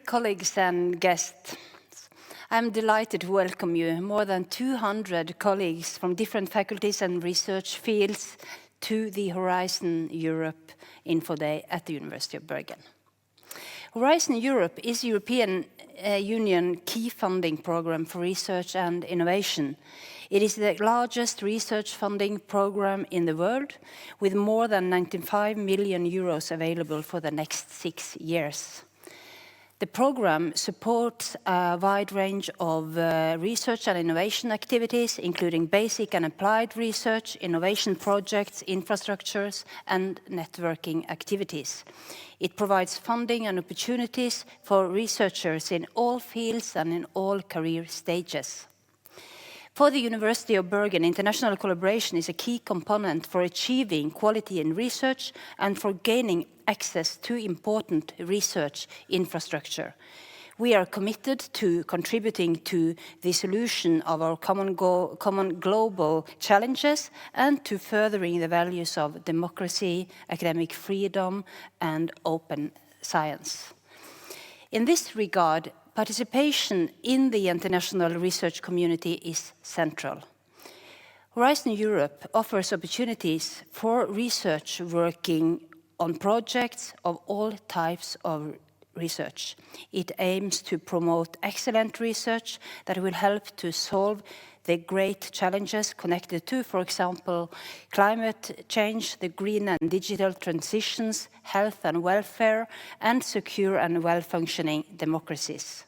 colleagues and guests, I'm delighted to welcome you, more than 200 colleagues from different faculties and research fields, to the Horizon Europe Info Day at the University of Bergen. Horizon Europe is the European Union key funding program for research and innovation. It is the largest research funding program in the world, with more than 95 million euros available for the next 6 years. The program supports a wide range of research and innovation activities, including basic and applied research, innovation projects, infrastructures, and networking activities. It provides funding and opportunities for researchers in all fields and in all career stages. For the University of Bergen, international collaboration is a key component for achieving quality in research and for gaining access to important research infrastructure. We are committed to contributing to the solution of our common global challenges and to furthering the values of democracy, academic freedom, and open science. In this regard, participation in the international research community is central. Horizon Europe offers opportunities for research working on projects of all types of research. It aims to promote excellent research that will help to solve the great challenges connected to, for example, climate change, the green and digital transitions, health and welfare, and secure and well-functioning democracies.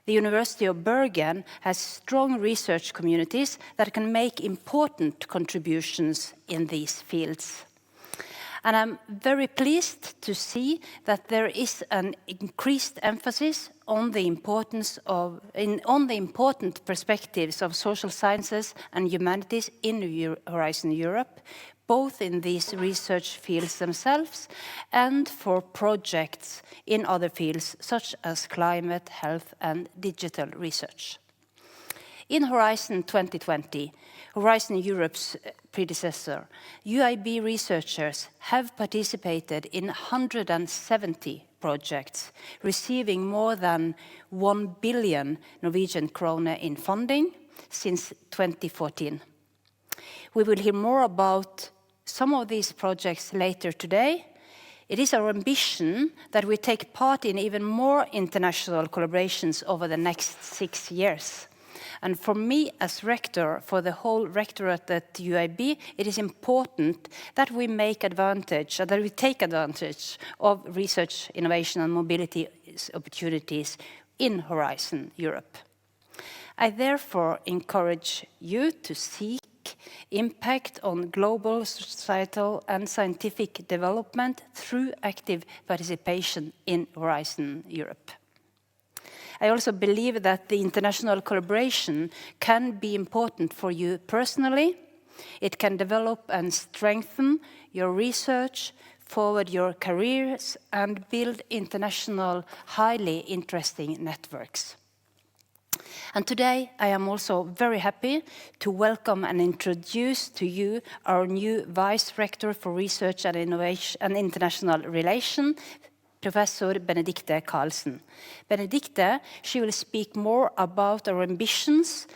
The University of Bergen has strong research communities that can make important contributions in these fields. And I'm very pleased to see that there is an increased emphasis on the important perspectives of social sciences and humanities in Horizon Europe, both in these research fields themselves and for projects in other fields such as climate, health, and digital research. In Horizon 2020, Horizon Europe's predecessor, UIB researchers have participated in 170 projects, receiving more than 1 billion Norwegian krone in funding since 2014. We will hear more about some of these projects later today. It is our ambition that we take part in even more international collaborations over the next 6 years. And for me, as rector for the whole rectorate at UIB, it is important that we take advantage of research, innovation, and mobility opportunities in Horizon Europe. I therefore encourage you to seek impact on global, societal, and scientific development through active participation in Horizon Europe. I also believe that the international collaboration can be important for you personally. It can develop and strengthen your research, forward your careers, and build international, highly interesting networks. And today, I am also very happy to welcome and introduce to you our new Vice Rector for Research and Innovation and International Relations, Professor Benedicta Carlson. Benedicta, she will speak more about our ambitions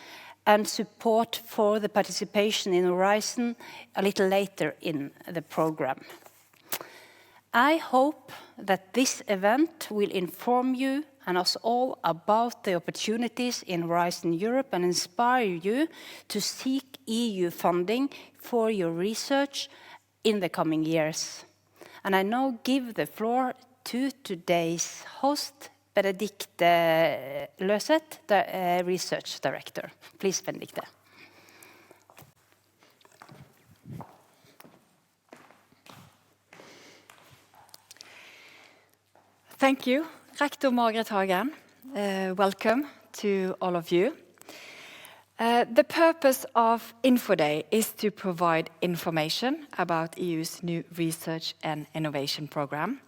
and support for the participation in Horizon a little later in the program. I hope that this event will inform you and us all about the opportunities in Horizon Europe and inspire you to seek EU funding for your research in the coming years. And I now give the floor to today's host, Benedicta Løseth, the Research Director. Please, Benedicta. Thank you, Rector Margaret Hagen. Welcome to all of you. The purpose of Info Day is to provide information about EU's new research and innovation program,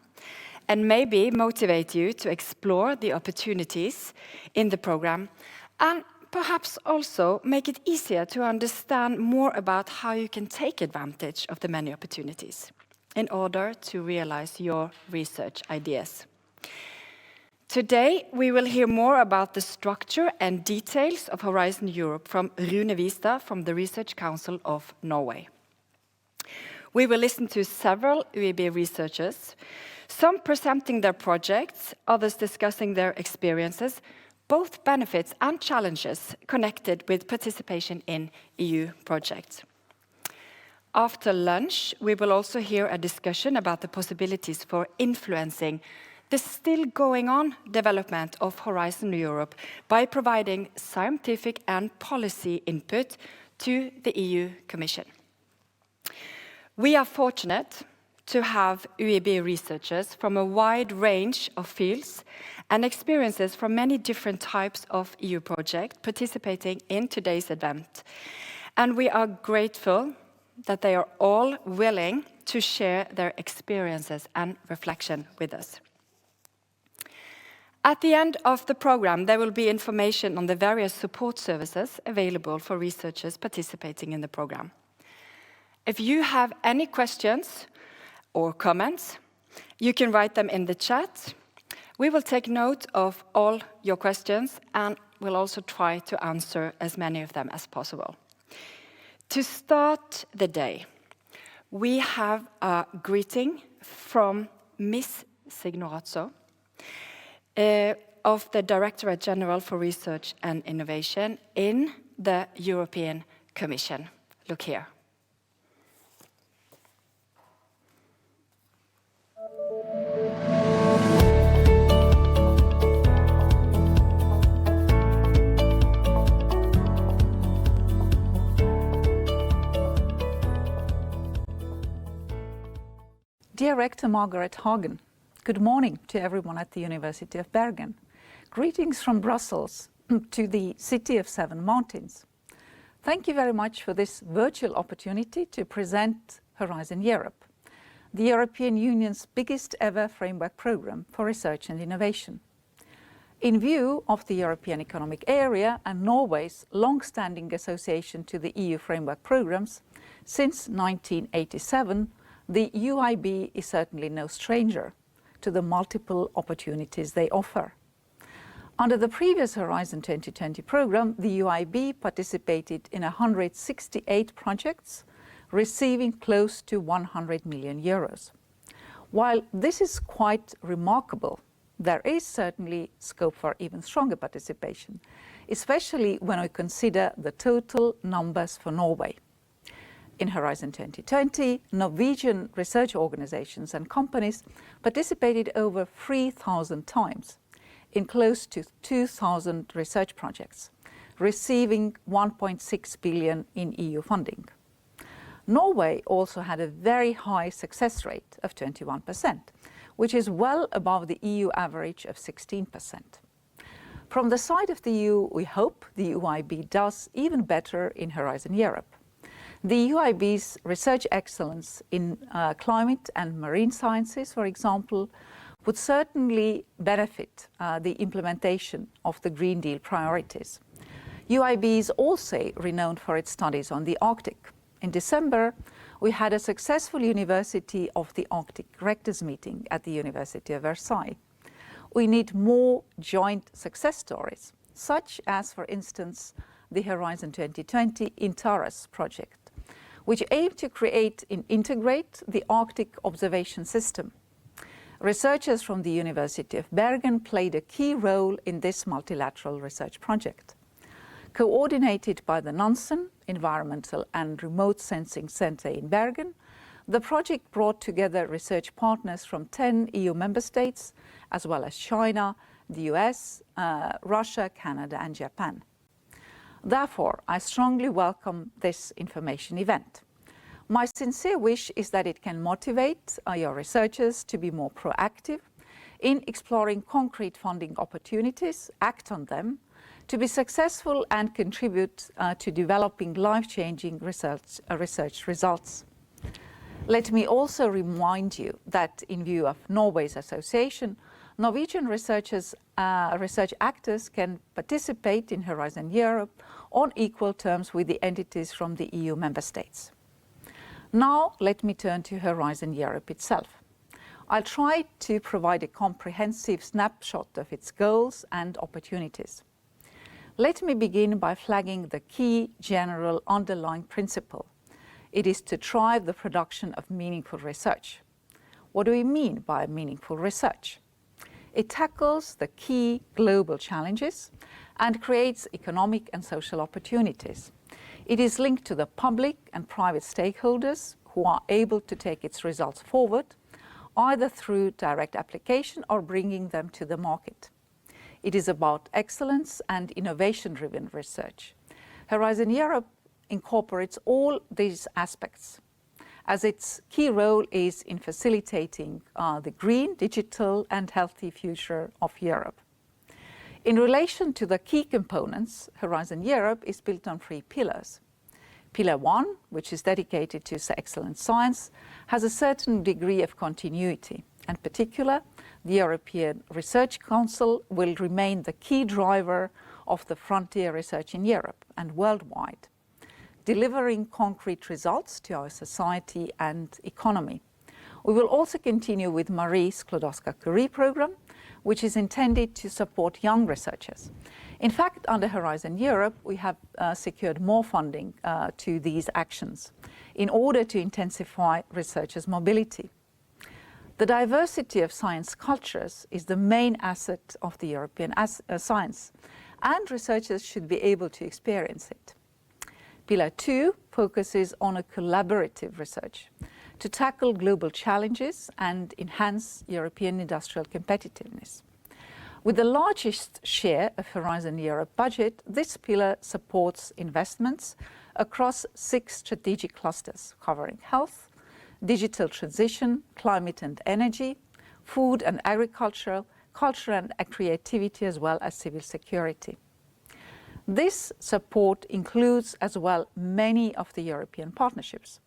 and maybe motivate you to explore the opportunities in the program, and perhaps also make it easier to understand more about how you can take advantage of the many opportunities in order to realize your research ideas. Today, we will hear more about the structure and details of Horizon Europe from Rune Vistad from the Research Council of Norway. We will listen to several UiB researchers, some presenting their projects, others discussing their experiences, both benefits and challenges connected with participation in EU projects. After lunch, we will also hear a discussion about the possibilities for influencing the still going on development of Horizon Europe by providing scientific and policy input to the EU Commission. We are fortunate to have UiB researchers from a wide range of fields and experiences from many different types of EU projects participating in today's event. And we are grateful that they are all willing to share their experiences and reflection with us. At the end of the program, there will be information on the various support services available for researchers participating in the program. If you have any questions or comments, you can write them in the chat. We will take note of all your questions and we'll also try to answer as many of them as possible. To start the day, we have a greeting from Ms. Signorazzo, of the Directorate General for Research and Innovation in the European Commission. Look here. Director Margaret Hagen, good morning to everyone at the University of Bergen. Greetings from Brussels to the City of Seven Mountains. Thank you very much for this virtual opportunity to present Horizon Europe, the European Union's biggest ever framework program for research and innovation. In view of the European Economic Area and Norway's long-standing association to the EU framework programs, since 1987, the UIB is certainly no stranger to the multiple opportunities they offer. Under the previous Horizon 2020 program, the UIB participated in 168 projects, receiving close to 100 million euros. While this is quite remarkable, there is certainly scope for even stronger participation, especially when we consider the total numbers for Norway. In Horizon 2020, Norwegian research organizations and companies participated over 3,000 times in close to 2,000 research projects, receiving 1.6 billion in EU funding. Norway also had a very high success rate of 21%, which is well above the EU average of 16%. From the side of the EU, we hope the UIB does even better in Horizon Europe. The UIB's research excellence in climate and marine sciences, for example, would certainly benefit the implementation of the Green Deal priorities. UIB is also renowned for its studies on the Arctic. In December, we had a successful University of the Arctic Rectors meeting at the University of Versailles. We need more joint success stories, such as, for instance, the Horizon 2020 Intaras project, which aim to create and integrate the Arctic observation system. Researchers from the University of Bergen played a key role in this multilateral research project. Coordinated by the Nansen Environmental and Remote Sensing Center in Bergen, the project brought together research partners from 10 EU member states, as well as China, the US, Russia, Canada and Japan. Therefore, I strongly welcome this information event. My sincere wish is that it can motivate your researchers to be more proactive in exploring concrete funding opportunities, act on them, to be successful and contribute to developing life-changing research results. Let me also remind you that in view of Norway's association, Norwegian research actors can participate in Horizon Europe on equal terms with the entities from the EU member states. Now let me turn to Horizon Europe itself. I'll try to provide a comprehensive snapshot of its goals and opportunities. Let me begin by flagging the key general underlying principle. It is to drive the production of meaningful research. What do we mean by meaningful research? It tackles the key global challenges and creates economic and social opportunities. It is linked to the public and private stakeholders who are able to take its results forward, either through direct application or bringing them to the market. It is about excellence and innovation-driven research. Horizon Europe incorporates all these aspects, as its key role is in facilitating the green, digital and healthy future of Europe. In relation to the key components, Horizon Europe is built on 3 pillars. Pillar 1, which is dedicated to excellent science, has a certain degree of continuity. In particular, the European Research Council will remain the key driver of the frontier research in Europe and worldwide, delivering concrete results to our society and economy. We will also continue with Marie Skłodowska-Curie program, which is intended to support young researchers. In fact, under Horizon Europe, we have secured more funding to these actions in order to intensify researchers' mobility. The diversity of science cultures is the main asset of the European science, and researchers should be able to experience it. Pillar 2 focuses on a collaborative research to tackle global challenges and enhance European industrial competitiveness. With the largest share of Horizon Europe budget, this pillar supports investments across 6 strategic clusters covering health, digital transition, climate and energy, food and agriculture, culture and creativity, as well as civil security. This support includes as well many of the European partnerships,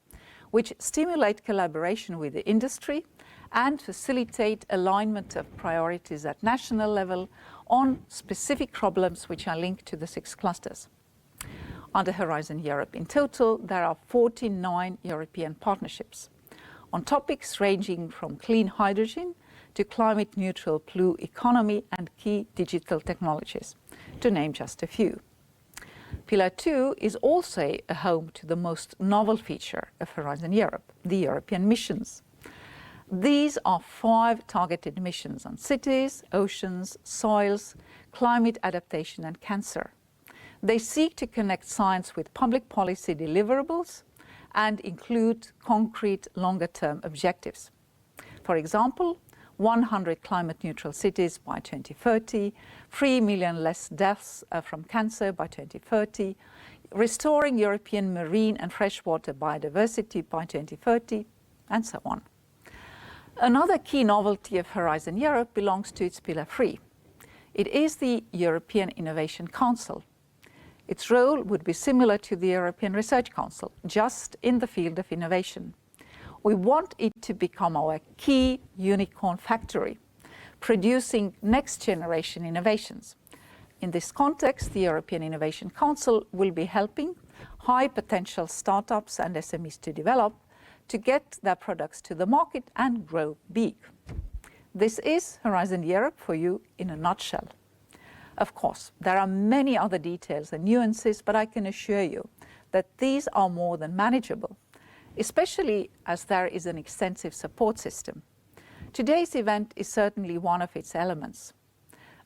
which stimulate collaboration with the industry and facilitate alignment of priorities at national level on specific problems which are linked to the 6 clusters. Under Horizon Europe in total, there are 49 European partnerships on topics ranging from clean hydrogen to climate neutral blue economy and key digital technologies, to name just a few. Pillar 2 is also a home to the most novel feature of Horizon Europe, the European missions. These are 5 targeted missions on cities, oceans, soils, climate adaptation and cancer. They seek to connect science with public policy deliverables and include concrete longer-term objectives. For example, 100 climate-neutral cities by 2030, 3 million less deaths from cancer by 2030, restoring European marine and freshwater biodiversity by 2030, and so on. Another key novelty of Horizon Europe belongs to its Pillar 3. It is the European Innovation Council. Its role would be similar to the European Research Council, just in the field of innovation. We want it to become our key unicorn factory, producing next-generation innovations. In this context, the European Innovation Council will be helping high-potential startups and SMEs to develop, to get their products to the market and grow big. This is Horizon Europe for you in a nutshell. Of course, there are many other details and nuances, but I can assure you that these are more than manageable, especially as there is an extensive support system. Today's event is certainly one of its elements.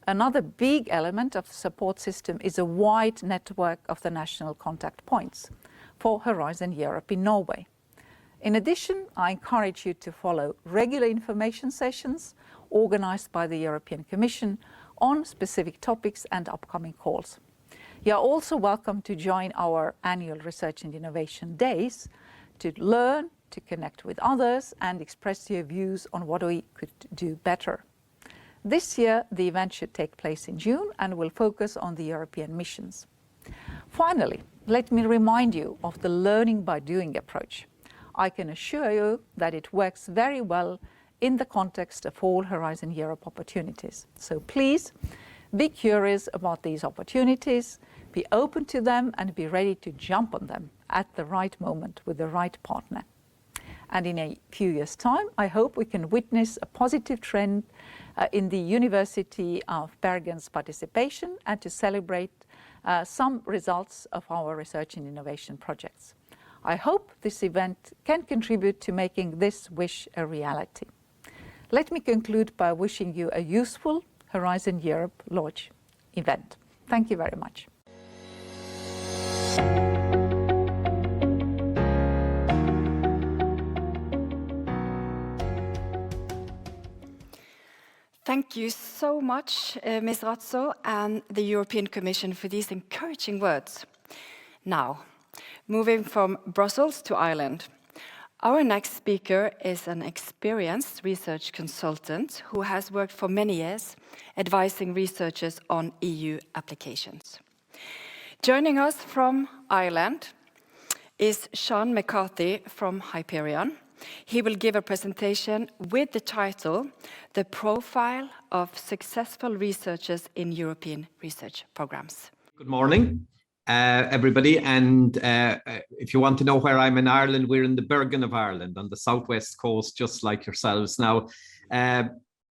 Another big element of the support system is a wide network of the national contact points for Horizon Europe in Norway. In addition, I encourage you to follow regular information sessions organized by the European Commission on specific topics and upcoming calls. You are also welcome to join our annual Research and Innovation Days to learn, to connect with others and express your views on what we could do better. This year, the event should take place in June and will focus on the European missions. Finally, let me remind you of the learning by doing approach. I can assure you that it works very well in the context of all Horizon Europe opportunities. So please be curious about these opportunities, be open to them and be ready to jump on them at the right moment with the right partner. And in a few years' time, I hope we can witness a positive trend in the University of Bergen's participation and to celebrate some results of our research and innovation projects. I hope this event can contribute to making this wish a reality. Let me conclude by wishing you a useful Horizon Europe launch event. Thank you very much. Thank you so much, Ms. Razzo and the European Commission for these encouraging words. Now, moving from Brussels to Ireland. Our next speaker is an experienced research consultant who has worked for many years advising researchers on EU applications. Joining us from Ireland is Sean McCarthy from Hyperion. He will give a presentation with the title, The Profile of Successful Researchers in European Research Programs. Good morning, everybody. And if you want to know where I'm in Ireland, we're in the Bergen of Ireland on the southwest coast, just like yourselves. Now,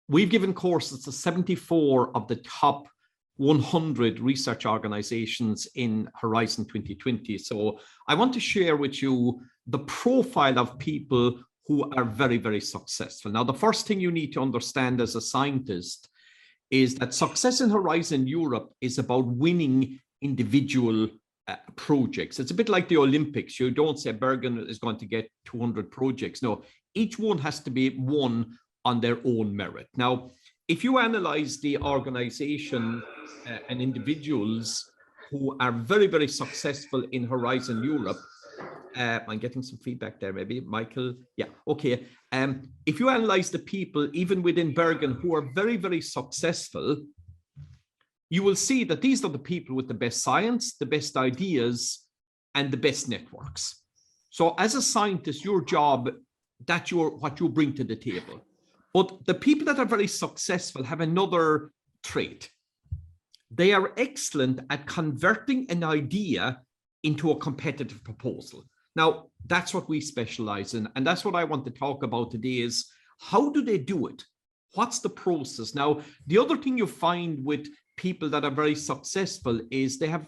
we've given courses to 74 of the top 100 research organizations in Horizon 2020. So I want to share with you the profile of people who are very, very successful. Now, the first thing you need to understand as a scientist is that success in Horizon Europe is about winning individual projects. It's a bit like the Olympics. You don't say Bergen is going to get 200 projects. No, each one has to be won on their own merit. Now, if you analyze the organization and individuals who are very, very successful in Horizon Europe, I'm getting some feedback there, maybe, Michael. Yeah, okay. If you analyze the people, even within Bergen, who are very, very successful, you will see that these are the people with the best science, the best ideas, and the best networks. So as a scientist, your job, that's what you bring to the table. But the people that are very successful have another trait. They are excellent at converting an idea into a competitive proposal. Now, that's what we specialize in. And that's what I want to talk about today is how do they do it? What's the process? Now, the other thing you find with people that are very successful is they have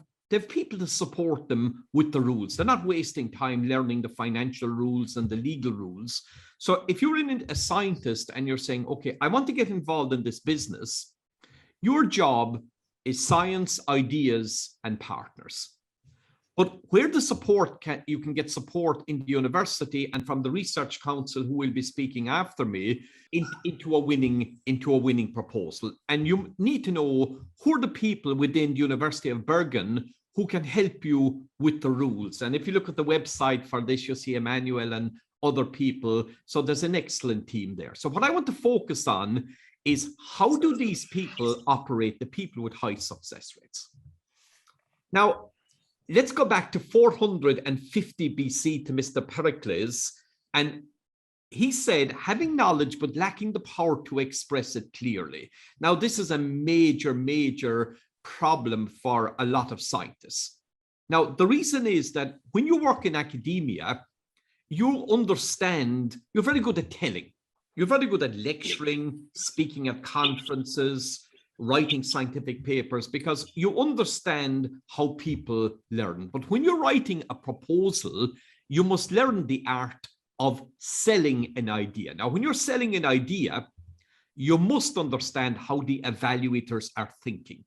people to support them with the rules. They're not wasting time learning the financial rules and the legal rules. So if you're a scientist and you're saying, okay, I want to get involved in this business, your job is science, ideas, and partners. But where the support you can get support in the university and from the research council who will be speaking after me into a winning proposal. And you need to know who are the people within the University of Bergen who can help you with the rules. And if you look at the website for this, you'll see Emmanuel and other people. So there's an excellent team there. So what I want to focus on is how do these people operate, the people with high success rates? Now, let's go back to 450 BC to Mr. Pericles. And he said, having knowledge but lacking the power to express it clearly. Now, this is a major, major problem for a lot of scientists. Now, the reason is that when you work in academia, you understand, you're very good at telling. You're very good at lecturing, speaking at conferences, writing scientific papers, because you understand how people learn. But when you're writing a proposal, you must learn the art of selling an idea. Now, when you're selling an idea, you must understand how the evaluators are thinking.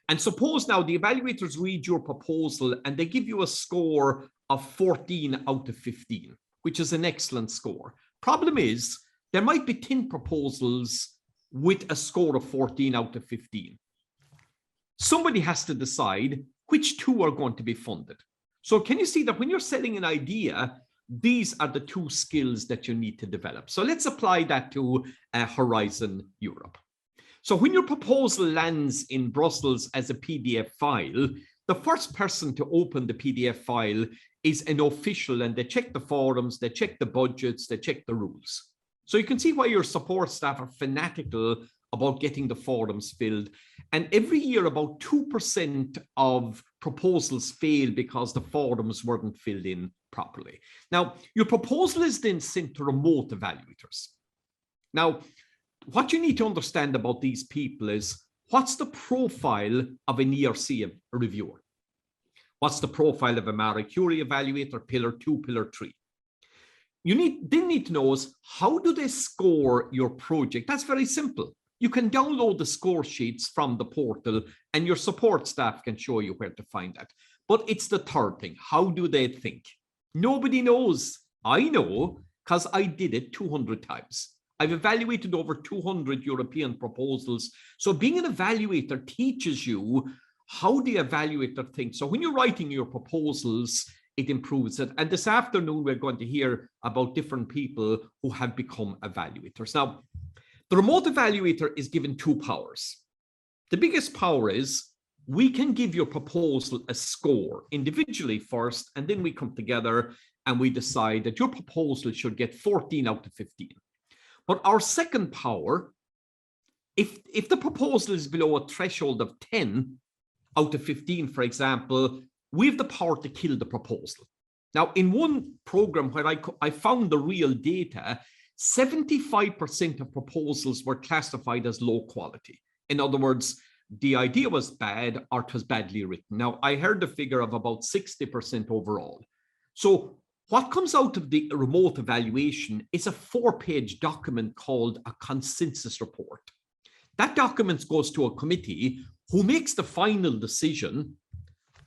And suppose now the evaluators read your proposal and they give you a score of 14 out of 15, which is an excellent score. Problem is, there might be 10 proposals with a score of 14 out of 15. Somebody has to decide which two are going to be funded. So can you see that when you're selling an idea, these are the two skills that you need to develop. So let's apply that to Horizon Europe. So when your proposal lands in Brussels as a PDF file, the first person to open the PDF file is an official, and they check the forums, they check the budgets, they check the rules. So you can see why your support staff are fanatical about getting the forums filled. And every year, about 2% of proposals fail because the forums weren't filled in properly. Now, your proposal is then sent to remote evaluators. Now, what you need to understand about these people is, what's the profile of an ERC reviewer? What's the profile of a Marie Curie evaluator, pillar 2, pillar 3? You then need to know is, how do they score your project? That's very simple. You can download the score sheets from the portal and your support staff can show you where to find that. But it's the third thing. How do they think? Nobody knows. I know, because I did it 200 times. I've evaluated over 200 European proposals. So being an evaluator teaches you how the evaluator thinks. So when you're writing your proposals, it improves it. And this afternoon, we're going to hear about different people who have become evaluators. Now, the remote evaluator is given 2 powers. The biggest power is, we can give your proposal a score individually first, and then we come together and we decide that your proposal should get 14 out of 15. But our second power, if the proposal is below a threshold of 10 out of 15, for example, we have the power to kill the proposal. Now, in one program where I found the real data, 75% of proposals were classified as low quality. In other words, the idea was bad or it was badly written. Now, I heard the figure of about 60% overall. So what comes out of the remote evaluation is a 4-page document called a consensus report. That document goes to a committee who makes the final decision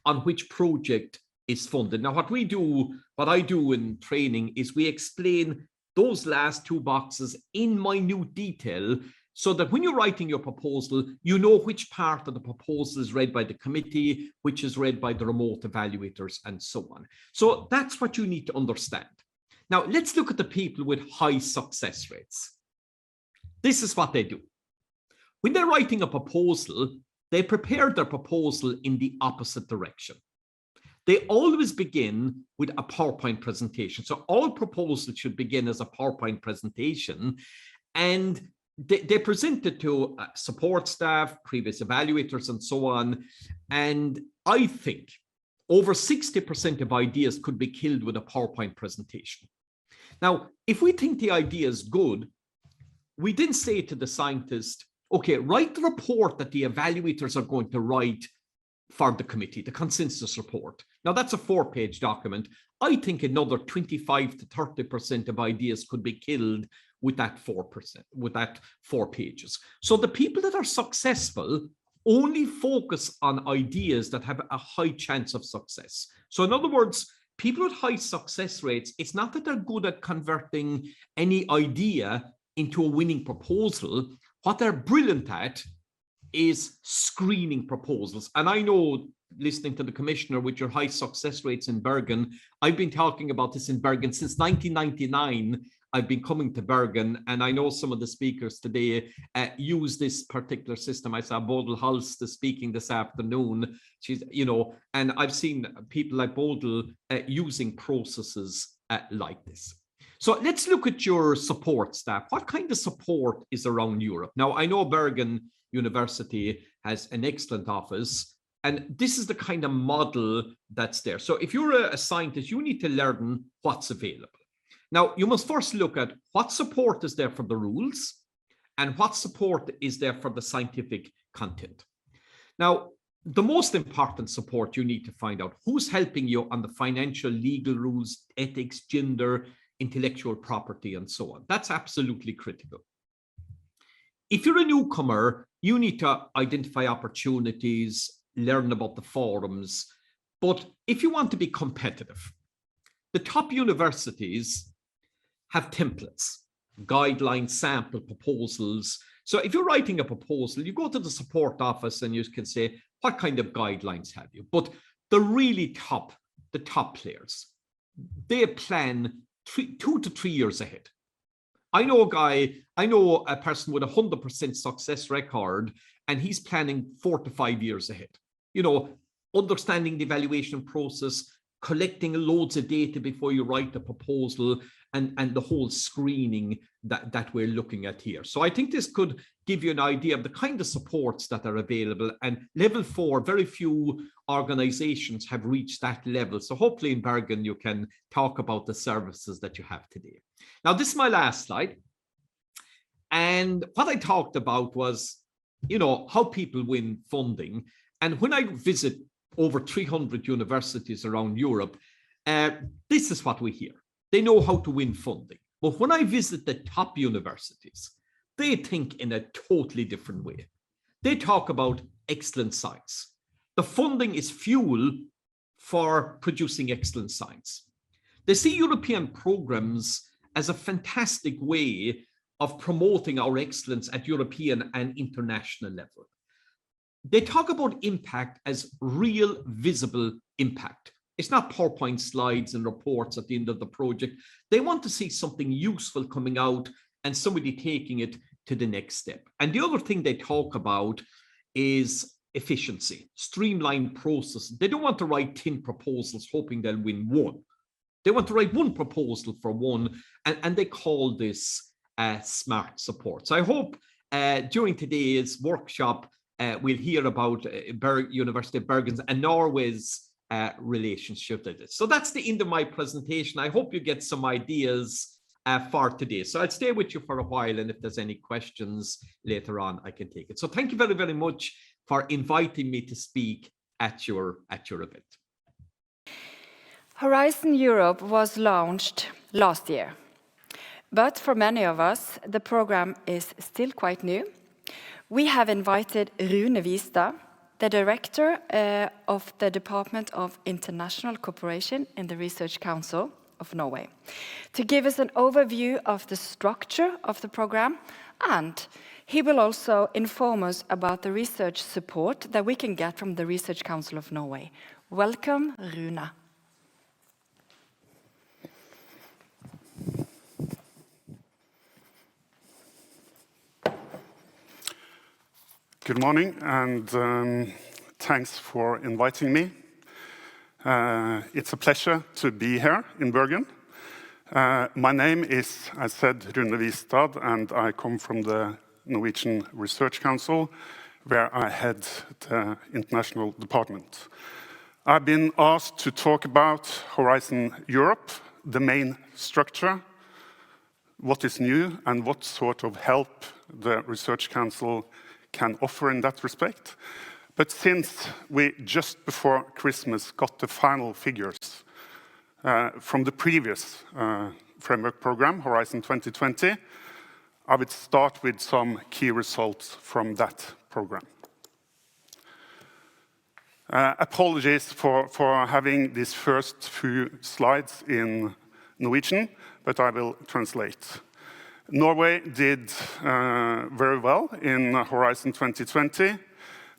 on which project is funded. Now, what I do in training is we explain those last 2 boxes in minute detail, so that when you're writing your proposal, you know which part of the proposal is read by the committee, which is read by the remote evaluators, and so on. So that's what you need to understand. Now, let's look at the people with high success rates. This is what they do. When they're writing a proposal, they prepare their proposal in the opposite direction. They always begin with a PowerPoint presentation. So all proposals should begin as a PowerPoint presentation, and they present it to support staff, previous evaluators, and so on. And I think over 60% of ideas could be killed with a PowerPoint presentation. Now, if we think the idea is good, we then say to the scientist, okay, write the report that the evaluators are going to write for the committee, the consensus report. Now, that's a 4-page document. I think another 25 to 30% of ideas could be killed with that 4 pages. So the people that are successful only focus on ideas that have a high chance of success. So in other words, people with high success rates, it's not that they're good at converting any idea into a winning proposal. What they're brilliant at is screening proposals. And I know, listening to the commissioner, with your high success rates in Bergen, I've been talking about this in Bergen since 1999. I've been coming to Bergen, and I know some of the speakers today use this particular system. I saw Bodil Holst speaking this afternoon. She's, and I've seen people like Bodil using processes like this. So let's look at your support staff. What kind of support is around Europe? Now, I know Bergen University has an excellent office, and this is the kind of model that's there. So if you're a scientist, you need to learn what's available. Now, you must first look at what support is there for the rules and what support is there for the scientific content. Now, the most important support you need to find out who's helping you on the financial, legal rules, ethics, gender, intellectual property, and so on. That's absolutely critical. If you're a newcomer, you need to identify opportunities, learn about the forums. But if you want to be competitive, the top universities have templates, guidelines, sample proposals. So if you're writing a proposal, you go to the support office and you can say, what kind of guidelines have you? But the really top players, they plan 2 to 3 years ahead. I know a person with 100% success record, and he's planning 4 to 5 years ahead. Understanding the evaluation process, collecting loads of data before you write the proposal, and the whole screening that we're looking at here. So I think this could give you an idea of the kind of supports that are available. And level 4, very few organizations have reached that level. So hopefully in Bergen, you can talk about the services that you have today. Now, this is my last slide. And what I talked about was, how people win funding. And when I visit over 300 universities around Europe, this is what we hear. They know how to win funding. But when I visit the top universities, they think in a totally different way. They talk about excellent science. The funding is fuel for producing excellent science. They see European programs as a fantastic way of promoting our excellence at European and international level. They talk about impact as real, visible impact. It's not PowerPoint slides and reports at the end of the project. They want to see something useful coming out and somebody taking it to the next step. And the other thing they talk about is efficiency, streamlined process. They don't want to write 10 proposals hoping they'll win one. They want to write one proposal for one, and they call this smart support. So I hope during today's workshop, we'll hear about University of Bergen's and Norway's relationship to this. So that's the end of my presentation. I hope you get some ideas for today. So I'll stay with you for a while, and if there's any questions later on, I can take it. So thank you very, very much for inviting me to speak at your event. Horizon Europe was launched last year, but for many of us, the program is still quite new. We have invited Rune Vistad, the director of the Department of International Cooperation in the Research Council of Norway, to give us an overview of the structure of the program, and he will also inform us about the research support that we can get from the Research Council of Norway. Welcome, Rune. Good morning, and thanks for inviting me. It's a pleasure to be here in Bergen. My name is, as said, Rune Vistad, and I come from the Norwegian Research Council, where I head the international department. I've been asked to talk about Horizon Europe, the main structure, what is new, and what sort of help the Research Council can offer in that respect. But since we just before Christmas got the final figures from the previous framework program, Horizon 2020, I would start with some key results from that program. Apologies for having these first few slides in Norwegian, but I will translate. Norway did very well in Horizon 2020.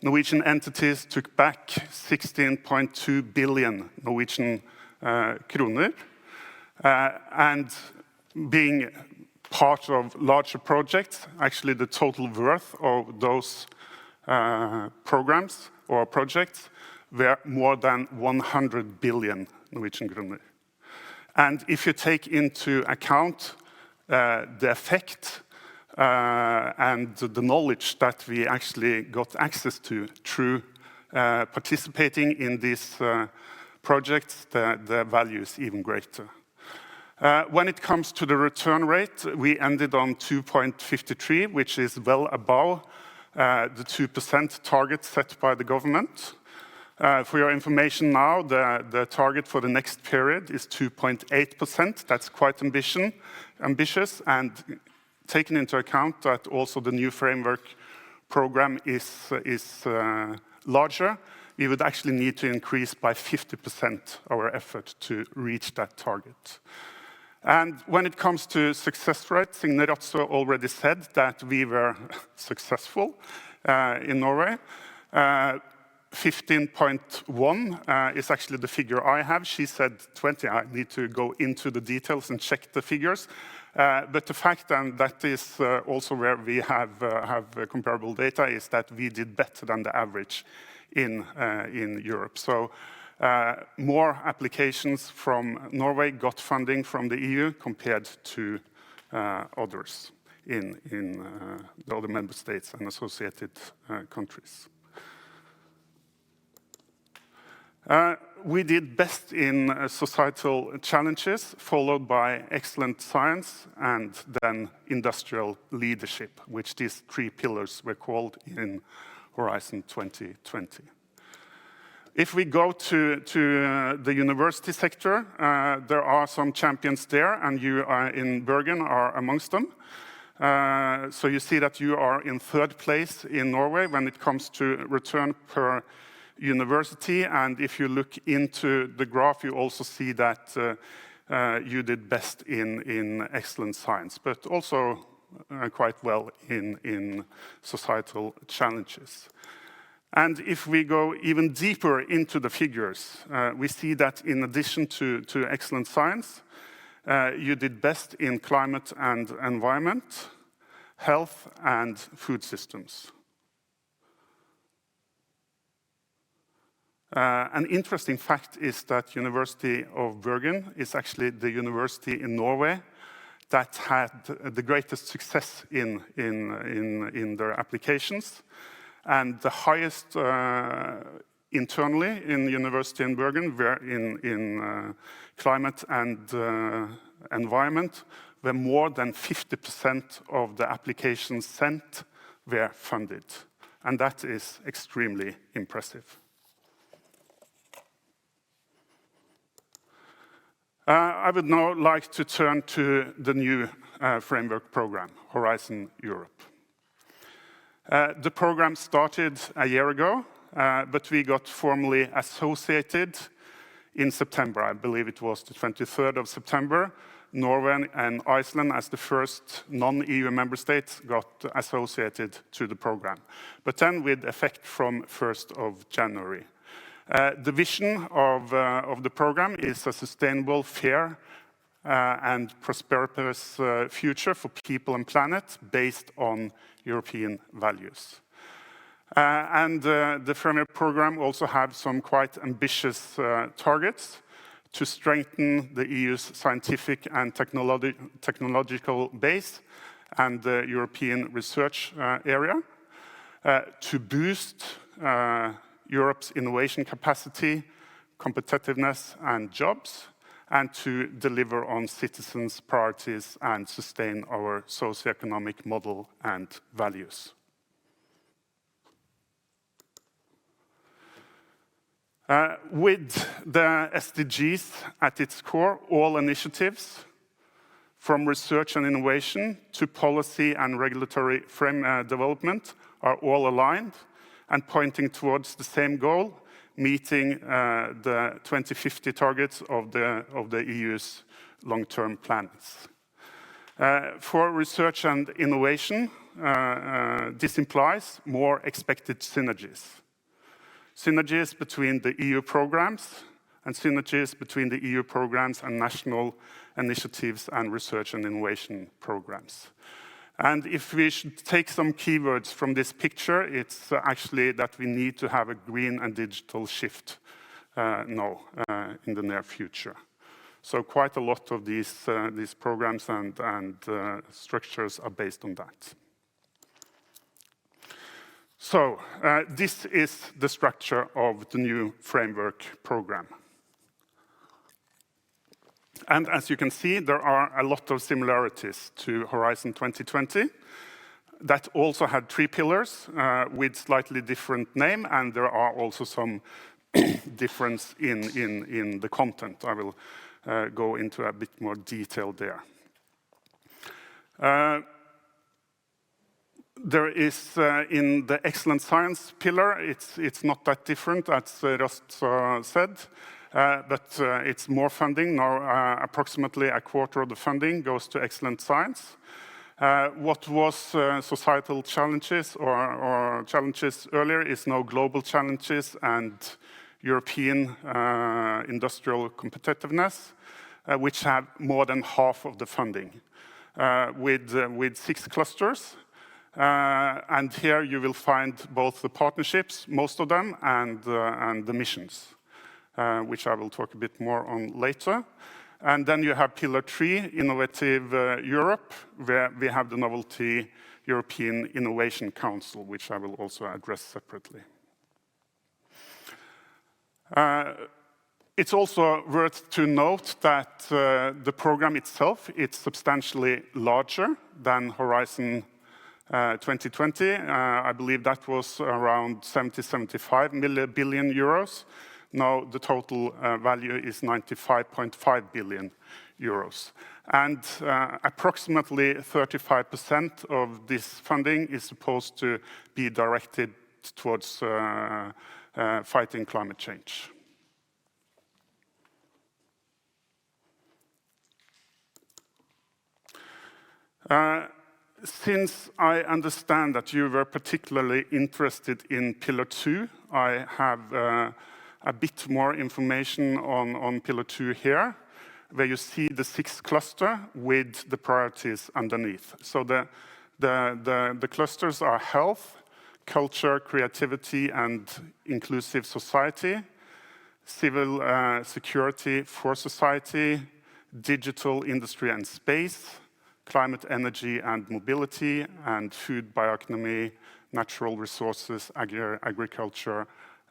Norwegian entities took back 16.2 billion Norwegian kroner. And being part of larger projects, actually the total worth of those programs or projects were more than 100 billion Norwegian kroner. And if you take into account the effect and the knowledge that we actually got access to through participating in these projects, the value is even greater. When it comes to the return rate, we ended on 2.53, which is well above the 2% target set by the government. For your information now, the target for the next period is 2.8%. That's quite ambitious, and taking into account that also the new framework program is larger, we would actually need to increase by 50% our effort to reach that target. And when it comes to success rate, Signe Ratzo already said that we were successful in Norway. 15.1 is actually the figure I have. She said 20. I need to go into the details and check the figures. But the fact, and that is also where we have comparable data, is that we did better than the average in Europe. So More applications from Norway got funding from the EU compared to others in the other member states and associated countries. We did best in societal challenges, followed by excellent science and then industrial leadership, which these 3 pillars were called in Horizon 2020. If we go to the university sector, there are some champions there, and you in Bergen are amongst them. So you see that you are in 3rd place in Norway when it comes to return per university, and if you look into the graph, you also see that you did best in excellent science, but also quite well in societal challenges. And if we go even deeper into the figures, we see that in addition to excellent science, you did best in climate and environment, health, and food systems. An interesting fact is that University of Bergen is actually the university in Norway that had the greatest success in their applications. And the highest internally in the university in Bergen were in climate and environment, where more than 50% of the applications sent were funded. And that is extremely impressive. I would now like to turn to the new framework program, Horizon Europe. The program started a year ago, but we got formally associated in September. I believe it was the 23rd of September. Norway and Iceland, as the first non-EU member states, got associated to the program, but then with effect from 1st of January. The vision of the program is a sustainable, fair, and prosperous future for people and planet based on European values. And the framework program also has some quite ambitious targets to strengthen the EU's scientific and technological base and the European research area, to boost Europe's innovation capacity, competitiveness, and jobs, and to deliver on citizens' priorities and sustain our socioeconomic model and values. With the SDGs at its core, all initiatives, from research and innovation to policy and regulatory frame development, are all aligned and pointing towards the same goal, meeting the 2050 targets of the EU's long-term plans. For research and innovation, this implies more expected synergies. Synergies between the EU programs and synergies between the EU programs and national initiatives and research and innovation programs. And if we should take some keywords from this picture, it's actually that we need to have a green and digital shift now in the near future. So quite a lot of these programs and structures are based on that. So this is the structure of the new framework program. And as you can see, there are a lot of similarities to Horizon 2020 that also had 3 pillars with slightly different name, and there are also some difference in the content. I will go into a bit more detail there. There is, in the excellent science pillar, it's not that different, as Rost said. But it's more funding. Now approximately a quarter of the funding goes to excellent science. What was societal challenges or challenges earlier is now global challenges and European industrial competitiveness, which have more than half of the funding, with 6 clusters. And here you will find both the partnerships, most of them, and the missions. which I will talk a bit more on later. And then you have Pillar 3, Innovative Europe, where we have the novelty European Innovation Council, which I will also address separately. It's also worth to note that the program itself is substantially larger than Horizon 2020. I believe that was around 75 billion euros. Now the total value is 95.5 billion euros. And approximately 35% of this funding is supposed to be directed towards fighting climate change. Since I understand that you were particularly interested in Pillar 2, I have a bit more information on Pillar 2 here, where you see the 6 cluster with the priorities underneath. So the clusters are health, culture, creativity, and inclusive society, civil security for society, digital industry and space, climate, energy, and mobility, and food, bioeconomy, natural resources, agriculture,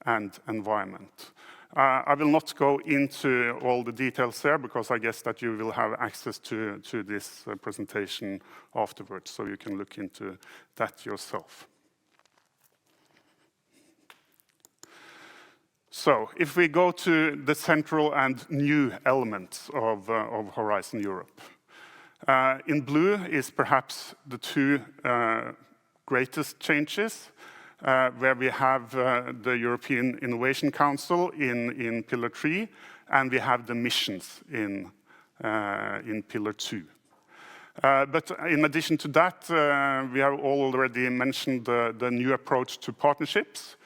and environment. I will not go into all the details there, because I guess that you will have access to this presentation afterwards, so you can look into that yourself. So, if we go to the central and new elements of Horizon Europe. In blue is perhaps the 2 greatest changes, where we have the European Innovation Council in Pillar 3, and we have the missions in Pillar 2. But in addition to that, we have already mentioned the new approach to partnerships.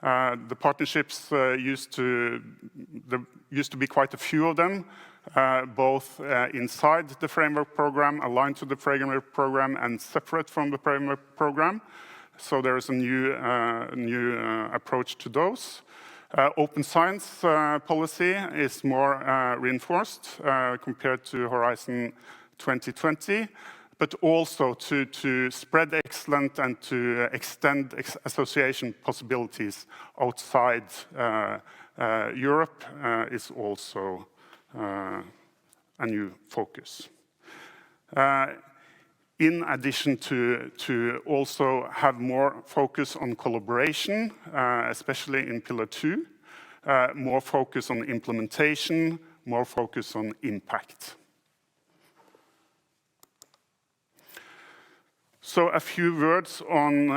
The partnerships used to be quite a few of them, both inside the framework program, aligned to the framework program, and separate from the framework program. So there is a new approach to those. Open science policy is more reinforced compared to Horizon 2020, but also to spread excellence and to extend association possibilities outside Europe is also a new focus. In addition to also have more focus on collaboration, especially in Pillar 2, more focus on implementation, more focus on impact. So a few words on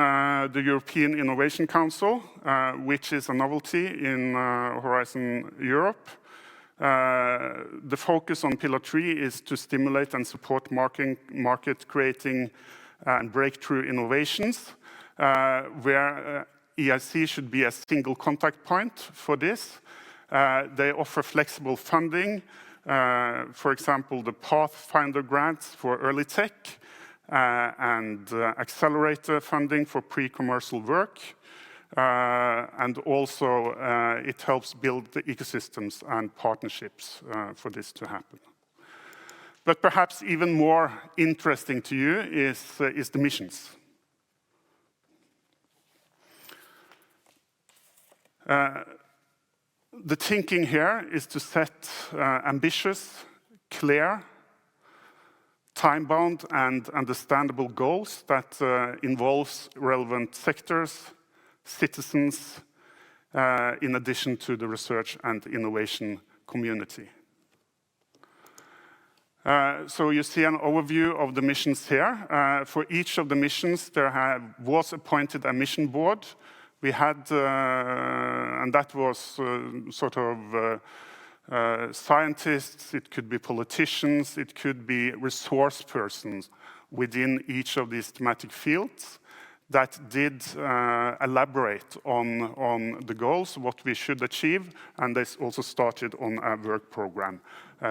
the European Innovation Council, which is a novelty in Horizon Europe. The focus on Pillar 3 is to stimulate and support market creating and breakthrough innovations, where EIC should be a single contact point for this. They offer flexible funding, for example, the Pathfinder grants for early tech, and accelerator funding for pre-commercial work. And also it helps build the ecosystems and partnerships for this to happen. But perhaps even more interesting to you is the missions. The thinking here is to set ambitious, clear, time-bound and understandable goals that involves relevant sectors, citizens, in addition to the research and innovation community. So you see an overview of the missions here. For each of the missions, there was appointed a mission board. We had, and that was sort of scientists, it could be politicians, it could be resource persons within each of these thematic fields that did elaborate on the goals, what we should achieve, and they also started on a work program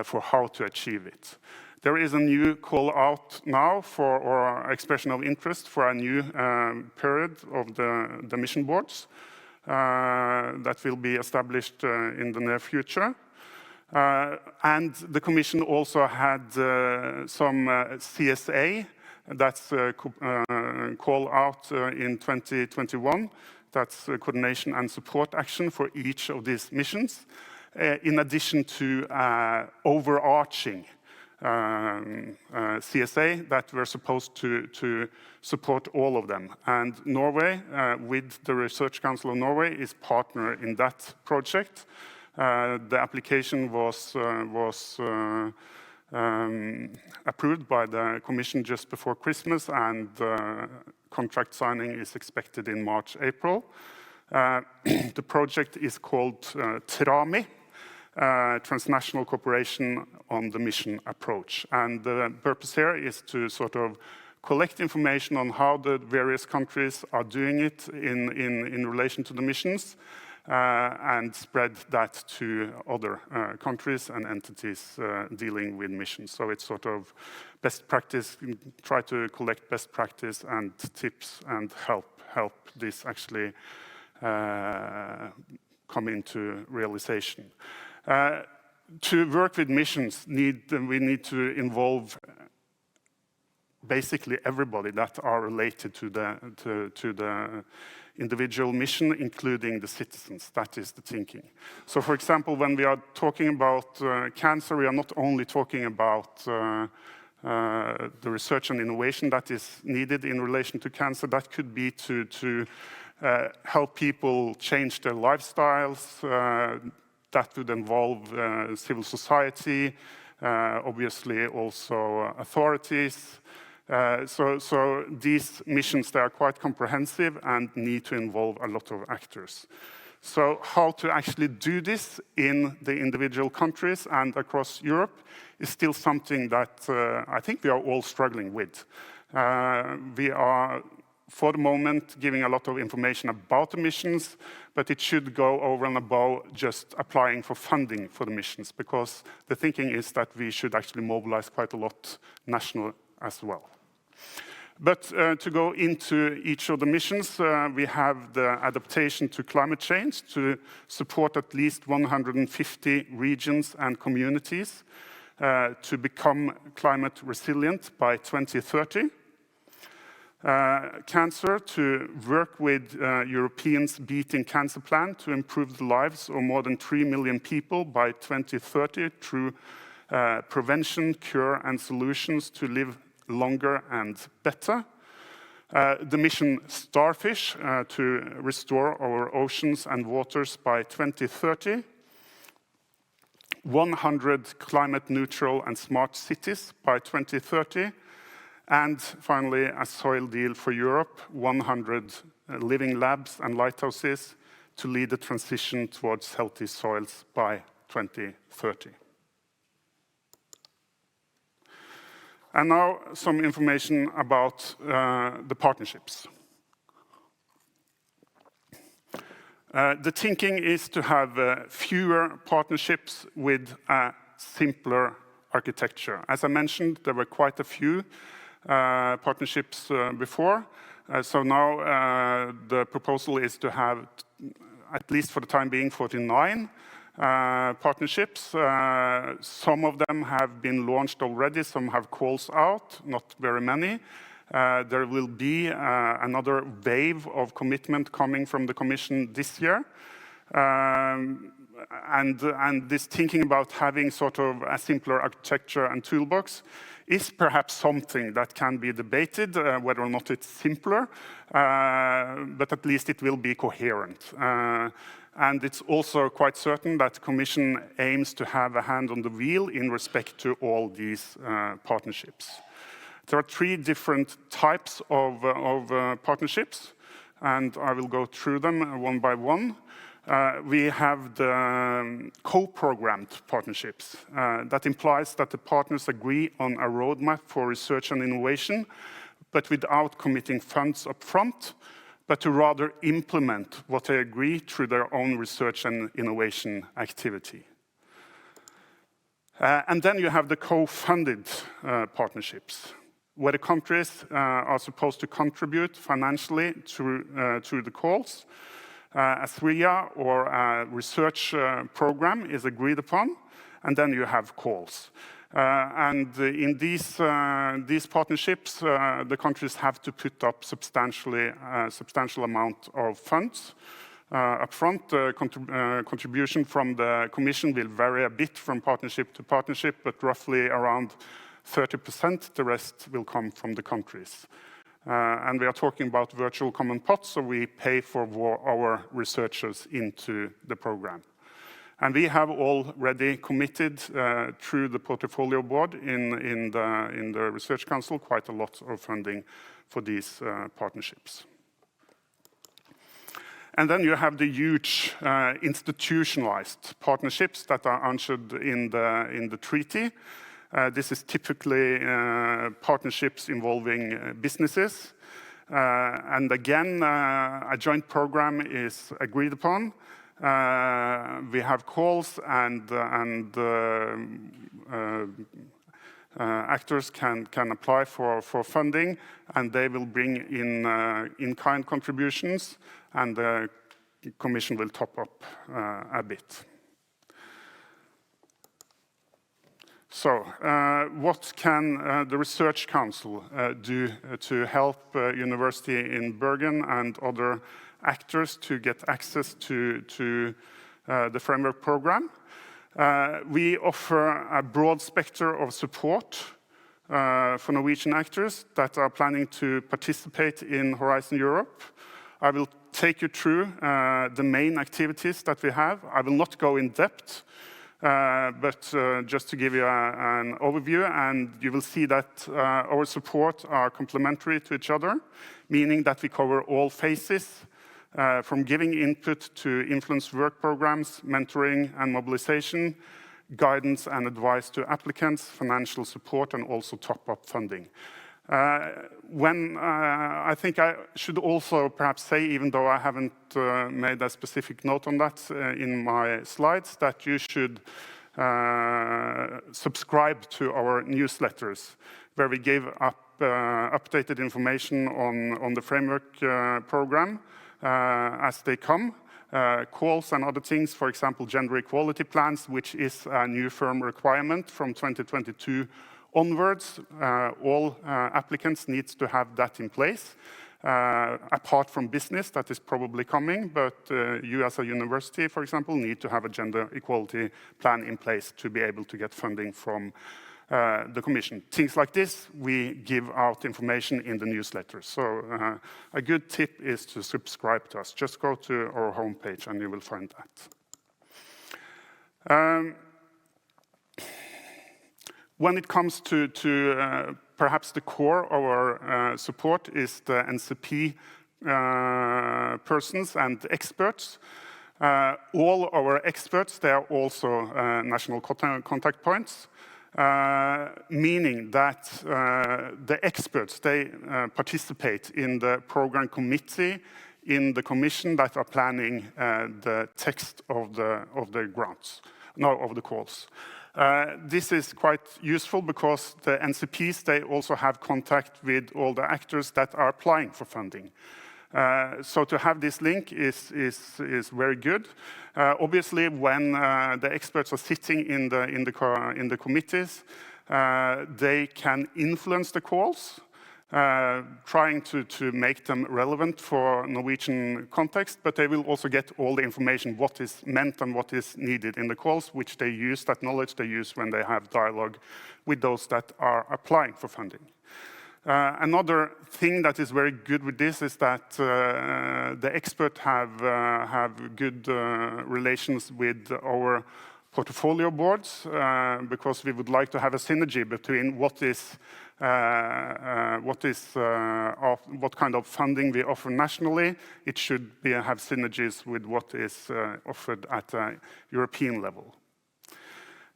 for how to achieve it. There is a new call out now for, or expression of interest for a new period of the mission boards. that will be established in the near future. And the Commission also had some CSA that's called out in 2021. That's coordination and support action for each of these missions, in addition to overarching CSA that were supposed to support all of them. And Norway, with the Research Council of Norway, is partner in that project. The application was approved by the Commission just before Christmas, and contract signing is expected in March, April. The project is called TRAMI, Transnational Cooperation on the Mission Approach. And the purpose here is to sort of collect information on how the various countries are doing it in relation to the missions, and spread that to other countries and entities dealing with missions. So it's sort of best practice, try to collect best practice and tips and help this actually come into realization. To work with missions, we need to involve basically everybody that are related to the individual mission, including the citizens. That is the thinking. So, for example, when we are talking about cancer, we are not only talking about the research and innovation that is needed in relation to cancer. That could be to help people change their lifestyles. That would involve civil society, obviously also authorities. So these missions, they are quite comprehensive and need to involve a lot of actors. So how to actually do this in the individual countries and across Europe is still something that I think we are all struggling with. We are, for the moment, giving a lot of information about the missions, but it should go over and above just applying for funding for the missions, because the thinking is that we should actually mobilize quite a lot national as well. But to go into each of the missions, we have the adaptation to climate change to support at least 150 regions and communities to become climate resilient by 2030. Cancer, to work with Europeans Beating Cancer Plan to improve the lives of more than 3 million people by 2030 through prevention, cure, and solutions to live longer and better. The mission Starfish to restore our oceans and waters by 2030. 100 climate neutral and smart cities by 2030. And finally, a soil deal for Europe, 100 living labs and lighthouses to lead the transition towards healthy soils by 2030. And now some information about the partnerships. The thinking is to have fewer partnerships with a simpler architecture. As I mentioned, there were quite a few partnerships before. So now the proposal is to have, at least for the time being, 49 partnerships. Some of them have been launched already, some have calls out, not very many. There will be another wave of commitment coming from the Commission this year. And this thinking about having sort of a simpler architecture and toolbox is perhaps something that can be debated, whether or not it's simpler, but at least it will be coherent. And it's also quite certain that the Commission aims to have a hand on the wheel in respect to all these partnerships. There are 3 different types of partnerships, and I will go through them one by one. We have the co-programmed partnerships. That implies that the partners agree on a roadmap for research and innovation, but without committing funds up front, but to rather implement what they agree through their own research and innovation activity. And then you have the co-funded partnerships, where the countries are supposed to contribute financially through the calls, a SWIA or a research program is agreed upon, and then you have calls. And in these partnerships, the countries have to put up substantial amount of funds upfront. Contribution from the Commission will vary a bit from partnership to partnership, but roughly around 30%. The rest will come from the countries. And we are talking about virtual common pots, so we pay for our researchers into the program. And we have already committed through the portfolio board in the Research Council quite a lot of funding for these partnerships. And then you have the huge institutionalized partnerships that are answered in the treaty. This is typically partnerships involving businesses. And again, a joint program is agreed upon. We have calls and actors can apply for funding, and they will bring in-kind contributions, and the Commission will top up a bit. So, what can the Research Council do to help University in Bergen and other actors to get access to the framework program? We offer a broad spectrum of support for Norwegian actors that are planning to participate in Horizon Europe. I will take you through the main activities that we have. I will not go in depth, but just to give you an overview, and you will see that our support are complementary to each other, meaning that we cover all phases, from giving input to influence work programs, mentoring and mobilization, guidance and advice to applicants, financial support, and also top-up funding. I think I should also perhaps say, even though I haven't made a specific note on that in my slides, that you should subscribe to our newsletters, where we give updated information on the framework program as they come. Calls and other things, for example, gender equality plans, which is a new firm requirement from 2022 onwards. All applicants need to have that in place, apart from business that is probably coming, but you as a university, for example, need to have a gender equality plan in place to be able to get funding from the Commission. Things like this, we give out information in the newsletter. So a good tip is to subscribe to us. Just go to our homepage and you will find that. When it comes to perhaps the core of our support is the NCP persons and experts. All our experts, they are also national contact points. Meaning that the experts, they participate in the program committee in the Commission that are planning the text of the grants, no, of the calls. This is quite useful because the NCPs, they also have contact with all the actors that are applying for funding. So to have this link is very good. Obviously, when the experts are sitting in the committees, they can influence the calls, trying to make them relevant for Norwegian context, but they will also get all the information, what is meant and what is needed in the calls, which they use, that knowledge they use when they have dialogue with those that are applying for funding. Another thing that is very good with this is that the experts have good relations with our portfolio boards, because we would like to have a synergy between what kind of funding we offer nationally. It should have synergies with what is offered at a European level.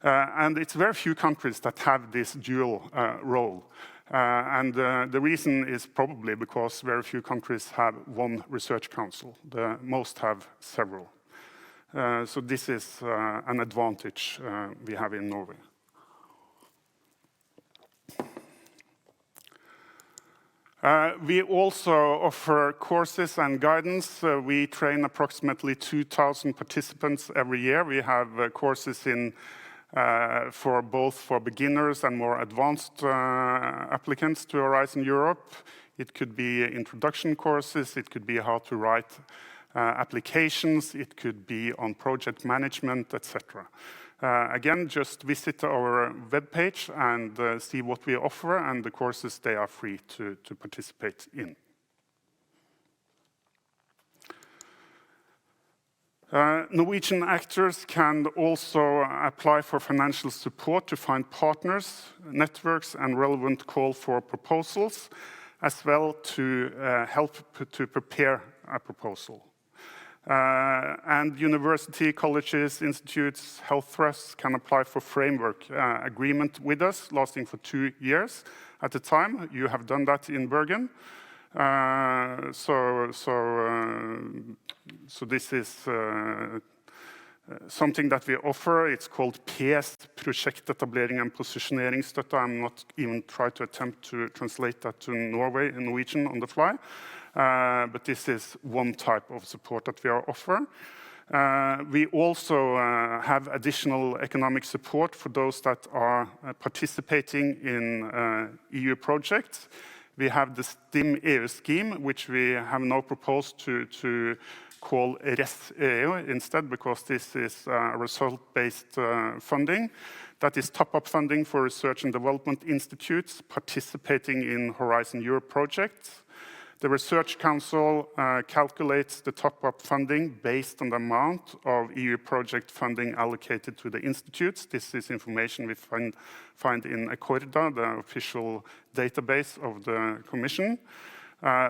And it's very few countries that have this dual role. And the reason is probably because very few countries have one research council. The most have several. So this is an advantage we have in Norway. We also offer courses and guidance. We train approximately 2,000 participants every year. We have courses in for both beginners and more advanced applicants to Horizon Europe. It could be introduction courses, it could be how to write applications, it could be on project management, etc. Again, just visit our webpage and see what we offer, and the courses they are free to participate in. Norwegian actors can also apply for financial support to find partners, networks, and relevant call for proposals, as well to help to prepare a proposal. And university, colleges, institutes, health trusts can apply for framework agreement with us, lasting for 2 years at a time. You have done that in Bergen. So this is something that we offer. It's called PS, Prosjektetablering and Posisjoneringsstøtte. I'm not even trying to attempt to translate that to Norwegian on the fly. But this is one type of support that we offer. We also have additional economic support for those that are participating in EU projects. We have the STIM EU scheme, which we have now proposed to call RES EU instead, because this is result-based funding. That is top-up funding for research and development institutes participating in Horizon Europe projects. The Research Council calculates the top-up funding based on the amount of EU project funding allocated to the institutes. This is information we find in Accorda, the official database of the Commission.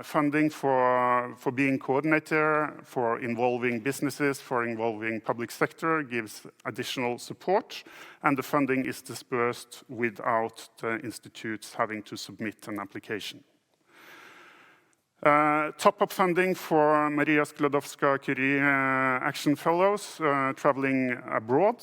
Funding for being coordinator, for involving businesses, for involving public sector gives additional support, and the funding is dispersed without the institutes having to submit an application. Top-up funding for Maria Sklodowska-Curie Action Fellows traveling abroad.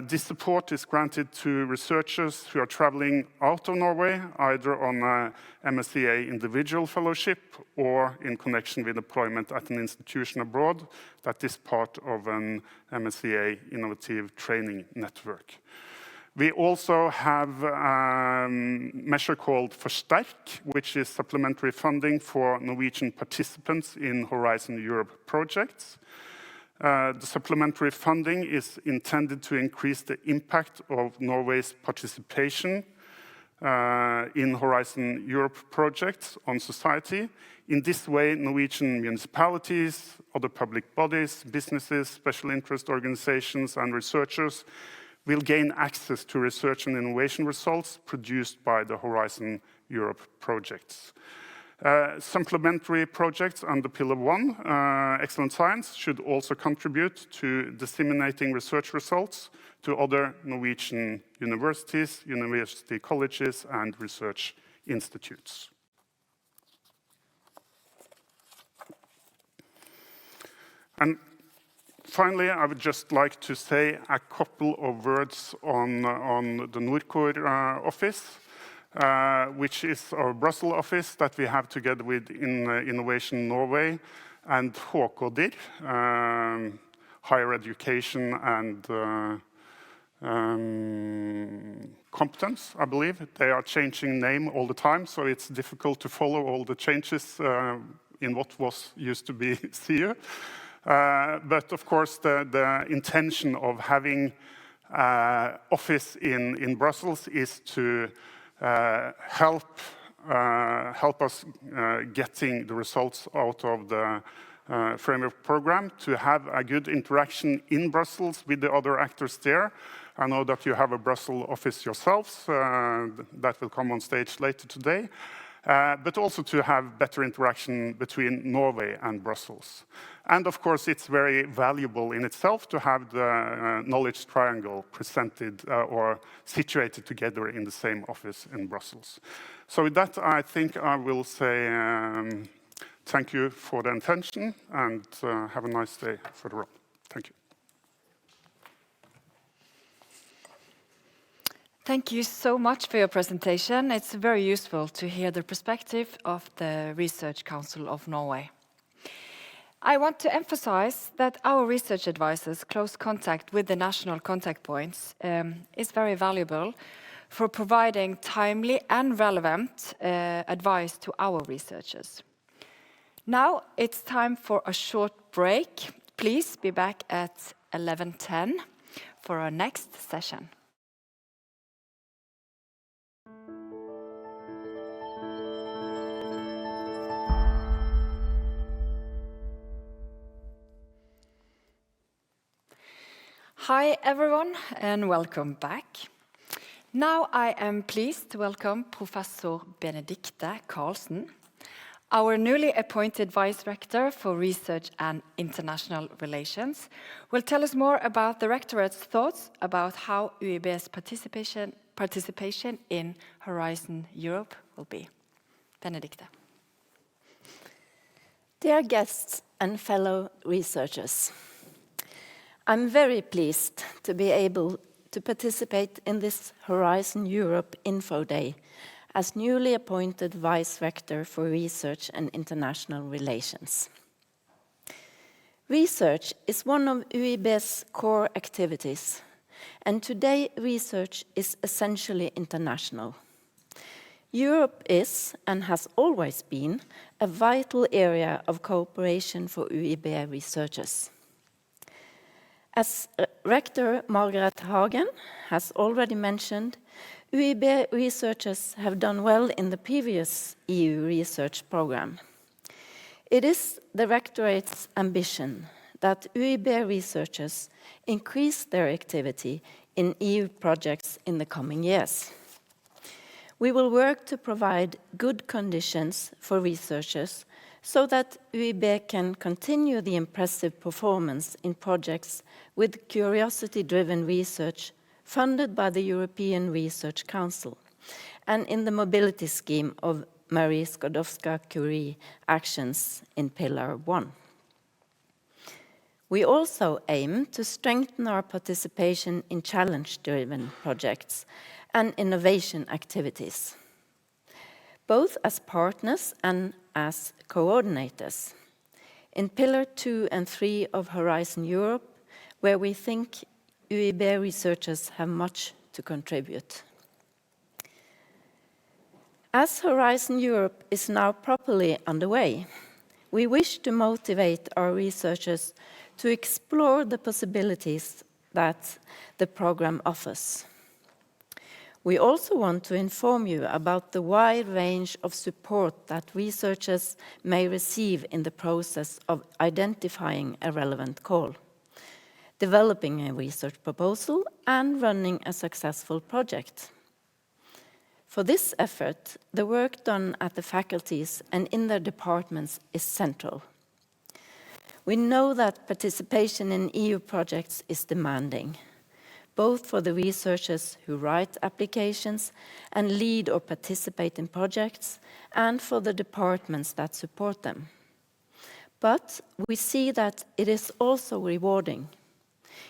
This support is granted to researchers who are traveling out of Norway, either on a MSCA individual fellowship or in connection with employment at an institution abroad that is part of an MSCA innovative training network. We also have a measure called Forsterk, which is supplementary funding for Norwegian participants in Horizon Europe projects. The supplementary funding is intended to increase the impact of Norway's participation in Horizon Europe projects on society. In this way, Norwegian municipalities, other public bodies, businesses, special interest organizations, and researchers will gain access to research and innovation results produced by the Horizon Europe projects. Supplementary projects under Pillar 1, Excellent Science, should also contribute to disseminating research results to other Norwegian universities, university colleges, and research institutes. And finally, I would just like to say a couple of words on the Norcor office, which is our Brussels office that we have together with Innovation Norway and HKDIR, Higher Education and Competence, I believe. They are changing name all the time, so it's difficult to follow all the changes in what was used to be CU. But of course, the intention of having office in Brussels is to help us getting the results out of the framework program, to have a good interaction in Brussels with the other actors there. I know that you have a Brussels office yourselves that will come on stage later today. But also to have better interaction between Norway and Brussels. And of course, it's very valuable in itself to have the knowledge triangle presented or situated together in the same office in Brussels. So with that, I think I will say thank you for the attention, and have a nice day for the role. Thank you. Thank you so much for your presentation. It's very useful to hear the perspective of the Research Council of Norway. I want to emphasize that our research advisors' close contact with the national contact points is very valuable for providing timely and relevant advice to our researchers. Now it's time for a short break. Please be back at 11:10 for our next session. Hi everyone and welcome back. Now I am pleased to welcome Professor Benedicta Carlson, our newly appointed Vice Rector for Research and International Relations, will tell us more about the Rectorate's thoughts about how UiB's participation in Horizon Europe will be. Benedicta. Dear guests and fellow researchers, I'm very pleased to be able to participate in this Horizon Europe Info Day as newly appointed Vice Rector for Research and International Relations. Research is one of UiB's core activities, and today research is essentially international. Europe is, and has always been, a vital area of cooperation for UiB researchers. As Rector Margaret Hagen has already mentioned, UiB researchers have done well in the previous EU research program. It is the Rectorate's ambition that UiB researchers increase their activity in EU projects in the coming years. We will work to provide good conditions for researchers so that UiB can continue the impressive performance in projects with curiosity-driven research funded by the European Research Council and in the mobility scheme of Marie Skłodowska-Curie actions in Pillar 1. We also aim to strengthen our participation in challenge-driven projects and innovation activities, both as partners and as coordinators. In Pillar 2 and 3 of Horizon Europe, where we think UiB researchers have much to contribute. As Horizon Europe is now properly underway, we wish to motivate our researchers to explore the possibilities that the program offers. We also want to inform you about the wide range of support that researchers may receive in the process of identifying a relevant call, developing a research proposal, and running a successful project. For this effort, the work done at the faculties and in their departments is central. We know that participation in EU projects is demanding, both for the researchers who write applications and lead or participate in projects, and for the departments that support them. But we see that it is also rewarding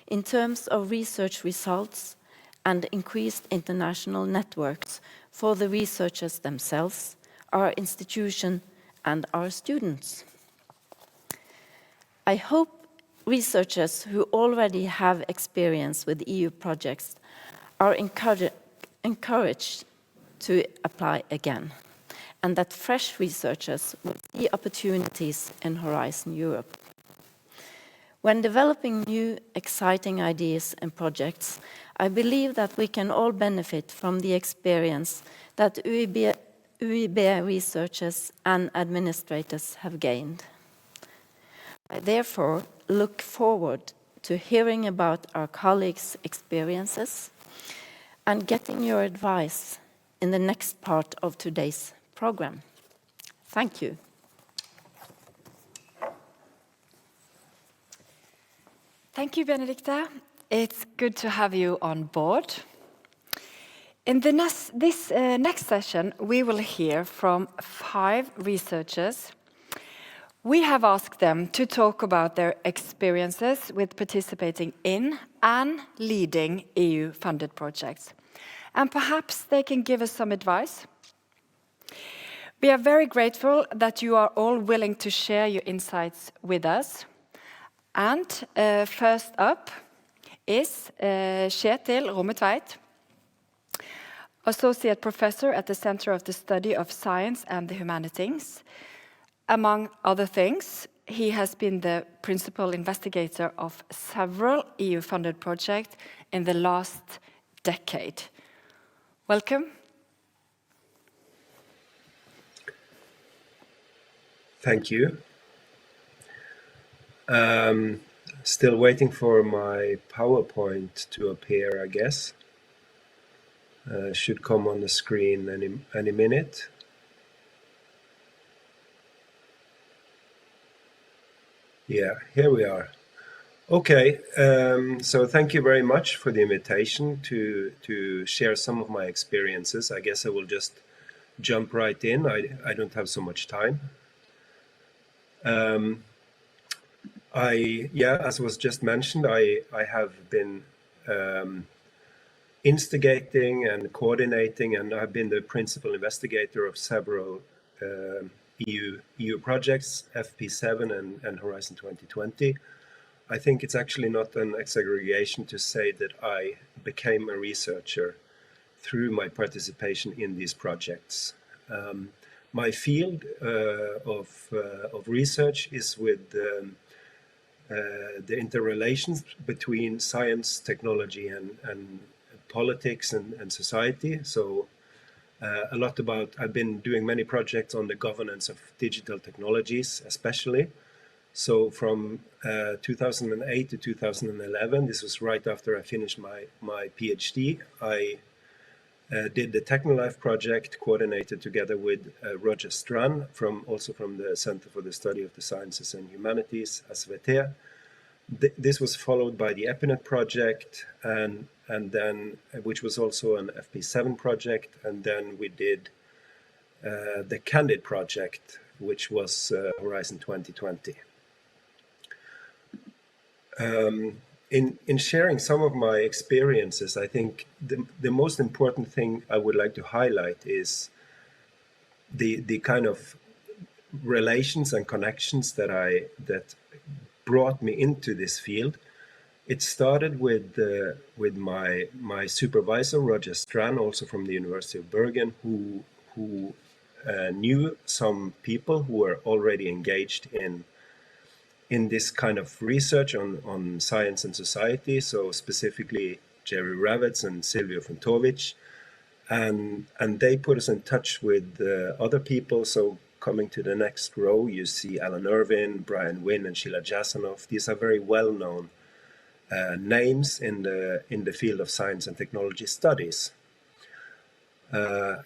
in terms of research results and increased international networks for the researchers themselves, our institution, and our students. I hope researchers who already have experience with EU projects are encouraged to apply again, and that fresh researchers will see opportunities in Horizon Europe. When developing new, exciting ideas and projects, I believe that we can all benefit from the experience that UiB researchers and administrators have gained. I therefore look forward to hearing about our colleagues' experiences and getting your advice in the next part of today's program. Thank you. Thank you, Benedicta. It's good to have you on board. In this next session, we will hear from 5 researchers. We have asked them to talk about their experiences with participating in and leading EU-funded projects, and perhaps they can give us some advice. We are very grateful that you are all willing to share your insights with us. And first up is Kjetil Rommetveit, Associate Professor at the Center of the Study of Science and the Humanities. Among other things, he has been the principal investigator of several EU-funded projects in the last decade. Welcome. Thank you. Still waiting for my PowerPoint to appear, I guess. Should come on the screen any minute. Yeah, here we are. Okay, so thank you very much for the invitation to share some of my experiences. I guess I will just jump right in. I don't have so much time. As was just mentioned, I have been instigating and coordinating, and I've been the principal investigator of several EU projects, FP7 and Horizon 2020. I think it's actually not an exaggeration to say that I became a researcher through my participation in these projects. My field of research is with the interrelations between science, technology, and politics and society. So a lot about, I've been doing many projects on the governance of digital technologies, especially. So from 2008 to 2011, this was right after I finished my PhD, I did the TechnoLife project coordinated together with Roger Strand, also from the Center for the Study of the Sciences and Humanities, SVT. This was followed by the EpiNet project, and then which was also an FP7 project, and then we did the Candid project, which was Horizon 2020. In sharing some of my experiences, I think the most important thing I would like to highlight is the kind of relations and connections that brought me into this field. It started with my supervisor, Roger Strand, also from the University of Bergen, who knew some people who were already engaged in this kind of research on science and society, so specifically Jerry Ravitz and Silvio Fontovic, and they put us in touch with other people. So coming to the next row, you see Alan Irvin, Brian Wynn, and Sheila Jasanoff. These are very well-known names in the field of science and technology studies.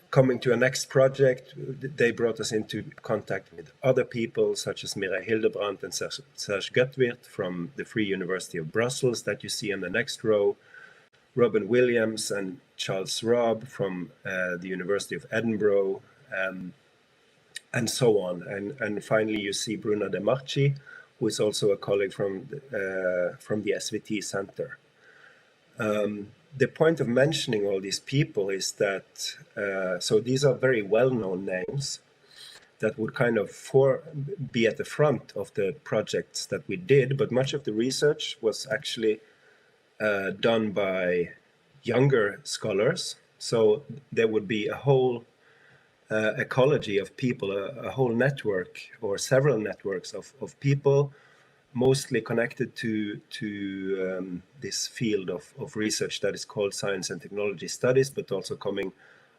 Coming to a next project, they brought us into contact with other people such as Mireille Hildebrandt and Serge Gutwirt from the Free University of Brussels that you see on the next row, Robin Williams and Charles Robb from the University of Edinburgh, and so on. And finally, you see Bruna De Marchi, who is also a colleague from the SVT Center. The point of mentioning all these people is that, so these are very well-known names that would kind of be at the front of the projects that we did, but much of the research was actually done by younger scholars. So there would be a whole ecology of people, a whole network or several networks of people mostly connected to this field of research that is called science and technology studies, but also coming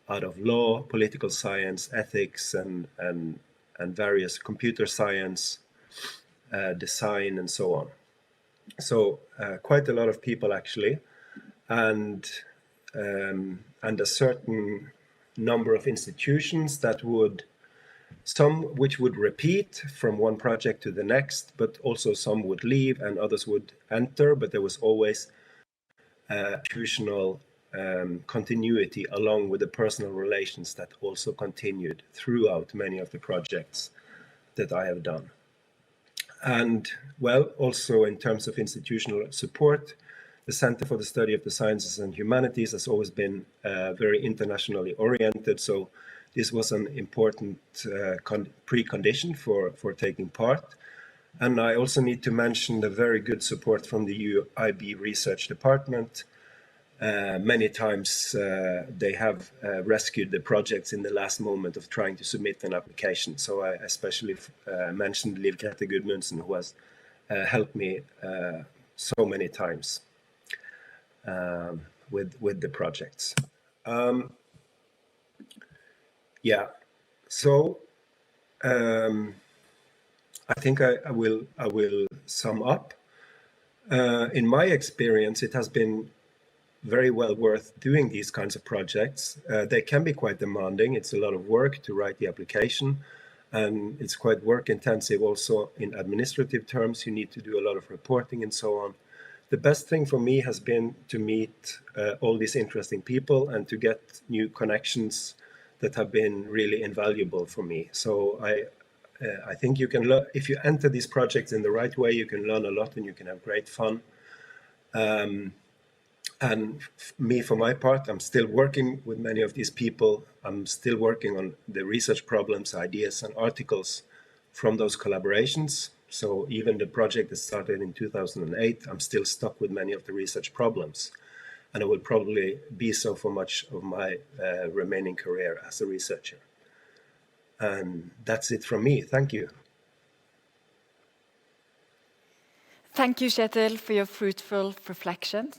out of law, political science, ethics, and various computer science, design, and so on. So quite a lot of people actually, and a certain number of institutions that would, some which would repeat from one project to the next, but also some would leave and others would enter, but there was always institutional continuity along with the personal relations that also continued throughout many of the projects that I have done. And well, also in terms of institutional support, The Center for the Study of the Sciences and Humanities has always been very internationally oriented, so this was an important precondition for taking part. And I also need to mention the very good support from the UIB Research Department. Many times they have rescued the projects in the last moment of trying to submit an application. So I especially mentioned Liv Grete Gudmundsen, who has helped me so many times with the projects. Yeah, so I think I will sum up. In my experience, it has been very well worth doing these kinds of projects. They can be quite demanding. It's a lot of work to write the application, and it's quite work intensive also in administrative terms. You need to do a lot of reporting and so on. The best thing for me has been to meet all these interesting people and to get new connections that have been really invaluable for me. So I think you can learn, if you enter these projects in the right way, you can learn a lot and you can have great fun. And me, for my part, I'm still working with many of these people. I'm still working on the research problems, ideas, and articles from those collaborations. So even the project that started in 2008, I'm still stuck with many of the research problems. And I will probably be so for much of my remaining career as a researcher. And that's it from me. Thank you. Thank you, Kjetil, for your fruitful reflections.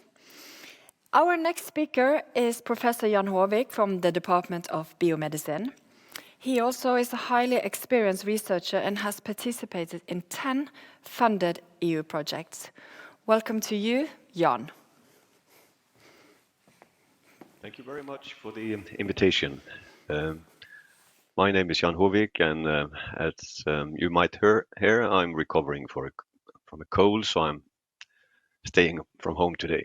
Our next speaker is Professor Jan Horvick from the Department of Biomedicine. He also is a highly experienced researcher and has participated in 10 funded EU projects. Welcome to you, Jan. Thank you very much for the invitation. My name is Jan Horvick, and as you might hear, I'm recovering from a cold, so I'm staying from home today.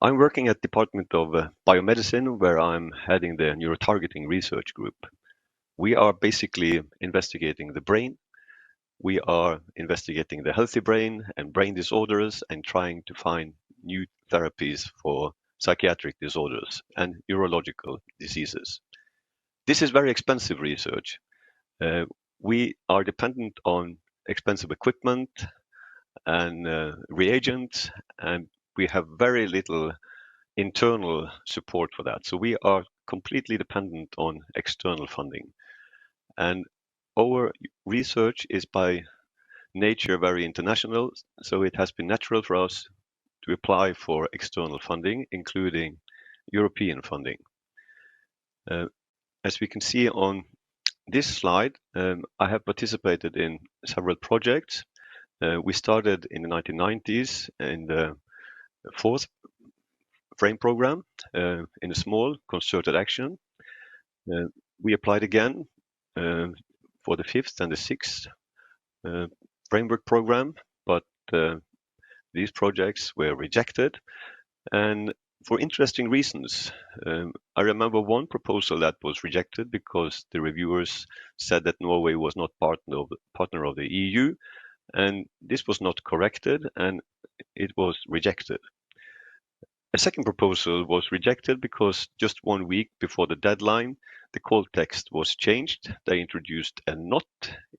I'm working at Department of Biomedicine, where I'm heading the neurotargeting research group. We are basically investigating the brain. We are investigating the healthy brain and brain disorders and trying to find new therapies for psychiatric disorders and neurological diseases. This is very expensive research. We are dependent on expensive equipment and reagents, and we have very little internal support for that. So we are completely dependent on external funding. And our research is by nature very international, so it has been natural for us to apply for external funding, including European funding. As we can see on this slide, I have participated in several projects. We started in the 1990s in the fourth frame program in a small concerted action. We applied again for the fifth and the sixth framework program, but these projects were rejected, and for interesting reasons. I remember one proposal that was rejected because the reviewers said that Norway was not partner of the EU, and this was not corrected, and it was rejected. A second proposal was rejected because just 1 week before the deadline, the call text was changed. They introduced a not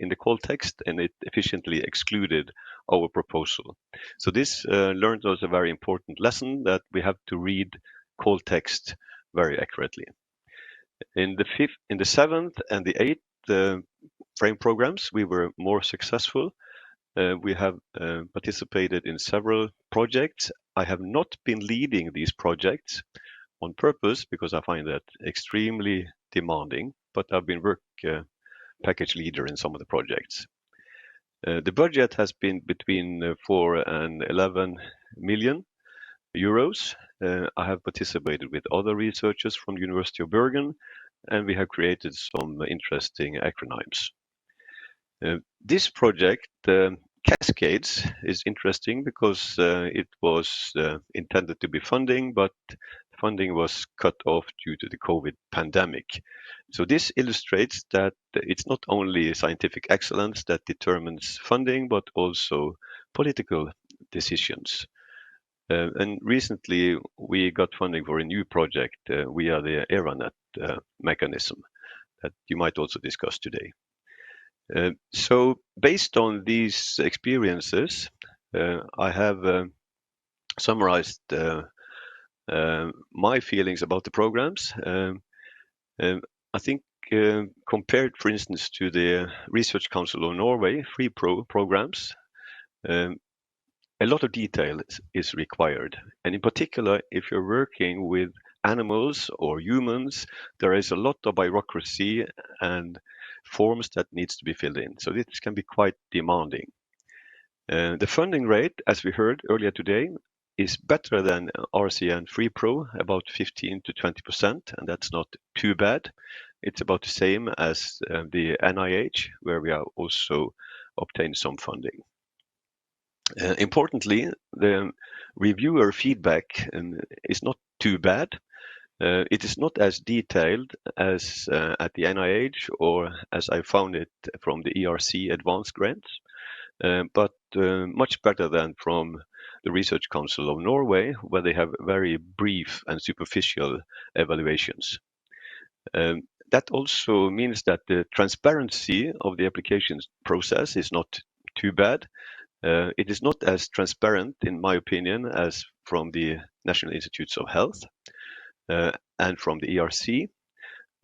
in the call text, and it efficiently excluded our proposal. So this learned us a very important lesson, that we have to read call text very accurately. In the seventh and the eighth frame programs, we were more successful. We have participated in several projects. I have not been leading these projects on purpose because I find that extremely demanding, but I've been work package leader in some of the projects. The budget has been between 4 and 11 million euros. I have participated with other researchers from the University of Bergen, and we have created some interesting acronyms. This project, Cascades, is interesting because it was intended to be funding, but funding was cut off due to the COVID pandemic. So this illustrates that it's not only scientific excellence that determines funding, but also political decisions. And recently, we got funding for a new project via the ERANET mechanism that you might also discuss today. So based on these experiences, I have summarized my feelings about the programs. I think compared, for instance, to the Research Council of Norway, free programs, a lot of detail is required. And in particular, if you're working with animals or humans, there is a lot of bureaucracy and forms that needs to be filled in. So this can be quite demanding. The funding rate, as we heard earlier today, is better than RCN Free Pro, about 15 to 20%, and that's not too bad. It's about the same as the NIH, where we have also obtained some funding. Importantly, the reviewer feedback is not too bad. It is not as detailed as at the NIH or as I found it from the ERC advanced grants, but much better than from the Research Council of Norway, where they have very brief and superficial evaluations. That also means that the transparency of the applications process is not too bad. It is not as transparent, in my opinion, as from the National Institutes of Health and from the ERC,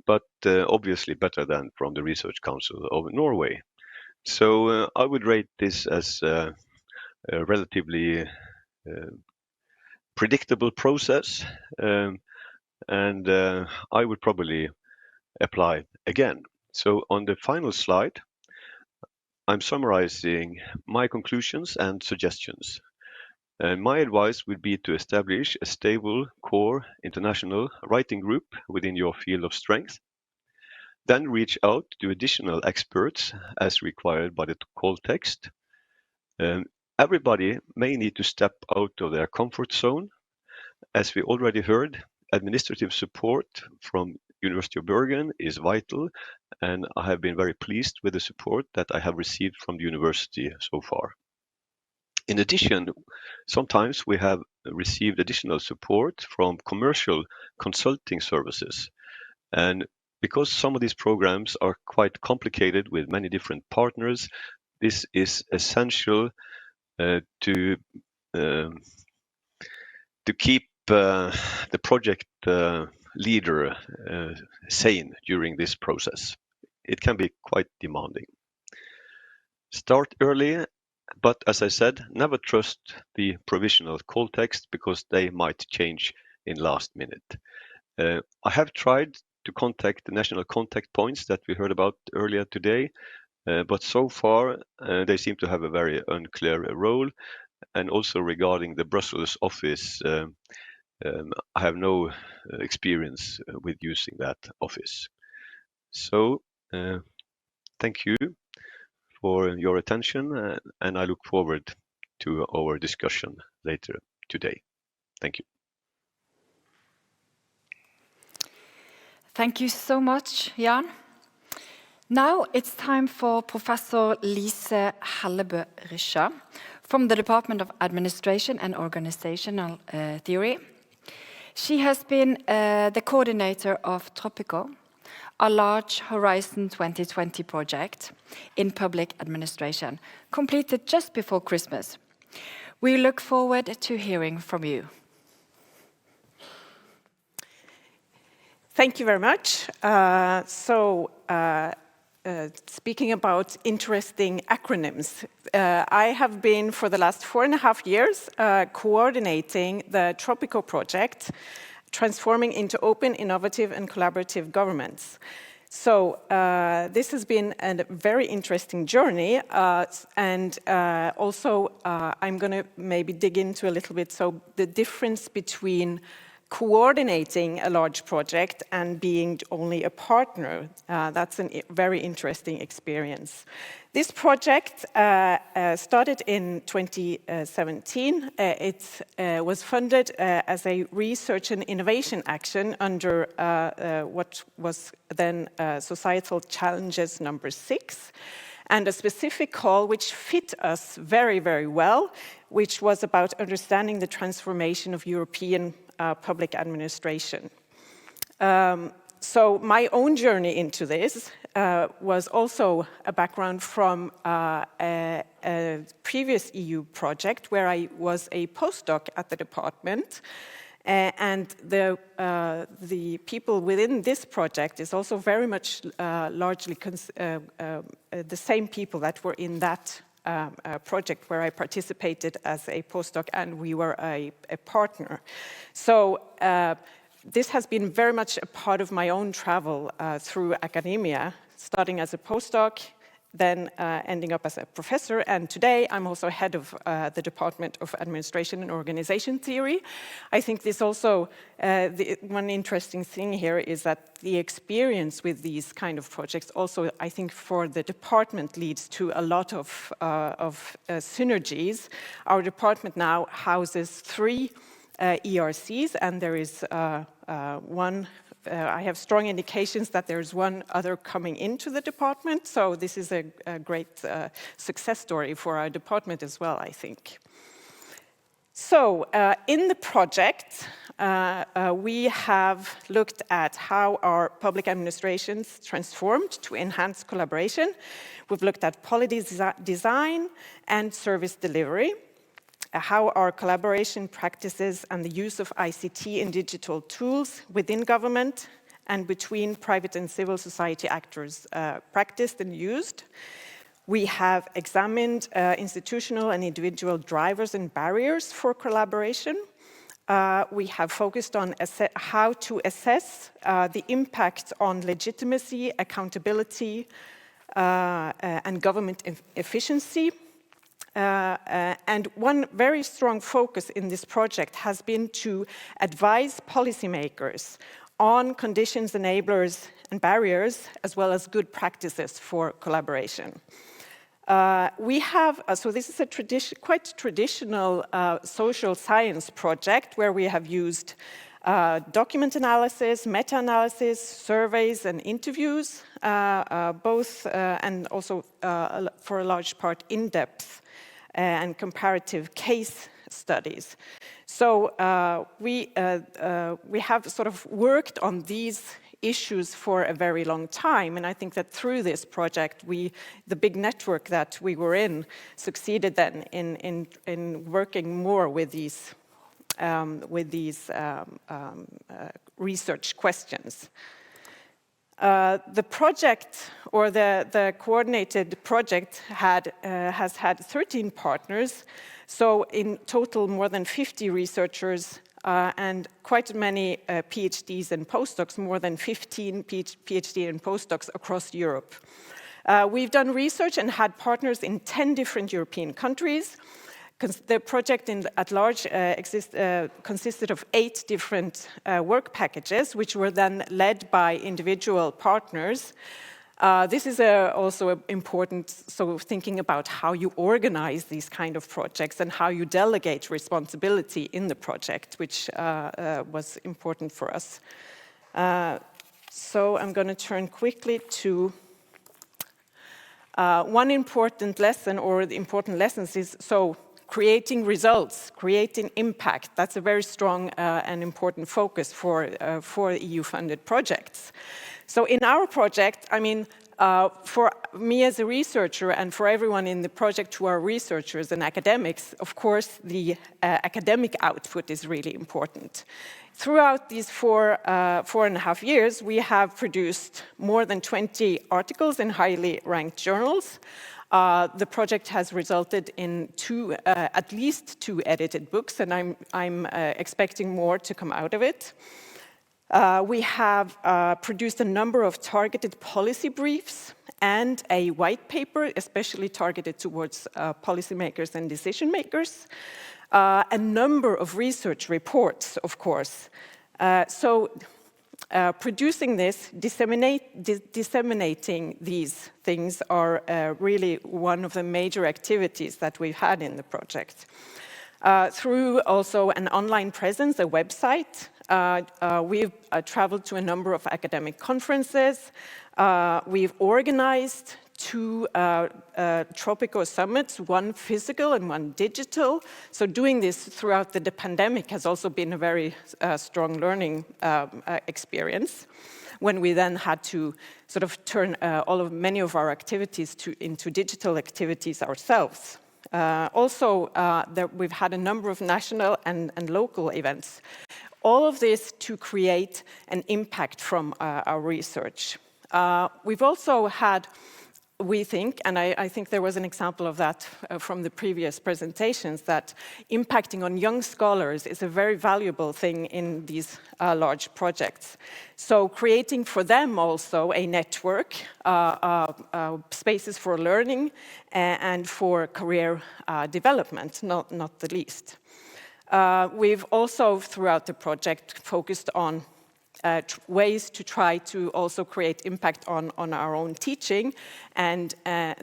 but obviously better than from the Research Council of Norway. So I would rate this as a relatively predictable process, and I would probably apply again. So on the final slide, I'm summarizing my conclusions and suggestions. And my advice would be to establish a stable core international writing group within your field of strength. Then reach out to additional experts as required by the call text. Everybody may need to step out of their comfort zone. As we already heard, administrative support from University of Bergen is vital, and I have been very pleased with the support that I have received from the university so far. In addition, sometimes we have received additional support from commercial consulting services. And because some of these programs are quite complicated with many different partners, this is essential to keep the project leader sane during this process. It can be quite demanding. Start early, but as I said, never trust the provisional call text because they might change in last minute. I have tried to contact the national contact points that we heard about earlier today, but so far they seem to have a very unclear role. And also regarding the Brussels office, I have no experience with using that office. So thank you for your attention, and I look forward to our discussion later today. Thank you. Thank you so much, Jan. Now it's time for Professor Lise Hellebø Rysja from the Department of Administration and Organizational Theory. She has been the coordinator of Tropico, a large Horizon 2020 project in public administration, completed just before Christmas. We look forward to hearing from you. Thank you very much. Speaking about interesting acronyms, I have been for the last 4.5 years coordinating the Tropico project, transforming into open, innovative and collaborative governments. So this has been a very interesting journey, and also I'm going to maybe dig into a little bit so the difference between coordinating a large project and being only a partner. That's a very interesting experience. This project started in 2017. It was funded as a research and innovation action under what was then Societal Challenges number 6. And a specific call which fit us very, very well which was about understanding the transformation of European public administration. So my own journey into this was also a background from a previous EU project where I was a postdoc at the department. And the people within this project is also very much largely the same people that were in that project where I participated as a postdoc, and we were a partner. So this has been very much a part of my own travel through academia, starting as a postdoc, then ending up as a professor, and today I'm also head of the Department of Administration and Organization Theory. I think this also, one interesting thing here is that the experience with these kind of projects also, I think, for the department leads to a lot of synergies. Our department now houses 3 ERCs, and there is one. I have strong indications that there's one other coming into the department, so this is a great success story for our department as well, I think. So in the project, we have looked at how our public administrations transformed to enhance collaboration. We've looked at policy design and service delivery, how our collaboration practices and the use of ICT and digital tools within government and between private and civil society actors practiced and used. We have examined institutional and individual drivers and barriers for collaboration. We have focused on how to assess the impact on legitimacy, accountability, and government efficiency. And one very strong focus in this project has been to advise policymakers on conditions, enablers, and barriers, as well as good practices for collaboration. We have, so this is a quite traditional social science project where we have used document analysis, meta-analysis, surveys, and interviews, both and also for a large part in-depth and comparative case studies. So we have sort of worked on these issues for a very long time, and I think that through this project, the big network that we were in succeeded then in working more with these research questions. The project, or the coordinated project, has had 13 partners, so in total more than 50 researchers and quite many PhDs and postdocs, more than 15 PhD and postdocs across Europe. We've done research and had partners in 10 different European countries. The project at large consisted of 8 different work packages, which were then led by individual partners. This is also important, so thinking about how you organize these kind of projects and how you delegate responsibility in the project, which was important for us. So I'm going to turn quickly to one important lesson, or the important lessons is, so creating results, creating impact. That's a very strong and important focus for EU-funded projects. So in our project, I mean, for me as a researcher and for everyone in the project who are researchers and academics, of course, the academic output is really important. Throughout these 4.5 years, we have produced more than 20 articles in highly ranked journals. The project has resulted in at least two edited books, and I'm expecting more to come out of it. We have produced a number of targeted policy briefs and a white paper, especially targeted towards policymakers and decision makers. A number of research reports, of course. Producing this, disseminating these things are really one of the major activities that we've had in the project. Through also an online presence, a website, we've traveled to a number of academic conferences. We've organized 2 Tropico summits, one physical and one digital. So doing this throughout the pandemic has also been a very strong learning experience, when we then had to sort of turn many of our activities into digital activities ourselves. We've had a number of national and local events. All of this to create an impact from our research. We've also had, we think, and I think there was an example of that from the previous presentations, that impacting on young scholars is a very valuable thing in these large projects. So creating for them also a network, spaces for learning and for career development, not the least. We've also, throughout the project, focused on ways to try to also create impact on our own teaching and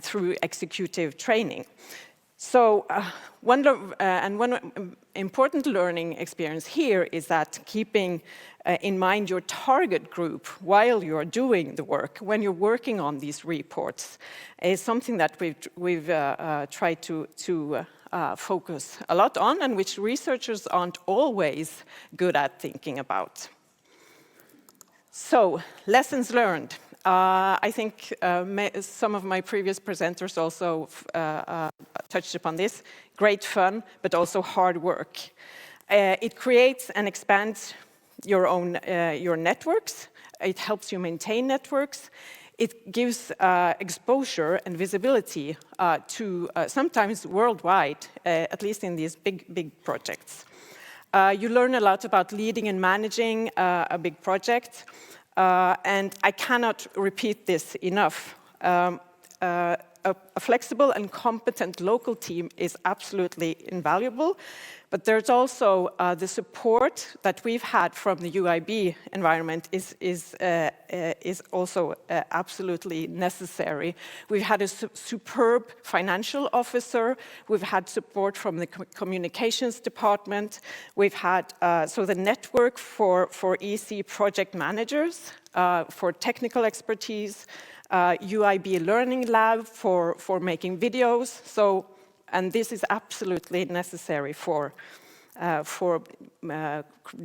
through executive training. So one important learning experience here is that keeping in mind your target group while you're doing the work, when you're working on these reports, is something that we've tried to focus a lot on, and which researchers aren't always good at thinking about. So, lessons learned. I think some of my previous presenters also touched upon this. Great fun, but also hard work. It creates and expands your networks. It helps you maintain networks. It gives exposure and visibility to sometimes worldwide, at least in these big projects. You learn a lot about leading and managing a big project, and I cannot repeat this enough. A flexible and competent local team is absolutely invaluable, but there's also the support that we've had from the UIB environment is also absolutely necessary. We've had a superb financial officer. We've had support from the communications department. We've had so the network for EC project managers, for technical expertise, UIB Learning Lab for making videos. So, and this is absolutely necessary for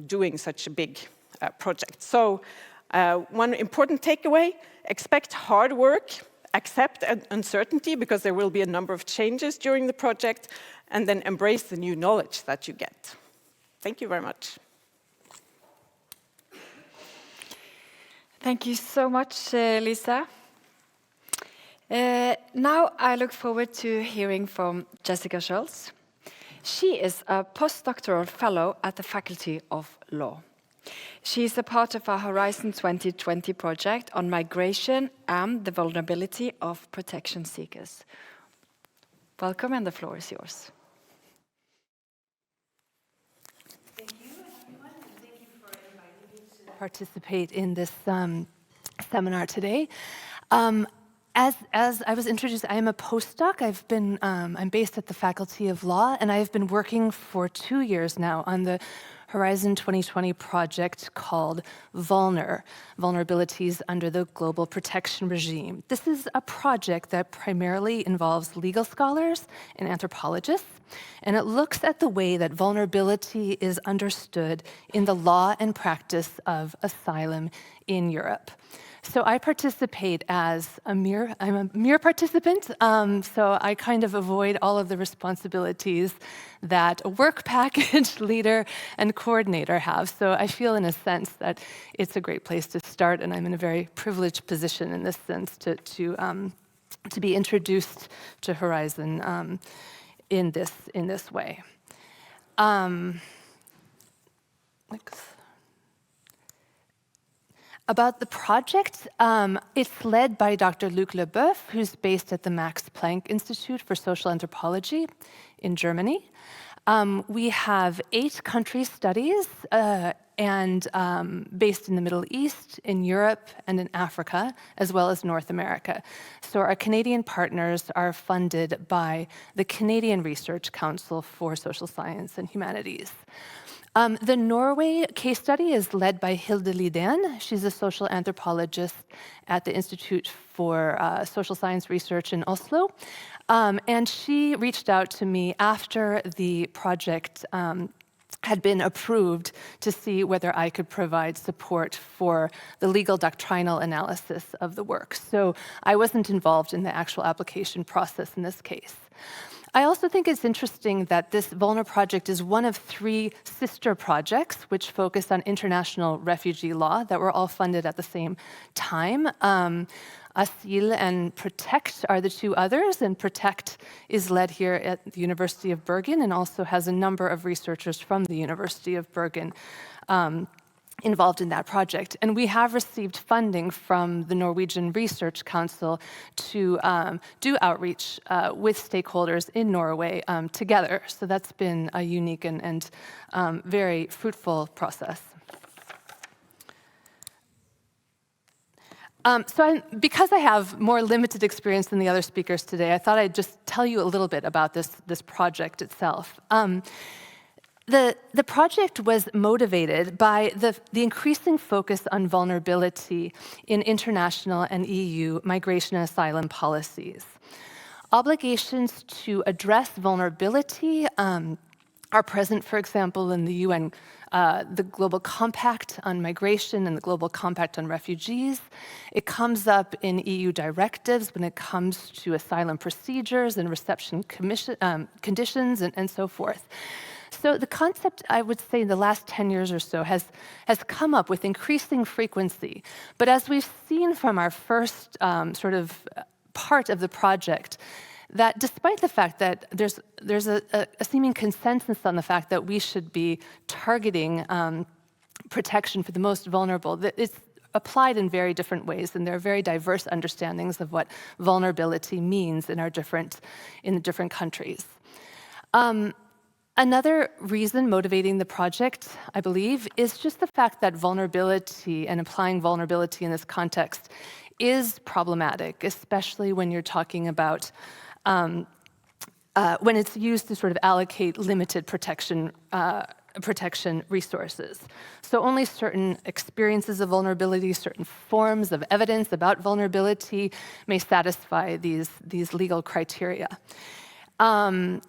doing such a big project. So, one important takeaway: expect hard work, accept uncertainty because there will be a number of changes during the project, and then embrace the new knowledge that you get. Thank you very much. Thank you so much, Lisa. Now I look forward to hearing from Jessica Schultz. She is a postdoctoral fellow at the Faculty of Law. She is a part of our Horizon 2020 project on migration and the vulnerability of protection seekers. Welcome, and the floor is yours. Thank you, everyone, and thank you for inviting me to participate in this seminar today. As I was introduced, I am a postdoc. I'm based at the Faculty of Law, and I have been working for 2 years now on the Horizon 2020 project called Vulnerabilities Under the Global Protection Regime. This is a project that primarily involves legal scholars and anthropologists, and it looks at the way that vulnerability is understood in the law and practice of asylum in Europe. So I participate I'm a mere participant, so I kind of avoid all of the responsibilities that a work package leader and coordinator have. So I feel in a sense that it's a great place to start, and I'm in a very privileged position in this sense to be introduced to Horizon in this way. About the project, it's led by Dr. Luc Leboeuf, who's based at the Max Planck Institute for Social Anthropology in Germany. We have 8 country studies and based in the Middle East, in Europe, and in Africa, as well as North America. So our Canadian partners are funded by the Canadian Research Council for Social Science and Humanities. The Norway case study is led by Hilde Lidén. She's a social anthropologist at the Institute for Social Science Research in Oslo. And she reached out to me after the project had been approved to see whether I could provide support for the legal doctrinal analysis of the work. So I wasn't involved in the actual application process in this case. I also think it's interesting that this VOLNR project is one of 3 sister projects which focus on international refugee law that were all funded at the same time. Asyl and Protect are the 2 others, and Protect is led here at the University of Bergen and also has a number of researchers from the University of Bergen involved in that project. And we have received funding from the Norwegian Research Council to do outreach with stakeholders in Norway together. So that's been a unique and very fruitful process. Because I have more limited experience than the other speakers today, I thought I'd just tell you a little bit about this project itself. The project was motivated by the increasing focus on vulnerability in international and EU migration and asylum policies. Obligations to address vulnerability are present, for example, in the UN, the Global Compact on Migration and the Global Compact on Refugees. It comes up in EU directives when it comes to asylum procedures and reception conditions and so forth. So the concept, I would say, in the last 10 years or so has come up with increasing frequency. But as we've seen from our first sort of part of the project, that despite the fact that there's a seeming consensus on the fact that we should be targeting protection for the most vulnerable, that it's applied in very different ways, and there are very diverse understandings of what vulnerability means in the different countries. Another reason motivating the project, I believe, is just the fact that vulnerability and applying vulnerability in this context is problematic, especially when you're talking about when it's used to sort of allocate limited protection resources. So only certain experiences of vulnerability, certain forms of evidence about vulnerability may satisfy these legal criteria.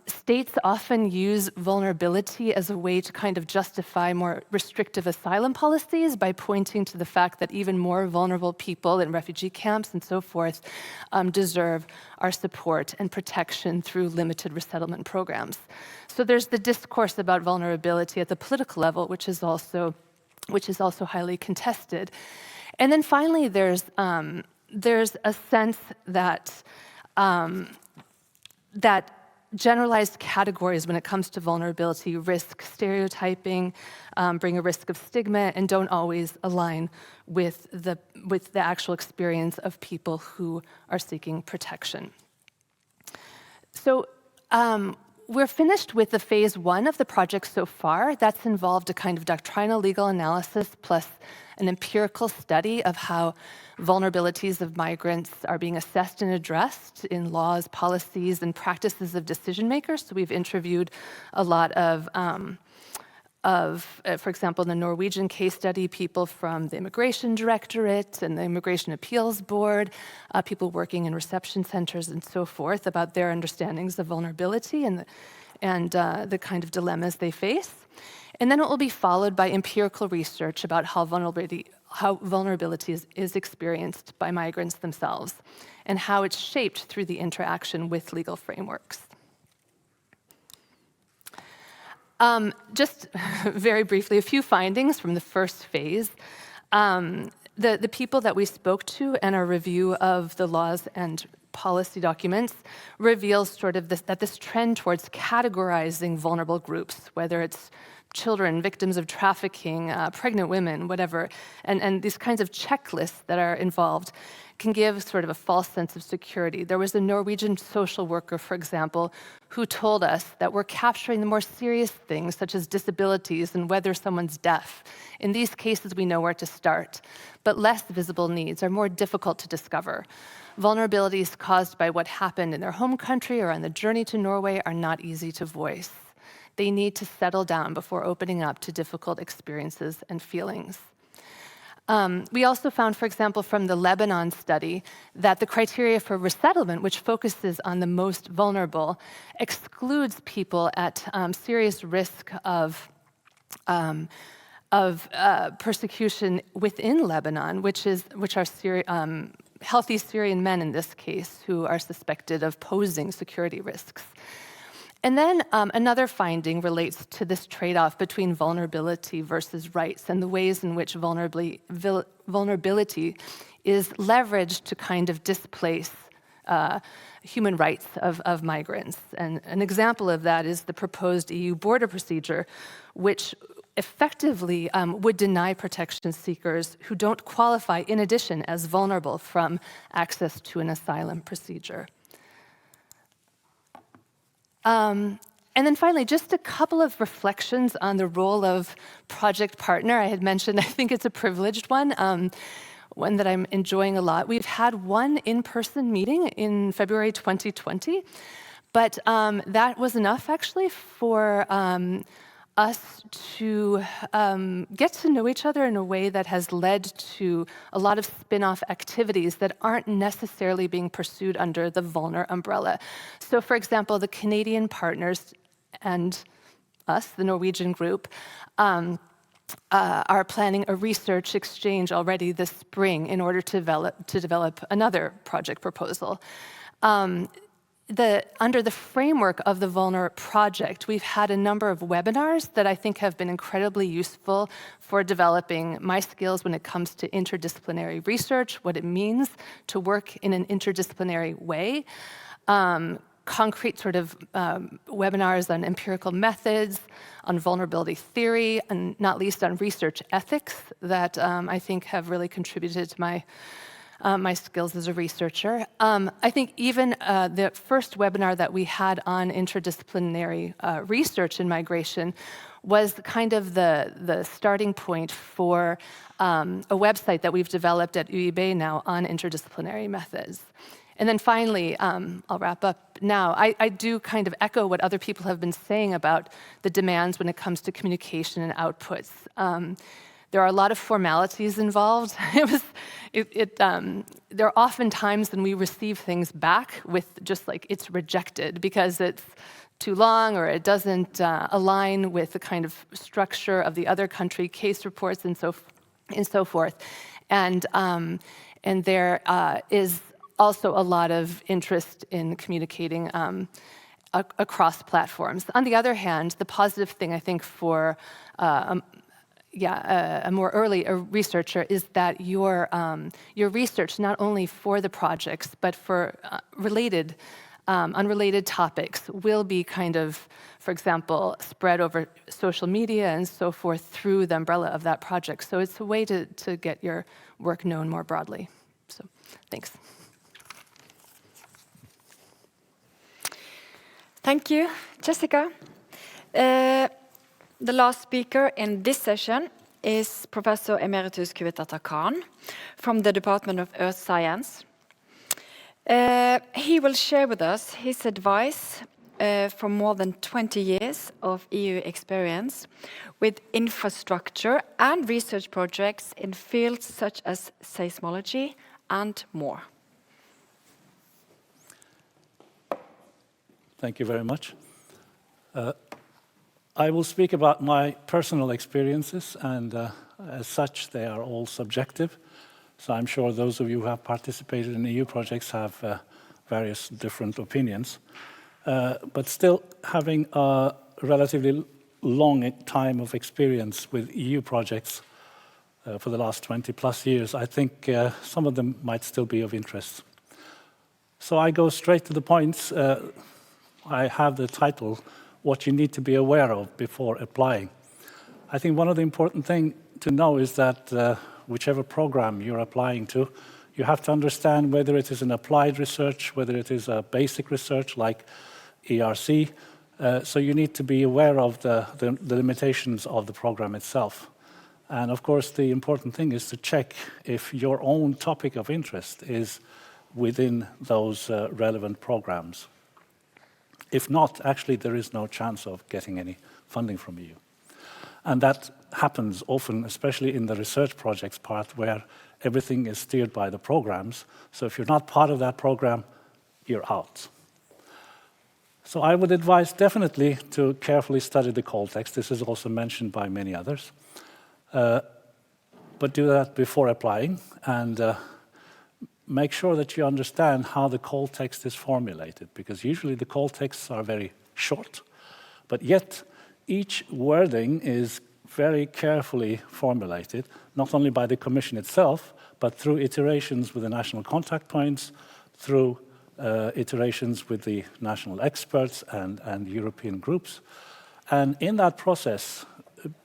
States often use vulnerability as a way to kind of justify more restrictive asylum policies by pointing to the fact that even more vulnerable people in refugee camps and so forth deserve our support and protection through limited resettlement programs. So there's the discourse about vulnerability at the political level, which is also highly contested. And then finally, there's a sense that that generalized categories when it comes to vulnerability risk stereotyping, bring a risk of stigma, and don't always align with the actual experience of people who are seeking protection. So we're finished with the phase 1 of the project so far. That's involved a kind of doctrinal legal analysis plus an empirical study of how vulnerabilities of migrants are being assessed and addressed in laws, policies, and practices of decision makers. So we've interviewed a lot of for example, in the Norwegian case study, people from the Immigration Directorate and the Immigration Appeals Board, people working in reception centers and so forth, about their understandings of vulnerability and the kind of dilemmas they face. And then it will be followed by empirical research about how vulnerability is experienced by migrants themselves and how it's shaped through the interaction with legal frameworks. Just very briefly, a few findings from the first phase. The people that we spoke to and our review of the laws and policy documents reveals sort of that this trend towards categorizing vulnerable groups, whether it's children, victims of trafficking, pregnant women, whatever, and these kinds of checklists that are involved can give sort of a false sense of security. There was a Norwegian social worker, for example, who told us that we're capturing the more serious things, such as disabilities and whether someone's deaf. In these cases, we know where to start, but less visible needs are more difficult to discover. Vulnerabilities caused by what happened in their home country or on the journey to Norway are not easy to voice. they need to settle down before opening up to difficult experiences and feelings. We also found, for example, from the Lebanon study, that the criteria for resettlement, which focuses on the most vulnerable, excludes people at serious risk of persecution within Lebanon, which are healthy Syrian men in this case, who are suspected of posing security risks. And then another finding relates to this trade-off between vulnerability versus rights and the ways in which vulnerability is leveraged to kind of displace human rights of migrants. And an example of that is the proposed EU border procedure, which effectively would deny protection seekers who don't qualify, in addition, as vulnerable from access to an asylum procedure. And then finally, just a couple of reflections on the role of project partner. I had mentioned, I think it's a privileged one, one that I'm enjoying a lot. We've had one in-person meeting in February 2020, but that was enough actually for us to get to know each other in a way that has led to a lot of spin-off activities that aren't necessarily being pursued under the Vulner umbrella. So for example, the Canadian partners and us, the Norwegian group, are planning a research exchange already this spring in order to develop another project proposal. Under the framework of the Vulner project, we've had a number of webinars that I think have been incredibly useful for developing my skills when it comes to interdisciplinary research, what it means to work in an interdisciplinary way, concrete sort of webinars on empirical methods, on vulnerability theory, and not least on research ethics that I think have really contributed to my skills as a researcher. I think even the first webinar that we had on interdisciplinary research in migration was kind of the starting point for a website that we've developed at UiB now on interdisciplinary methods. And then finally, I'll wrap up now. I do kind of echo what other people have been saying about the demands when it comes to communication and outputs. There are a lot of formalities involved. There are often times when we receive things back with just like it's rejected because it's too long or it doesn't align with the kind of structure of the other country case reports and so forth. And there is also a lot of interest in communicating across platforms. On the other hand, the positive thing I think for a more early researcher is that your research, not only for the projects, but for unrelated topics, will be kind of, for example, spread over social media and so forth through the umbrella of that project. So it's a way to get your work known more broadly. So thanks. Thank you, Jessica. The last speaker in this session is Professor Emeritus Kuvitata Khan from the Department of Earth Science. He will share with us his advice from more than 20 years of EU experience with infrastructure and research projects in fields such as seismology and more. Thank you very much. I will speak about my personal experiences, and as such, they are all subjective. So I'm sure those of you who have participated in EU projects have various different opinions. But still, having a relatively long time of experience with EU projects for the last 20 plus years, I think some of them might still be of interest. So I go straight to the points. I have the title, What You Need to Be Aware of Before Applying. I think one of the important things to know is that whichever program you're applying to, you have to understand whether it is an applied research, whether it is a basic research like ERC. So you need to be aware of the limitations of the program itself. And of course, the important thing is to check if your own topic of interest is within those relevant programs. If not, actually, there is no chance of getting any funding from EU. And that happens often, especially in the research projects part, where everything is steered by the programs. So if you're not part of that program, you're out. So I would advise definitely to carefully study the call text. This is also mentioned by many others. But do that before applying, and make sure that you understand how the call text is formulated, because usually the call texts are very short, but yet each wording is very carefully formulated, not only by the Commission itself, but through iterations with the national contact points, through iterations with the national experts and European groups. And in that process,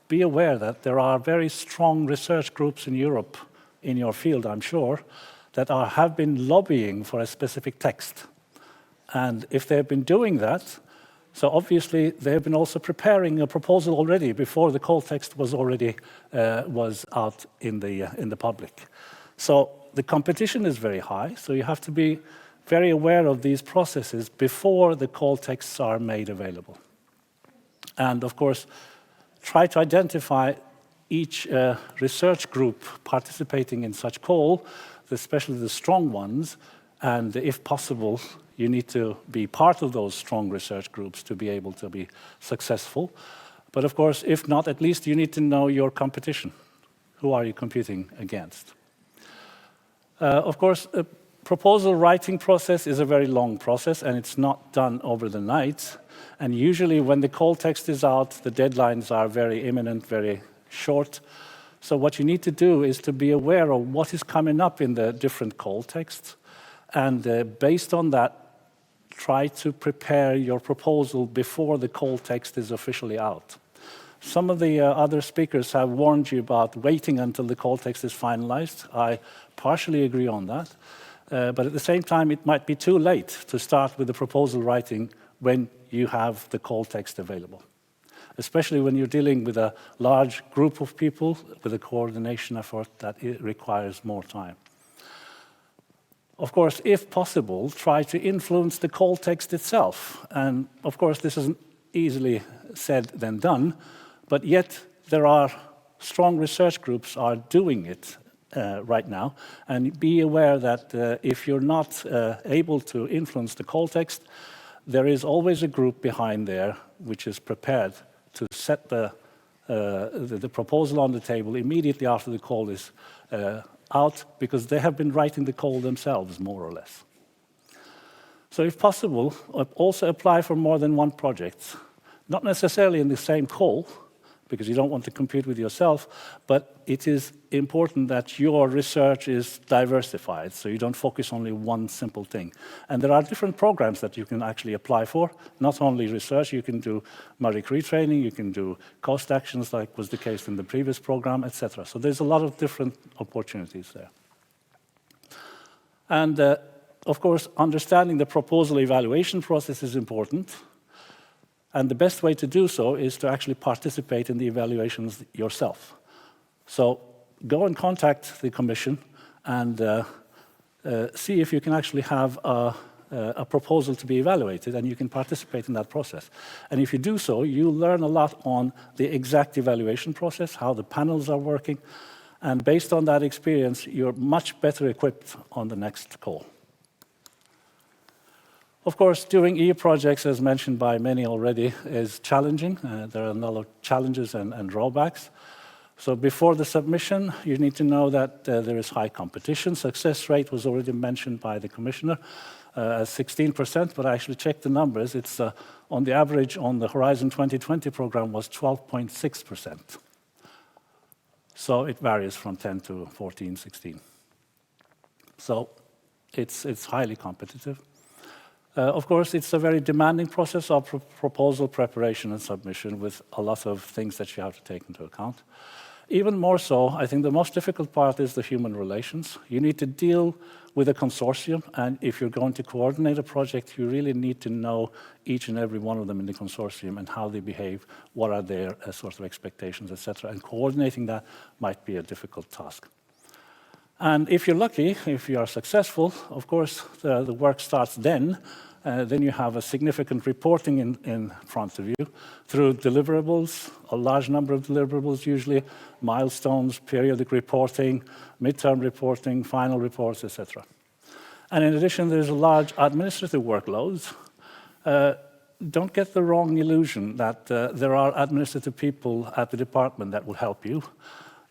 be aware that there are very strong research groups in Europe, in your field, I'm sure, that have been lobbying for a specific text. And if they've been doing that, so obviously they've been also preparing a proposal already before the call text was already was out in the public. So the competition is very high, so you have to be very aware of these processes before the call texts are made available. And of course, try to identify each research group participating in such call, especially the strong ones, and if possible, you need to be part of those strong research groups to be able to be successful. But of course, if not, at least you need to know your competition. Who are you competing against? Of course, a proposal writing process is a very long process, and it's not done over the night. And usually when the call text is out, the deadlines are very imminent, very short. So what you need to do is to be aware of what is coming up in the different call texts, and based on that, try to prepare your proposal before the call text is officially out. Some of the other speakers have warned you about waiting until the call text is finalized. I partially agree on that. But at the same time, it might be too late to start with the proposal writing when you have the call text available, especially when you're dealing with a large group of people with a coordination effort that requires more time. Of course, if possible, try to influence the call text itself. And of course, this isn't easily said than done, but yet there are strong research groups are doing it right now. And be aware that if you're not able to influence the call text, there is always a group behind there which is prepared to set the proposal on the table immediately after the call is out, because they have been writing the call themselves, more or less. So if possible, also apply for more than one project. Not necessarily in the same call, because you don't want to compete with yourself, but it is important that your research is diversified, so you don't focus only one simple thing. And there are different programs that you can actually apply for, not only research. You can do Marie Curie training, you can do cost actions like was the case in the previous program, etc. So there's a lot of different opportunities there. And of course, understanding the proposal evaluation process is important. And the best way to do so is to actually participate in the evaluations yourself. So go and contact the Commission and see if you can actually have a proposal to be evaluated, and you can participate in that process. And if you do so, you learn a lot on the exact evaluation process, how the panels are working, and based on that experience, you're much better equipped on the next call. Of course, doing EU projects, as mentioned by many already, is challenging. There are a lot of challenges and drawbacks. So before the submission, you need to know that there is high competition. Success rate was already mentioned by the Commissioner as 16%, but I actually checked the numbers. It's on the average on the Horizon 2020 program was 12.6%. So it varies from 10 to 14, 16. So it's highly competitive. Of course, it's a very demanding process of proposal preparation and submission with a lot of things that you have to take into account. Even more so, I think the most difficult part is the human relations. You need to deal with a consortium, and if you're going to coordinate a project, you really need to know each and every one of them in the consortium and how they behave, what are their sort of expectations, etc. And coordinating that might be a difficult task. And if you're lucky, if you are successful, of course, the work starts then. Then you have a significant reporting in front of you through deliverables, a large number of deliverables usually, milestones, periodic reporting, midterm reporting, final reports, etc. And in addition, there's a large administrative workload. Don't get the wrong illusion that there are administrative people at the department that will help you.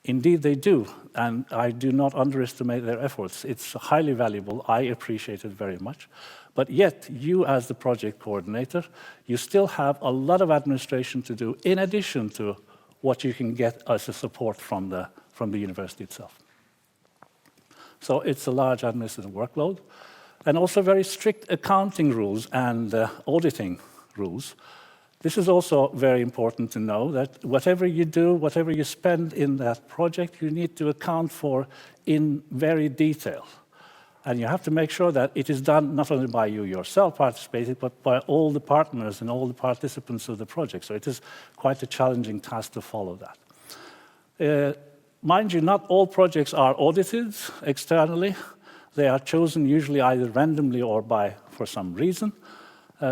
Indeed, they do, and I do not underestimate their efforts. It's highly valuable. I appreciate it very much. But yet, you as the project coordinator, you still have a lot of administration to do in addition to what you can get as a support from the university itself. So it's a large administrative workload, and also very strict accounting rules and auditing rules. This is also very important to know that whatever you do, whatever you spend in that project, you need to account for in very detail. And you have to make sure that it is done not only by you yourself participating, but by all the partners and all the participants of the project. So it is quite a challenging task to follow that. Mind you, not all projects are audited externally. They are chosen usually either randomly or for some reason.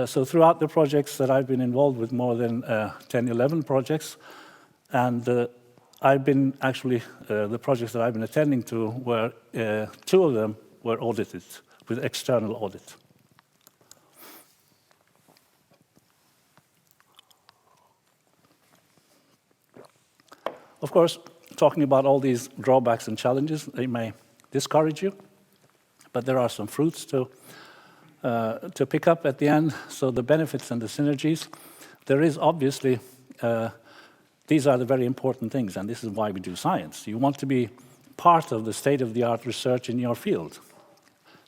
So throughout the projects that I've been involved with, more than 10, 11 projects, and I've been actually, the projects that I've been attending to were, 2 of them were audited with external audit. Of course, talking about all these drawbacks and challenges, they may discourage you, but there are some fruits to pick up at the end. So the benefits and the synergies, there is obviously, these are the very important things, and this is why we do science. You want to be part of the state-of-the-art research in your field.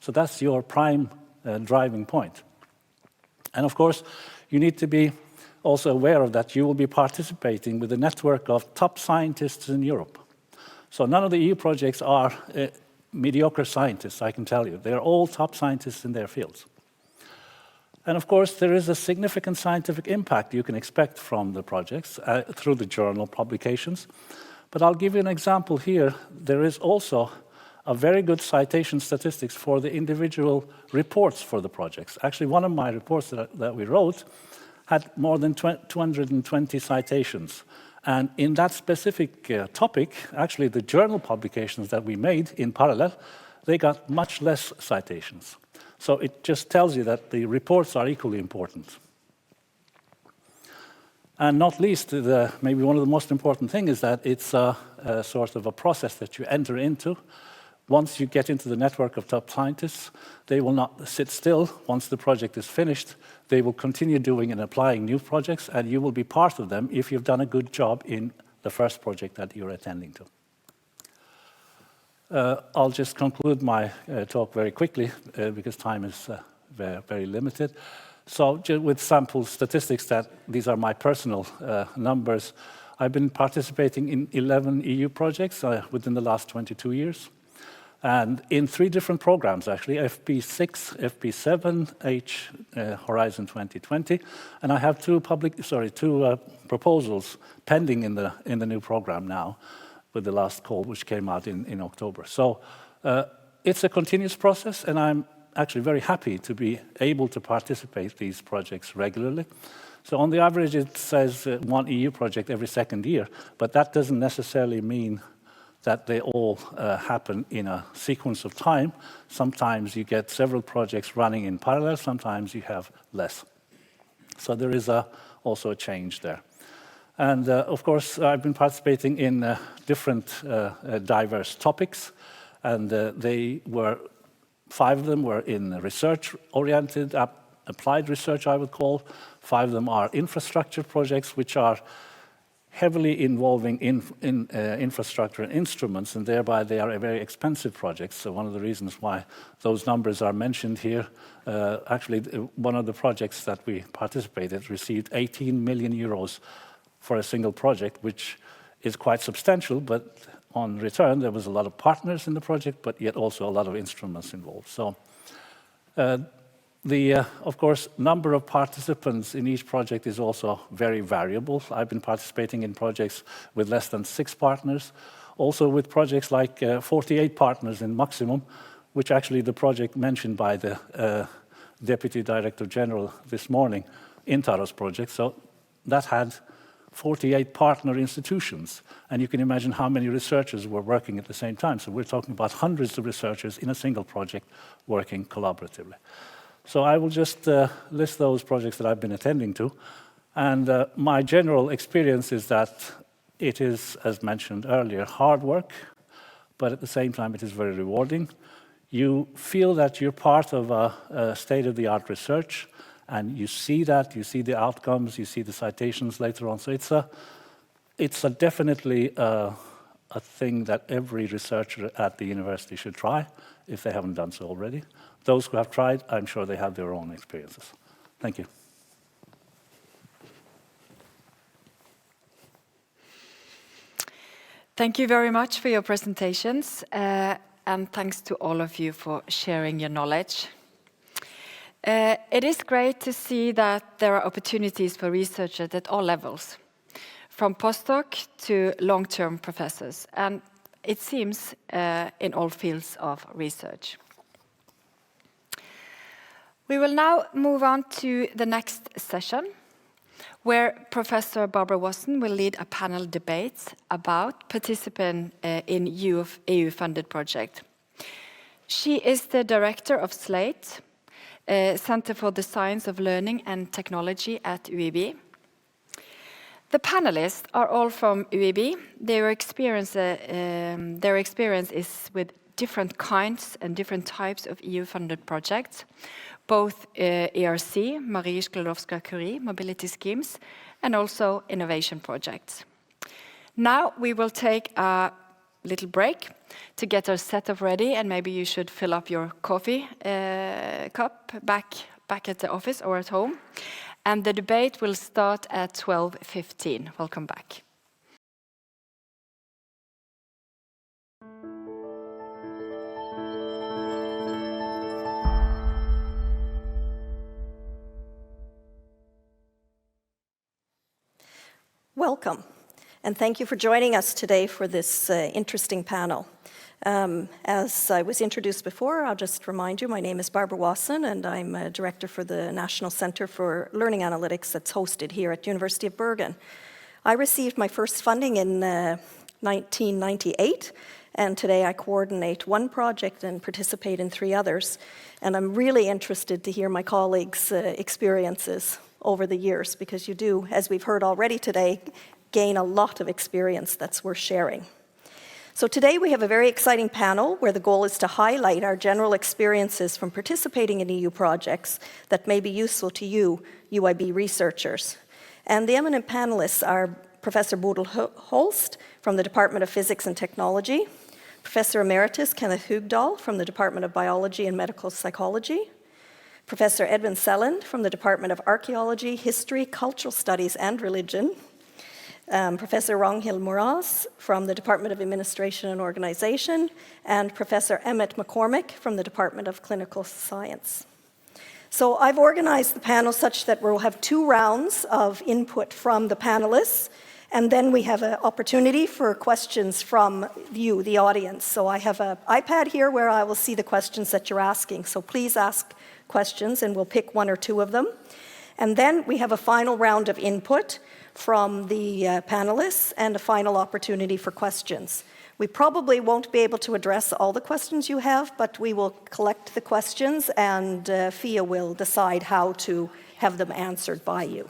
So that's your prime driving point. And of course, you need to be also aware of that you will be participating with a network of top scientists in Europe. So none of the EU projects are mediocre scientists, I can tell you. They're all top scientists in their fields. And of course, there is a significant scientific impact you can expect from the projects through the journal publications. But I'll give you an example here. There is also a very good citation statistics for the individual reports for the projects. Actually, one of my reports that we wrote had more than 220 citations. And in that specific topic, actually the journal publications that we made in parallel, they got much less citations. So it just tells you that the reports are equally important. And not least, maybe one of the most important things is that it's a sort of a process that you enter into. Once you get into the network of top scientists, they will not sit still. Once the project is finished, they will continue doing and applying new projects, and you will be part of them if you've done a good job in the first project that you're attending to. I'll just conclude my talk very quickly because time is very limited. So with sample statistics, that these are my personal numbers. I've been participating in 11 EU projects within the last 22 years. And in 3 different programs, actually, FP6, FP7, Horizon 2020, and I have 2 proposals pending in the new program now, with the last call, which came out in October. So it's a continuous process, and I'm actually very happy to be able to participate in these projects regularly. So on the average, it says 1 EU project every 2nd year, but that doesn't necessarily mean that they all happen in a sequence of time. Sometimes you get several projects running in parallel, sometimes you have less. So there is also a change there. And of course, I've been participating in different diverse topics, and 5 of them were in research-oriented, applied research, I would call. 5 of them are infrastructure projects, which are heavily involving infrastructure and instruments, and thereby they are very expensive projects. So one of the reasons why those numbers are mentioned here, actually one of the projects that we participated received 18 million euros for a single project, which is quite substantial, but on return there was a lot of partners in the project, but yet also a lot of instruments involved. So of course, number of participants in each project is also very variable. I've been participating in projects with less than 6 partners, Also with projects like 48 partners in maximum, which actually the project mentioned by the Deputy Director General this morning in Taros project. So that had 48 partner institutions. And you can imagine how many researchers were working at the same time. So we're talking about hundreds of researchers in a single project working collaboratively. So I will just list those projects that I've been attending to. And my general experience is that it is, as mentioned earlier, hard work, but at the same time it is very rewarding. You feel that you're part of a state-of-the-art research, and you see that, you see the outcomes, you see the citations later on. So it's definitely a thing that every researcher at the university should try, if they haven't done so already. Those who have tried, I'm sure they have their own experiences. Thank you. Thank you very much for your presentations, and thanks to all of you for sharing your knowledge. It is great to see that there are opportunities for researchers at all levels, from postdoc to long-term professors, and it seems in all fields of research. We will now move on to the next session, where Professor Barbara Wasson will lead a panel debate about participation in EU-funded project. She is the director of SLATE, Center for the Science of Learning and Technology at UiB. The panelists are all from UiB. Their experience is with different kinds and different types of EU-funded projects, both ERC, Marie Skłodowska-Curie, mobility schemes, and also innovation projects. Now we will take a little break to get our setup ready, and maybe you should fill up your coffee cup back at the office or at home. And the debate will start at 12:15. Welcome back. Welcome, and thank you for joining us today for this interesting panel. As I was introduced before, I'll just remind you, my name is Barbara Wasson, and I'm a director for the National Center for Learning Analytics that's hosted here at University of Bergen. I received my first funding in 1998, and today I coordinate one project and participate in 3 others. And I'm really interested to hear my colleagues' experiences over the years, because you do, as we've heard already today, gain a lot of experience that's worth sharing. So today we have a very exciting panel where the goal is to highlight our general experiences from participating in EU projects that may be useful to you, UIB researchers. And the eminent panelists are Professor Bodil Holst from the Department of Physics and Technology, Professor Emeritus Kenneth Hogdahl from the Department of Biology and Medical Psychology, Professor Edwin Selland from the Department of Archaeology, History, Cultural Studies and Religion, Professor Ragnhild Moraz from the Department of Administration and Organization, and Professor Emmett McCormick from the Department of Clinical Science. So I've organized the panel such that we'll have 2 rounds of input from the panelists, and then we have an opportunity for questions from you, the audience. So I have an iPad here where I will see the questions that you're asking. So please ask questions, and we'll pick 1 or 2 of them. And then we have a final round of input from the panelists and a final opportunity for questions. We probably won't be able to address all the questions you have, but we will collect the questions, and Fia will decide how to have them answered by you.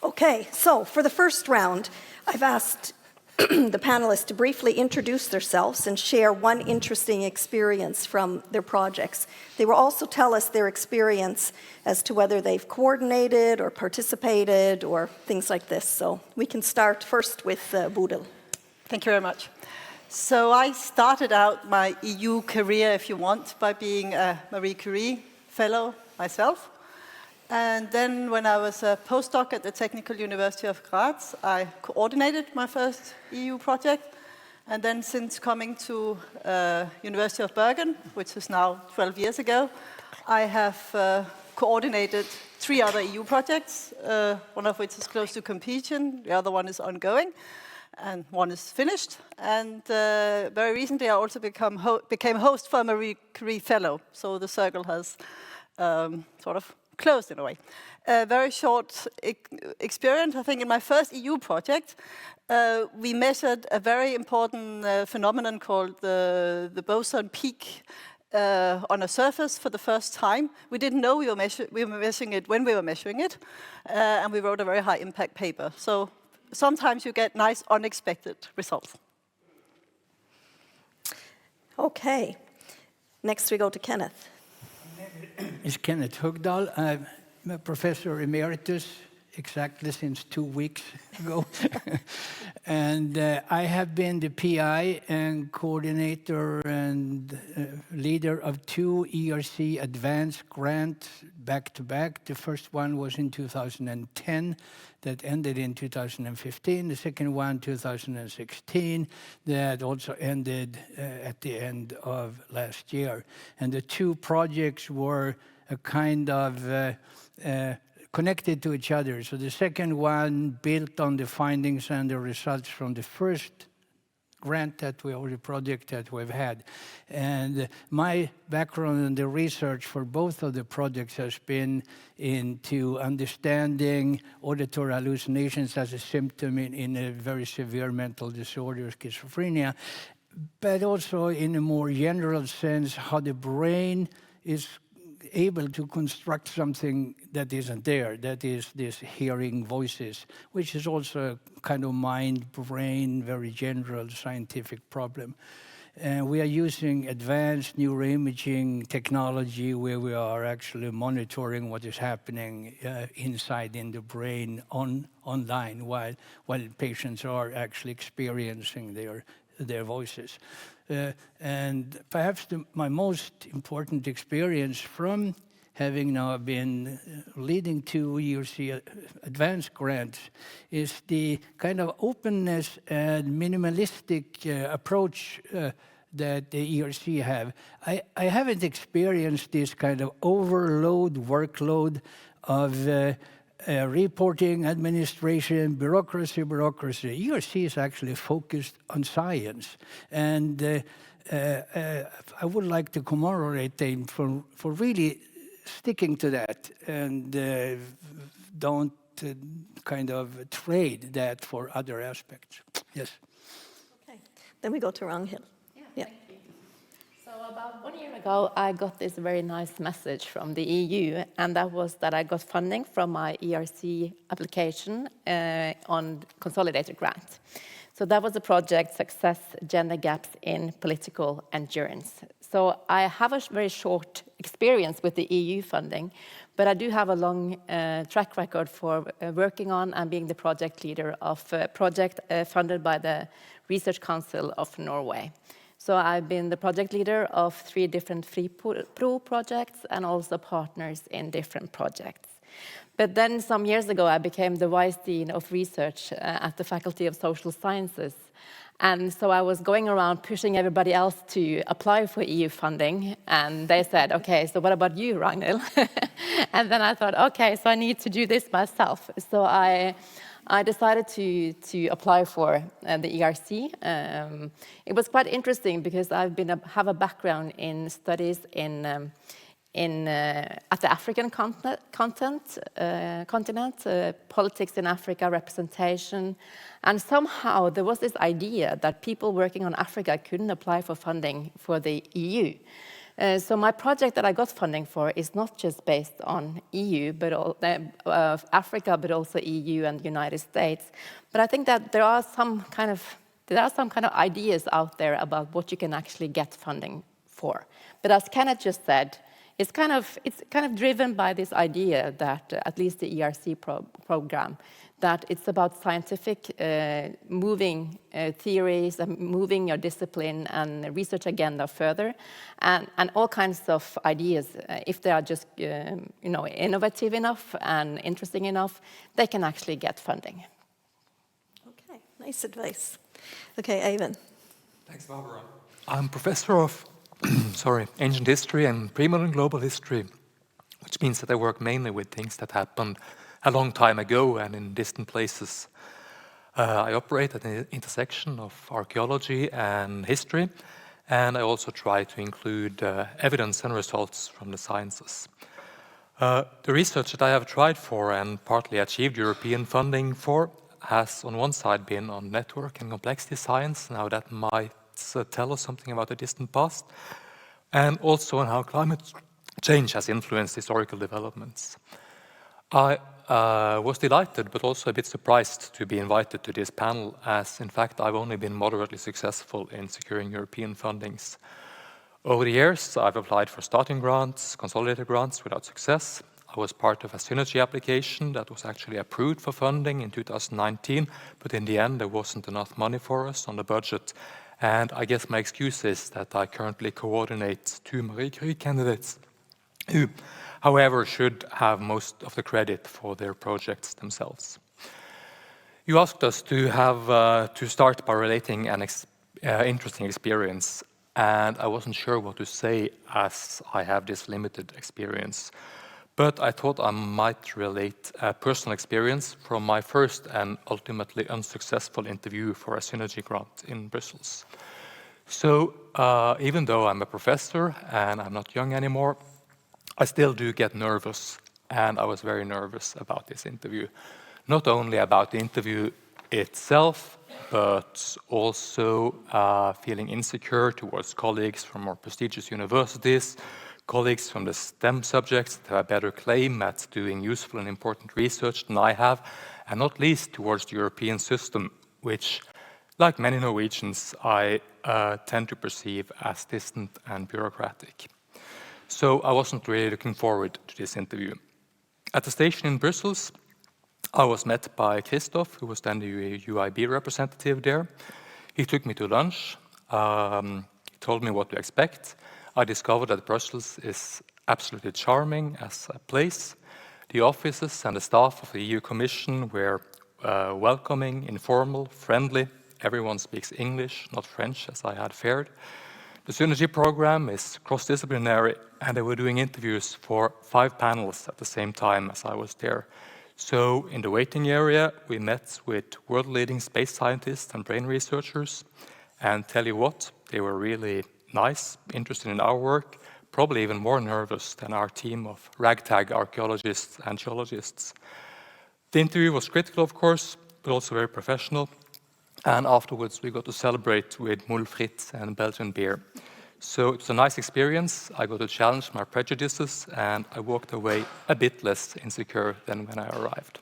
Okay, so for the first round, I've asked the panelists to briefly introduce themselves and share one interesting experience from their projects. They will also tell us their experience as to whether they've coordinated or participated or things like this. So we can start first with Bodil. Thank you very much. So I started out my EU career, if you want, by being a Marie Curie fellow myself. And then when I was a postdoc at the Technical University of Graz, I coordinated my first EU project. And then since coming to University of Bergen, which is now 12 years ago, I have coordinated 3 other EU projects, one of which is close to completion, the other one is ongoing. and one is finished. And very recently, I also became host for a Marie Curie Fellow. So the circle has sort of closed in a way. A very short experience, I think, in my first EU project, we measured a very important phenomenon called the boson peak on a surface for the first time. We didn't know we were measuring it when we were measuring it, and we wrote a very high impact paper. So sometimes you get nice unexpected results. Okay, next we go to Kenneth. Is Kenneth Hogdahl. I'm a professor emeritus, exactly since 2 weeks ago. And I have been the PI and coordinator and leader of 2 ERC advanced grants back-to-back. The first one was in 2010, that ended in 2015. The second one, 2016, that also ended at the end of last year. And the 2 projects were a kind of connected to each other. So the second one built on the findings and the results from the first grant that or the project that we've had. And my background in the research for both of the projects has been into understanding auditory hallucinations as a symptom in a very severe mental disorder, schizophrenia, but also in a more general sense, how the brain is able to construct something that isn't there, that is this hearing voices, which is also a kind of mind-brain, very general scientific problem. And we are using advanced neuroimaging technology where we are actually monitoring what is happening inside in the brain online while patients are actually experiencing their voices. And perhaps my most important experience from having now been leading 2 ERC advanced grants is the kind of openness and minimalistic approach that the ERC have. I haven't experienced this kind of workload of reporting, administration, bureaucracy. ERC is actually focused on science. And I would like to commemorate them for really sticking to that and don't kind of trade that for other aspects. Yes. Okay, then we go to Ragnhild. Yeah. So about 1 year ago, I got this very nice message from the EU, and that was that I got funding from my ERC application on consolidated grant. So that was the project Success Gender Gaps in Political Endurance. So I have a very short experience with the EU funding, but I do have a long track record for working on and being the project leader of a project funded by the Research Council of Norway. So I've been the project leader of 3 different Free Pro projects and also partners in different projects. But then some years ago, I became the Vice Dean of Research at the Faculty of Social Sciences. And so I was going around pushing everybody else to apply for EU funding. And they said, okay, so what about you, Ragnhild? And then I thought, okay, so I need to do this myself. So I decided to apply for the ERC. It was quite interesting because I have a background in studies at the African continent, politics in Africa, representation, and somehow there was this idea that people working on Africa couldn't apply for funding for the EU. So my project that I got funding for is not just based on EU, but Africa, but also EU and the United States. But I think that there are some kind of ideas out there about what you can actually get funding for. But as Kenneth just said, it's kind of driven by this idea that at least the ERC program, that it's about scientific moving theories and moving your discipline and research agenda further, and all kinds of ideas. If they are just innovative enough and interesting enough, they can actually get funding. Okay, nice advice. Okay, Ivan. Thanks, Barbara. I'm professor of ancient history and pre-modern global history, which means that I work mainly with things that happened a long time ago and in distant places. I operate at the intersection of archaeology and history, and I also try to include evidence and results from the sciences. The research that I have tried for and partly achieved European funding for has on one side been on network and complexity science. Now that might tell us something about the distant past, and also on how climate change has influenced historical developments. I was delighted, but also a bit surprised to be invited to this panel, as in fact I've only been moderately successful in securing European fundings. Over the years, I've applied for starting grants, consolidated grants without success. I was part of a synergy application that was actually approved for funding in 2019, but in the end there wasn't enough money for us on the budget. And I guess my excuse is that I currently coordinate 2 Marie Curie candidates who, however, should have most of the credit for their projects themselves. You asked us to start by relating an interesting experience, and I wasn't sure what to say as I have this limited experience. But I thought I might relate a personal experience from my first and ultimately unsuccessful interview for a synergy grant in Brussels. So even though I'm a professor and I'm not young anymore, I still do get nervous, and I was very nervous about this interview. Not only about the interview itself, but also feeling insecure towards colleagues from more prestigious universities, colleagues from the STEM subjects that have a better claim at doing useful and important research than I have, and not least towards the European system, which, like many Norwegians, I tend to perceive as distant and bureaucratic. So I wasn't really looking forward to this interview. At the station in Brussels, I was met by Christoph, who was then the UIB representative there. He took me to lunch, he told me what to expect. I discovered that Brussels is absolutely charming as a place. The offices and the staff of the EU Commission were welcoming, informal, friendly. Everyone speaks English, not French, as I had feared. The Synergy program is cross-disciplinary, and they were doing interviews for 5 panels at the same time as I was there. So in the waiting area, we met with world-leading space scientists and brain researchers, and tell you what, they were really nice, interested in our work, probably even more nervous than our team of ragtag archaeologists and geologists. The interview was critical, of course, but also very professional. And afterwards, we got to celebrate with Moule frites and Belgian beer. So it was a nice experience. I got to challenge my prejudices, and I walked away a bit less insecure than when I arrived.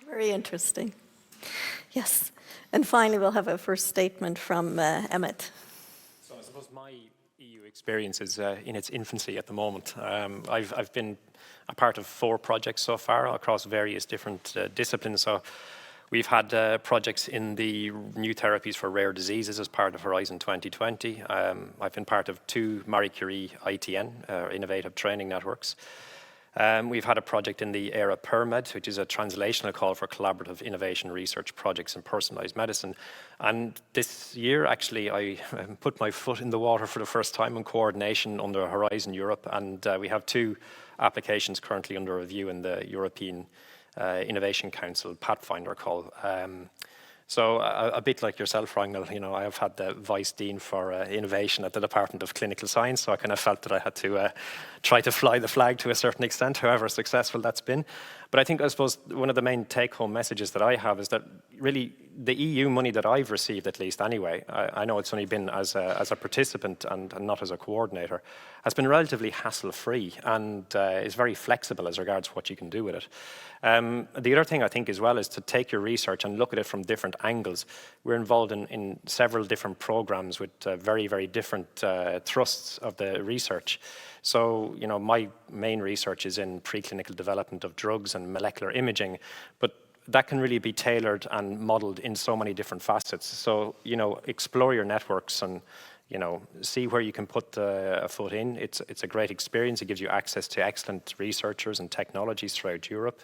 Very interesting. Yes. And finally, we'll have a first statement from Emmett. So I suppose my EU experience is in its infancy at the moment. I've been a part of 4 projects so far across various different disciplines. So we've had projects in the new therapies for rare diseases as part of Horizon 2020. I've been part of 2 Marie Curie ITN, Innovative Training Networks. We've had a project in the ERA PERMED, which is a translational call for collaborative innovation research projects in personalized medicine. And this year, actually, I put my foot in the water for the first time in coordination under Horizon Europe, and we have 2 applications currently under review in the European Innovation Council Pathfinder call. So a bit like yourself, Ragnhild, you know, I have had the Vice Dean for Innovation at the Department of Clinical Science, so I kind of felt that I had to try to fly the flag to a certain extent, however successful that's been. But I think, I suppose, one of the main take-home messages that I have is that really the EU money that I've received, at least anyway, I know it's only been as a participant and not as a coordinator, has been relatively hassle-free and is very flexible as regards what you can do with it. The other thing I think as well is to take your research and look at it from different angles. We're involved in several different programs with very, very different thrusts of the research. So, you know, my main research is in preclinical development of drugs and molecular imaging, but that can really be tailored and modeled in so many different facets. So, you know, explore your networks and, you know, see where you can put a foot in. It's a great experience. It gives you access to excellent researchers and technologies throughout Europe.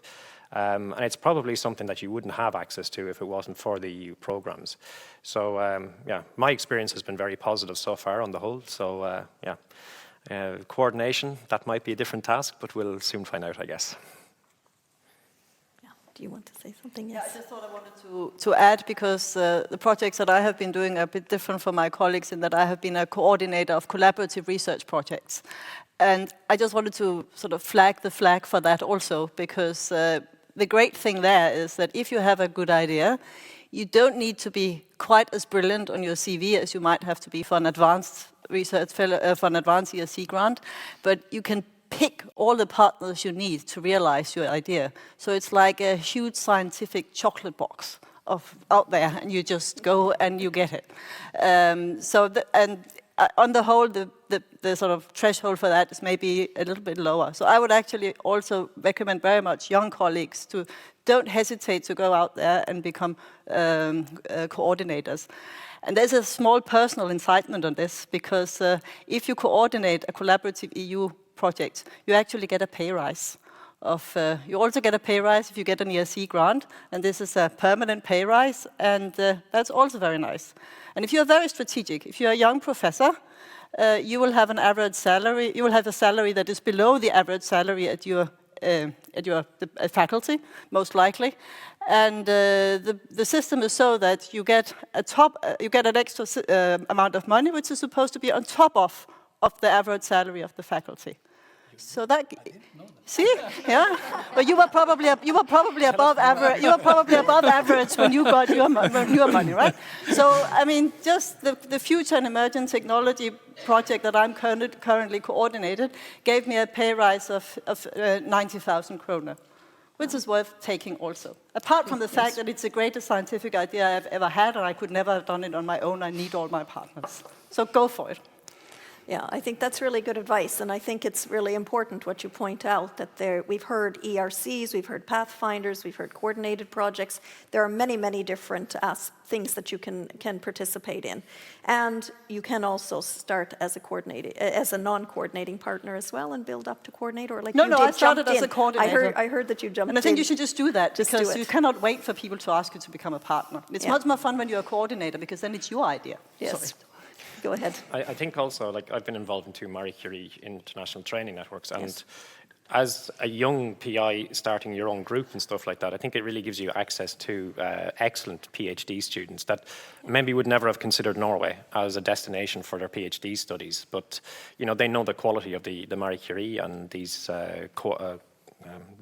And it's probably something that you wouldn't have access to if it wasn't for the EU programs. So, yeah, my experience has been very positive so far on the whole. So, yeah. Coordination, that might be a different task, but we'll soon find out, I guess. do you want to say something? Yeah, Yes. I just thought I wanted to add, because the projects that I have been doing are a bit different from my colleagues in that I have been a coordinator of collaborative research projects. And I just wanted to sort of flag the flag for that also, because the great thing there is that if you have a good idea, you don't need to be quite as brilliant on your CV as you might have to be for an advanced research fellow, for an advanced ERC grant, but you can pick all the partners you need to realize your idea. So it's like a huge scientific chocolate box out there, and you just go and you get it. On the whole, the sort of threshold for that is maybe a little bit lower. So I would actually also recommend very much young colleagues to don't hesitate to go out there and become coordinators. And there's a small personal incitement on this, because if you coordinate a collaborative EU project, you actually get a pay rise. You also get a pay rise if you get an ERC grant, and this is a permanent pay rise, and that's also very nice. And if you're very strategic, if you're a young professor, you will have an average salary. You will have a salary that is below the average salary at your faculty, most likely. And the system is so that you get an extra amount of money, which is supposed to be on top of the average salary of the faculty. So that, see, yeah. But you were probably above average. You were probably above average when you got your money, right? So I mean, just the Future and Emerging Technology project that I'm currently coordinated gave me a pay rise of 90,000 kroner, which is worth taking also. Apart from the fact that it's the greatest scientific idea I've ever had, and I could never have done it on my own. I need all my partners. So go for it. Yeah, I think that's really good advice, and I think it's really important what you point out, that we've heard ERCs, we've heard Pathfinders, we've heard coordinated projects. There are many, many different things that you can participate in. And you can also start as a non-coordinating partner as well and build up to coordinator. Like no, I started as a coordinator. I heard that you jumped in. And I think you should just do that, because you cannot wait for people to ask you to become a partner. It's much more fun when you're a coordinator, because then it's your idea. Yes. Sorry. Go ahead. I think also, like, I've been involved in 2 Marie Curie international training networks, and as a young PI starting your own group and stuff like that, I think it really gives you access to excellent PhD students that maybe would never have considered Norway as a destination for their PhD studies, but you know, they know the quality of the Marie Curie and these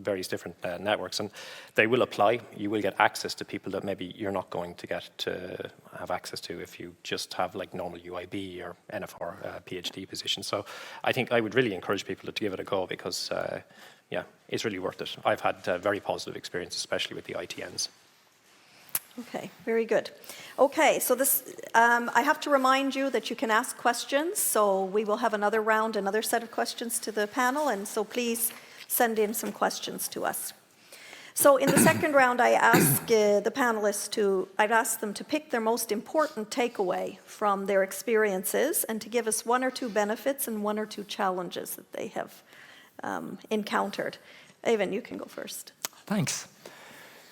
various different networks, and they will apply. You will get access to people that maybe you're not going to get to have access to if you just have like normal UIB or NFR PhD position. So I think I would really encourage people to give it a go, because yeah, it's really worth it. I've had very positive experience, especially with the ITNs. Okay, very good. Okay, so I have to remind you that you can ask questions, so we will have another round, another set of questions to the panel, and so please send in some questions to us. So in the second round, I ask the panelists I'd ask them to pick their most important takeaway from their experiences and to give us 1 or 2 benefits and 1 or 2 challenges that they have encountered. Evan, you can go first. Thanks.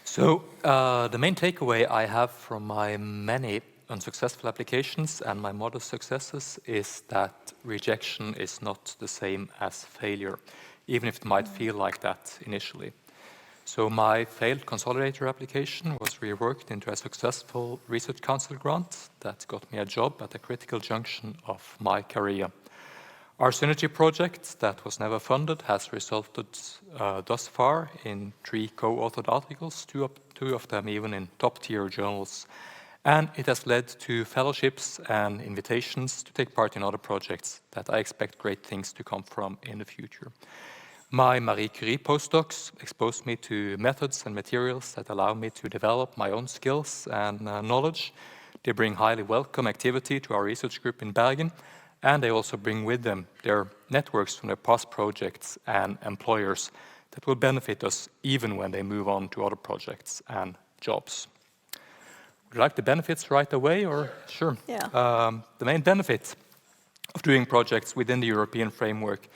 So the main takeaway I have from my many unsuccessful applications and my modest successes is that rejection is not the same as failure, even if it might feel like that initially. So my failed consolidator application was reworked into a successful research council grant that got me a job at a critical junction of my career. Our synergy project that was never funded has resulted thus far in 3 co-authored articles, two of them even in top-tier journals. And it has led to fellowships and invitations to take part in other projects that I expect great things to come from in the future. My Marie Curie postdocs exposed me to methods and materials that allow me to develop my own skills and knowledge. They bring highly welcome activity to our research group in Bergen, and they also bring with them their networks from their past projects and employers that will benefit us even when they move on to other projects and jobs. Would you like the benefits right away, or? Sure. Yeah. The main benefit of doing projects within the European framework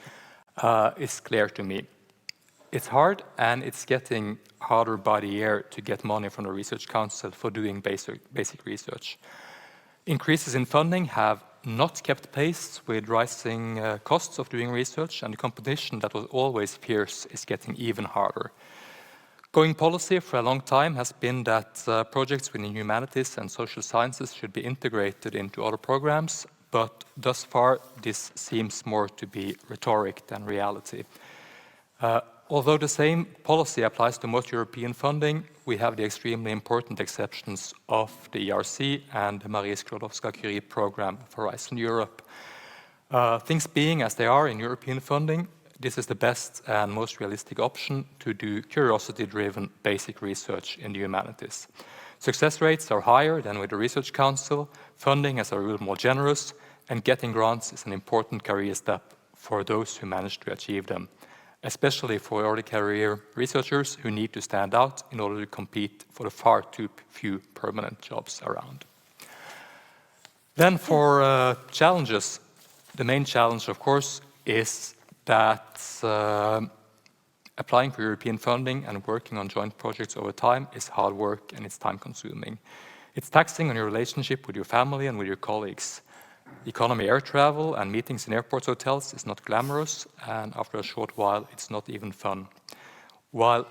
is clear to me. It's hard, and it's getting harder by the year to get money from the Research Council for doing basic research. Increases in funding have not kept pace with rising costs of doing research, and the competition that was always fierce is getting even harder. Going policy for a long time has been that projects within humanities and social sciences should be integrated into other programs, but thus far this seems more to be rhetoric than reality. Although the same policy applies to most European funding, we have the extremely important exceptions of the ERC and the Marie Skłodowska-Curie program of Horizon Europe. Things being as they are in European funding, this is the best and most realistic option to do curiosity-driven basic research in the humanities. Success rates are higher than with the Research Council, funding is a little more generous, and getting grants is an important career step for those who manage to achieve them, especially for early career researchers who need to stand out in order to compete for the far too few permanent jobs around. Then for challenges, the main challenge, of course, is that applying for European funding and working on joint projects over time is hard work and it's time-consuming. It's taxing on your relationship with your family and with your colleagues. Economy air travel and meetings in airports, hotels is not glamorous, and after a short while, it's not even fun. While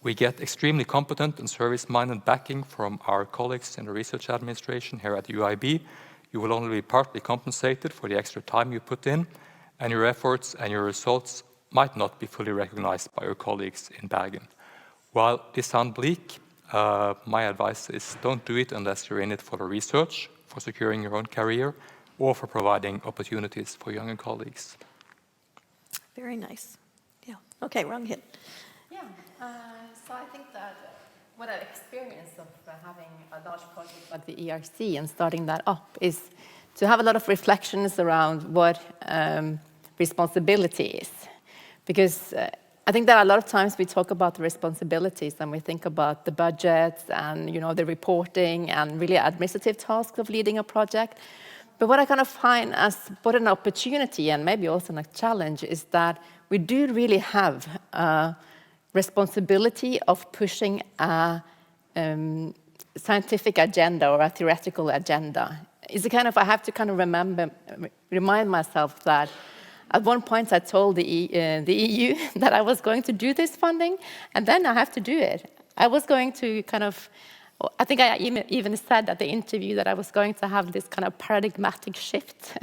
we get extremely competent and service-minded backing from our colleagues in the research administration here at UIB, you will only be partly compensated for the extra time you put in, and your efforts and your results might not be fully recognized by your colleagues in Bergen. While this sounds bleak, my advice is don't do it unless you're in it for the research, for securing your own career, or for providing opportunities for younger colleagues. Very nice. Yeah. Okay, Ragnhild. Yeah. So I think that what an experience of having a large project like the ERC and starting that up is to have a lot of reflections around what responsibility is. Because I think that a lot of times we talk about the responsibilities and we think about the budgets and the reporting and really administrative tasks of leading a project. But what I kind of find as both an opportunity and maybe also a challenge is that we do really have a responsibility of pushing a scientific agenda or a theoretical agenda. It's a kind of, I have to kind of remind myself that at one point I told the EU that I was going to do this funding, and then I have to do it. I was going to kind of, I think I even said at the interview that I was going to have this kind of paradigmatic shift.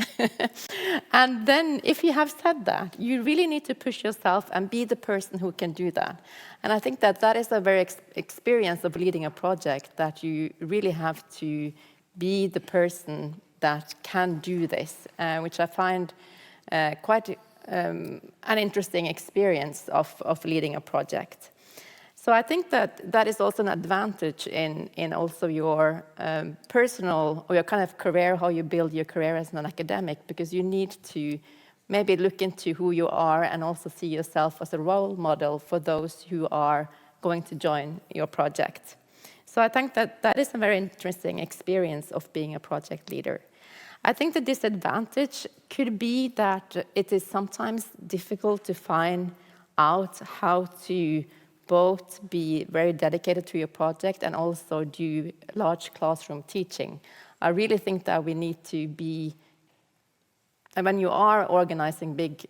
And then if you have said that, you really need to push yourself and be the person who can do that. And I think that that is a very experience of leading a project, that you really have to be the person that can do this, which I find quite an interesting experience of leading a project. So I think that that is also an advantage in also your personal or your kind of career, how you build your career as an academic, because you need to maybe look into who you are and also see yourself as a role model for those who are going to join your project. So I think that that is a very interesting experience of being a project leader. I think the disadvantage could be that it is sometimes difficult to find out how to both be very dedicated to your project and also do large classroom teaching. I really think that we need to be, and when you are organizing big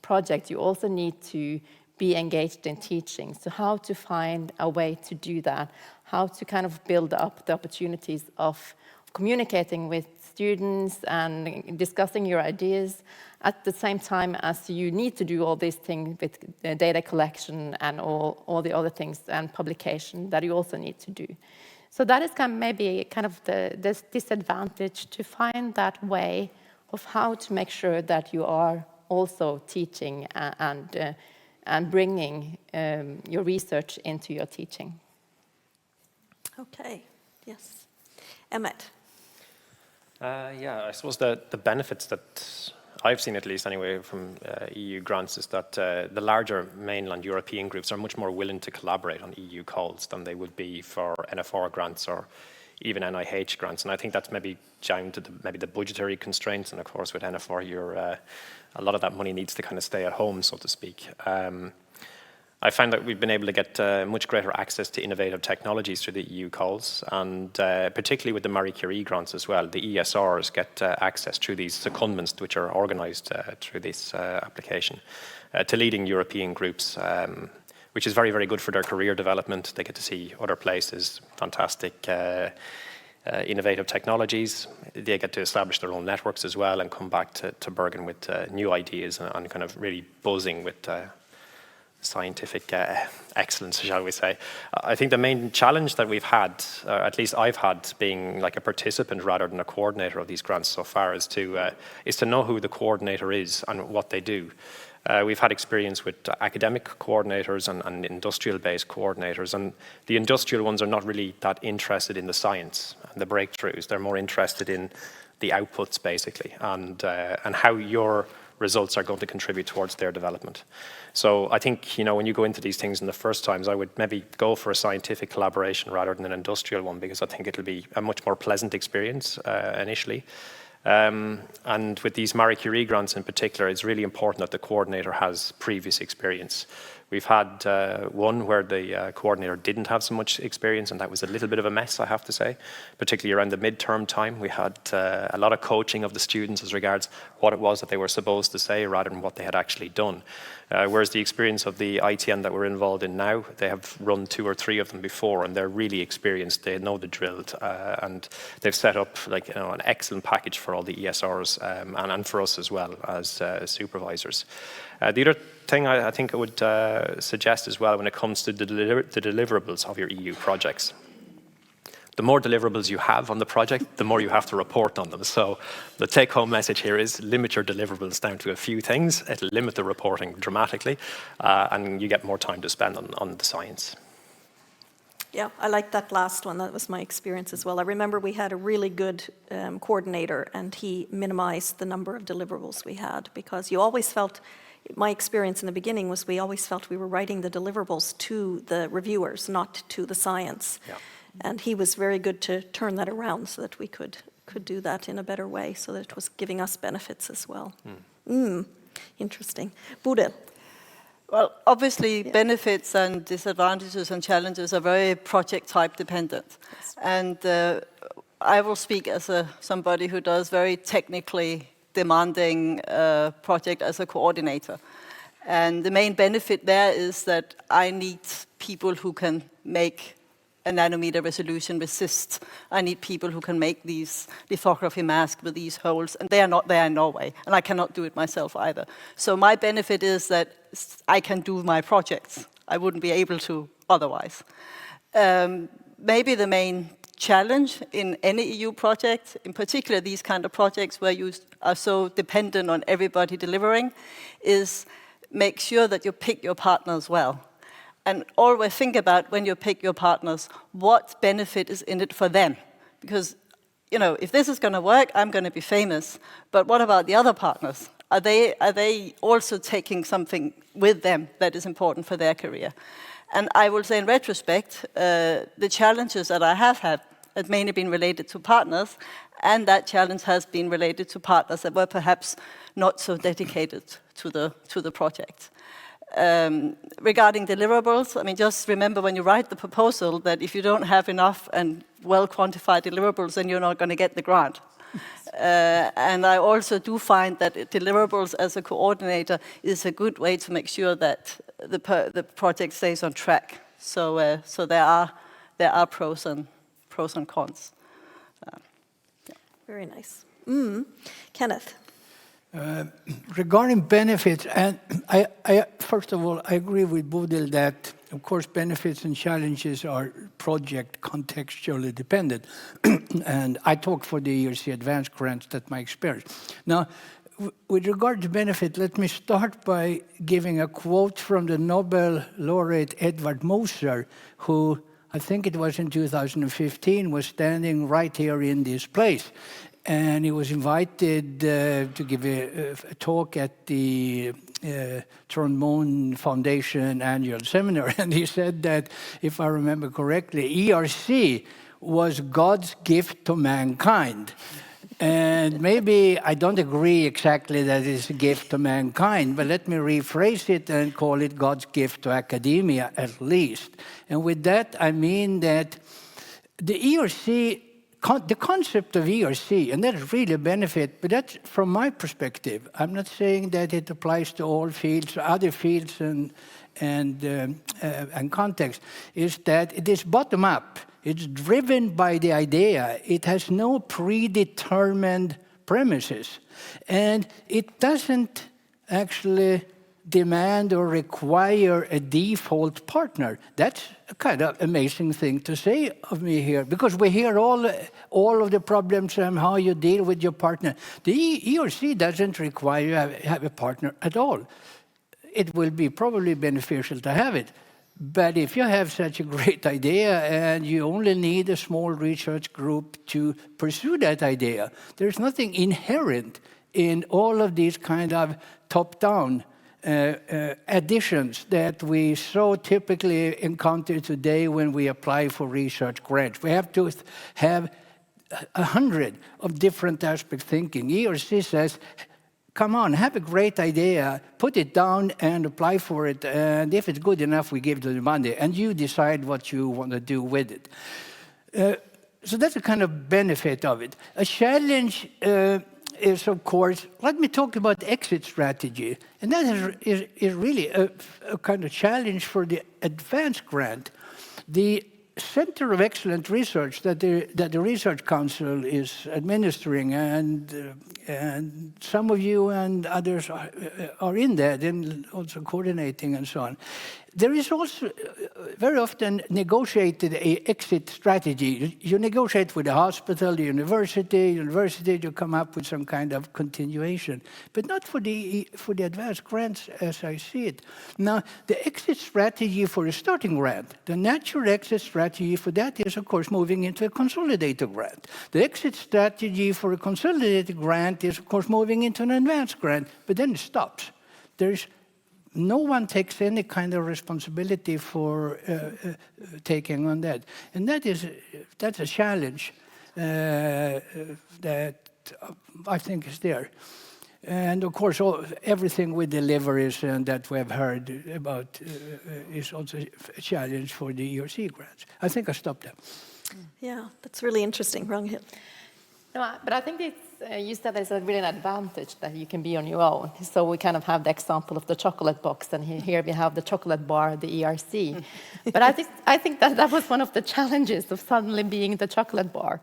projects, you also need to be engaged in teaching. So how to find a way to do that, how to kind of build up the opportunities of communicating with students and discussing your ideas at the same time as you need to do all these things with data collection and all the other things and publication that you also need to do. So that is maybe kind of the disadvantage, to find that way of how to make sure that you are also teaching and bringing your research into your teaching. Okay, yes. Emmett. Yeah, I suppose the benefits that I've seen, at least anyway, from EU grants is that the larger mainland European groups are much more willing to collaborate on EU calls than they would be for NFR grants or even NIH grants. And I think that's maybe down to maybe the budgetary constraints. And of course, with NFR, a lot of that money needs to kind of stay at home, so to speak. I find that we've been able to get much greater access to innovative technologies through the EU calls, and particularly with the Marie Curie grants as well, the ESRs get access through these secondments, which are organised through this application, to leading European groups which is very, very good for their career development. They get to see other places, fantastic innovative technologies. They get to establish their own networks as well and come back to Bergen with new ideas and kind of really buzzing with scientific excellence, shall we say. I think the main challenge that we've had, at least I've had, being like a participant rather than a coordinator of these grants so far, is to know who the coordinator is and what they do. We've had experience with academic coordinators and industrial-based coordinators, and the industrial ones are not really that interested in the science and the breakthroughs. They're more interested in the outputs, basically, and how your results are going to contribute towards their development. So I think, you know, when you go into these things in the first times, I would maybe go for a scientific collaboration rather than an industrial one, because I think it'll be a much more pleasant experience initially. And with these Marie Curie grants in particular, it's really important that the coordinator has previous experience. We've had one where the coordinator didn't have so much experience, and that was a little bit of a mess, I have to say. Particularly around the midterm time, we had a lot of coaching of the students as regards what it was that they were supposed to say rather than what they had actually done. Whereas the experience of the ITN that we're involved in now, they have run 2 or 3 of them before, and they're really experienced. They know the drill, and they've set up an excellent package for all the ESRs and for us as well as supervisors. The other thing I think I would suggest as well when it comes to the deliverables of your EU projects. The more deliverables you have on the project, the more you have to report on them. So the take-home message here is limit your deliverables down to a few things. It'll limit the reporting dramatically, and you get more time to spend on the science. Yeah, I like that last one. That was my experience as well. I remember we had a really good coordinator, and he minimized the number of deliverables we had, because you always felt, my experience in the beginning was we always felt we were writing the deliverables to the reviewers, not to the science. Yeah. And he was very good to turn that around so that we could do that in a better way, so that it was giving us benefits as well. Interesting. Bodil. Well, obviously, benefits and disadvantages and challenges are very project type dependent. Yes. And I will speak as somebody who does very technically demanding project as a coordinator. And the main benefit there is that I need people who can make a nanometer resolution resist. I need people who can make these lithography masks with these holes, and they are not there in Norway, and I cannot do it myself either. So my benefit is that I can do my projects. I wouldn't be able to otherwise. Maybe the main challenge in any EU project, in particular these kind of projects where you are so dependent on everybody delivering, is make sure that you pick your partners well. And always think about, when you pick your partners, what benefit is in it for them. Because, you know, if this is going to work, I'm going to be famous. But what about the other partners? Are they also taking something with them that is important for their career? And I will say, in retrospect, the challenges that I have had have mainly been related to partners, and that challenge has been related to partners that were perhaps not so dedicated to the project. Regarding deliverables, I mean, just remember when you write the proposal that if you don't have enough and well-quantified deliverables, then you're not going to get the grant. And I also do find that deliverables as a coordinator is a good way to make sure that the project stays on track. So there are pros and cons. Yeah. Very nice. Kenneth. Regarding benefits, and I first of all, I agree with Bodil that, of course, benefits and challenges are project contextually dependent. And I talk for the ERC Advanced Grants, that's my experience. Now, with regard to benefit, let me start by giving a quote from the Nobel laureate Edward Moser, who I think it was in 2015, was standing right here in this place. And he was invited to give a talk at the Trombone Foundation annual seminar. And he said that, if I remember correctly, ERC was God's gift to mankind. And maybe I don't agree exactly that it's a gift to mankind, but let me rephrase it and call it God's gift to academia at least. And with that, I mean that the ERC the concept of ERC, and that's really a benefit, but that's from my perspective. I'm not saying that it applies to all fields, other fields and context, is that it is bottom up. It's driven by the idea. It has no predetermined premises. And it doesn't actually demand or require a default partner. That's a kind of amazing thing to say of me here, because we hear all of the problems and how you deal with your partner. The ERC doesn't require you to have a partner at all. It will be probably beneficial to have it. But if you have such a great idea and you only need a small research group to pursue that idea, there's nothing inherent in all of these kind of top-down additions that we so typically encounter today when we apply for research grants. We have to have 100 of different aspect thinking. ERC says, come on, have a great idea, put it down and apply for it, and if it's good enough, we give you the money, and you decide what you want to do with it. So that's a kind of benefit of it. A challenge is, of course, let me talk about exit strategy. And that is really a kind of challenge for the advanced grant. The Center of Excellent Research that the Research Council is administering, and some of you and others are in there, then also coordinating and so on. There is also very often negotiated a exit strategy. You negotiate with the hospital, the university to come up with some kind of continuation, but not for the advanced grants as I see it. Now, the exit strategy for a starting grant, the natural exit strategy for that is, of course, moving into a consolidated grant. The exit strategy for a consolidated grant is, of course, moving into an advanced grant, but then it stops. No one takes any kind of responsibility for taking on that. And that's a challenge that I think is there. And of course, everything with deliveries and that we have heard about is also a challenge for the ERC grants. I think I stopped there. Yeah, that's really interesting, Ragnhild. No, but I think you said there's really an advantage that you can be on your own. So we kind of have the example of the chocolate box, and here we have the chocolate bar, the ERC. But I think that was one of the challenges of suddenly being the chocolate bar,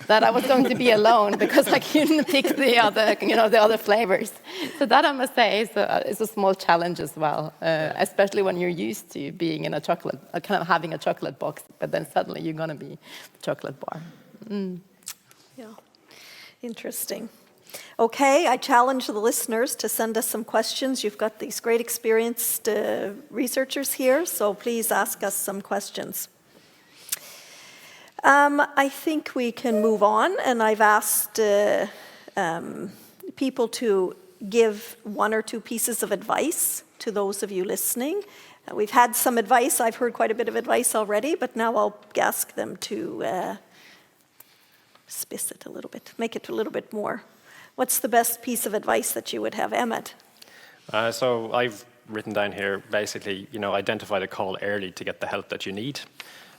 that I was going to be alone because I couldn't pick the other flavors. So that, I must say, is a small challenge as well, especially when you're used to being in a chocolate, kind of having a chocolate box, but then suddenly you're going to be the chocolate bar. Yeah. Interesting. Okay, I challenge the listeners to send us some questions. You've got these great experienced researchers here, so please ask us some questions. I think we can move on, and I've asked people to give one or two pieces of advice to those of you listening. We've had some advice. I've heard quite a bit of advice already, but now I'll ask them to spice it a little bit, make it a little bit more. What's the best piece of advice that you would have, Emmett? So I've written down here, basically, identify the call early to get the help that you need.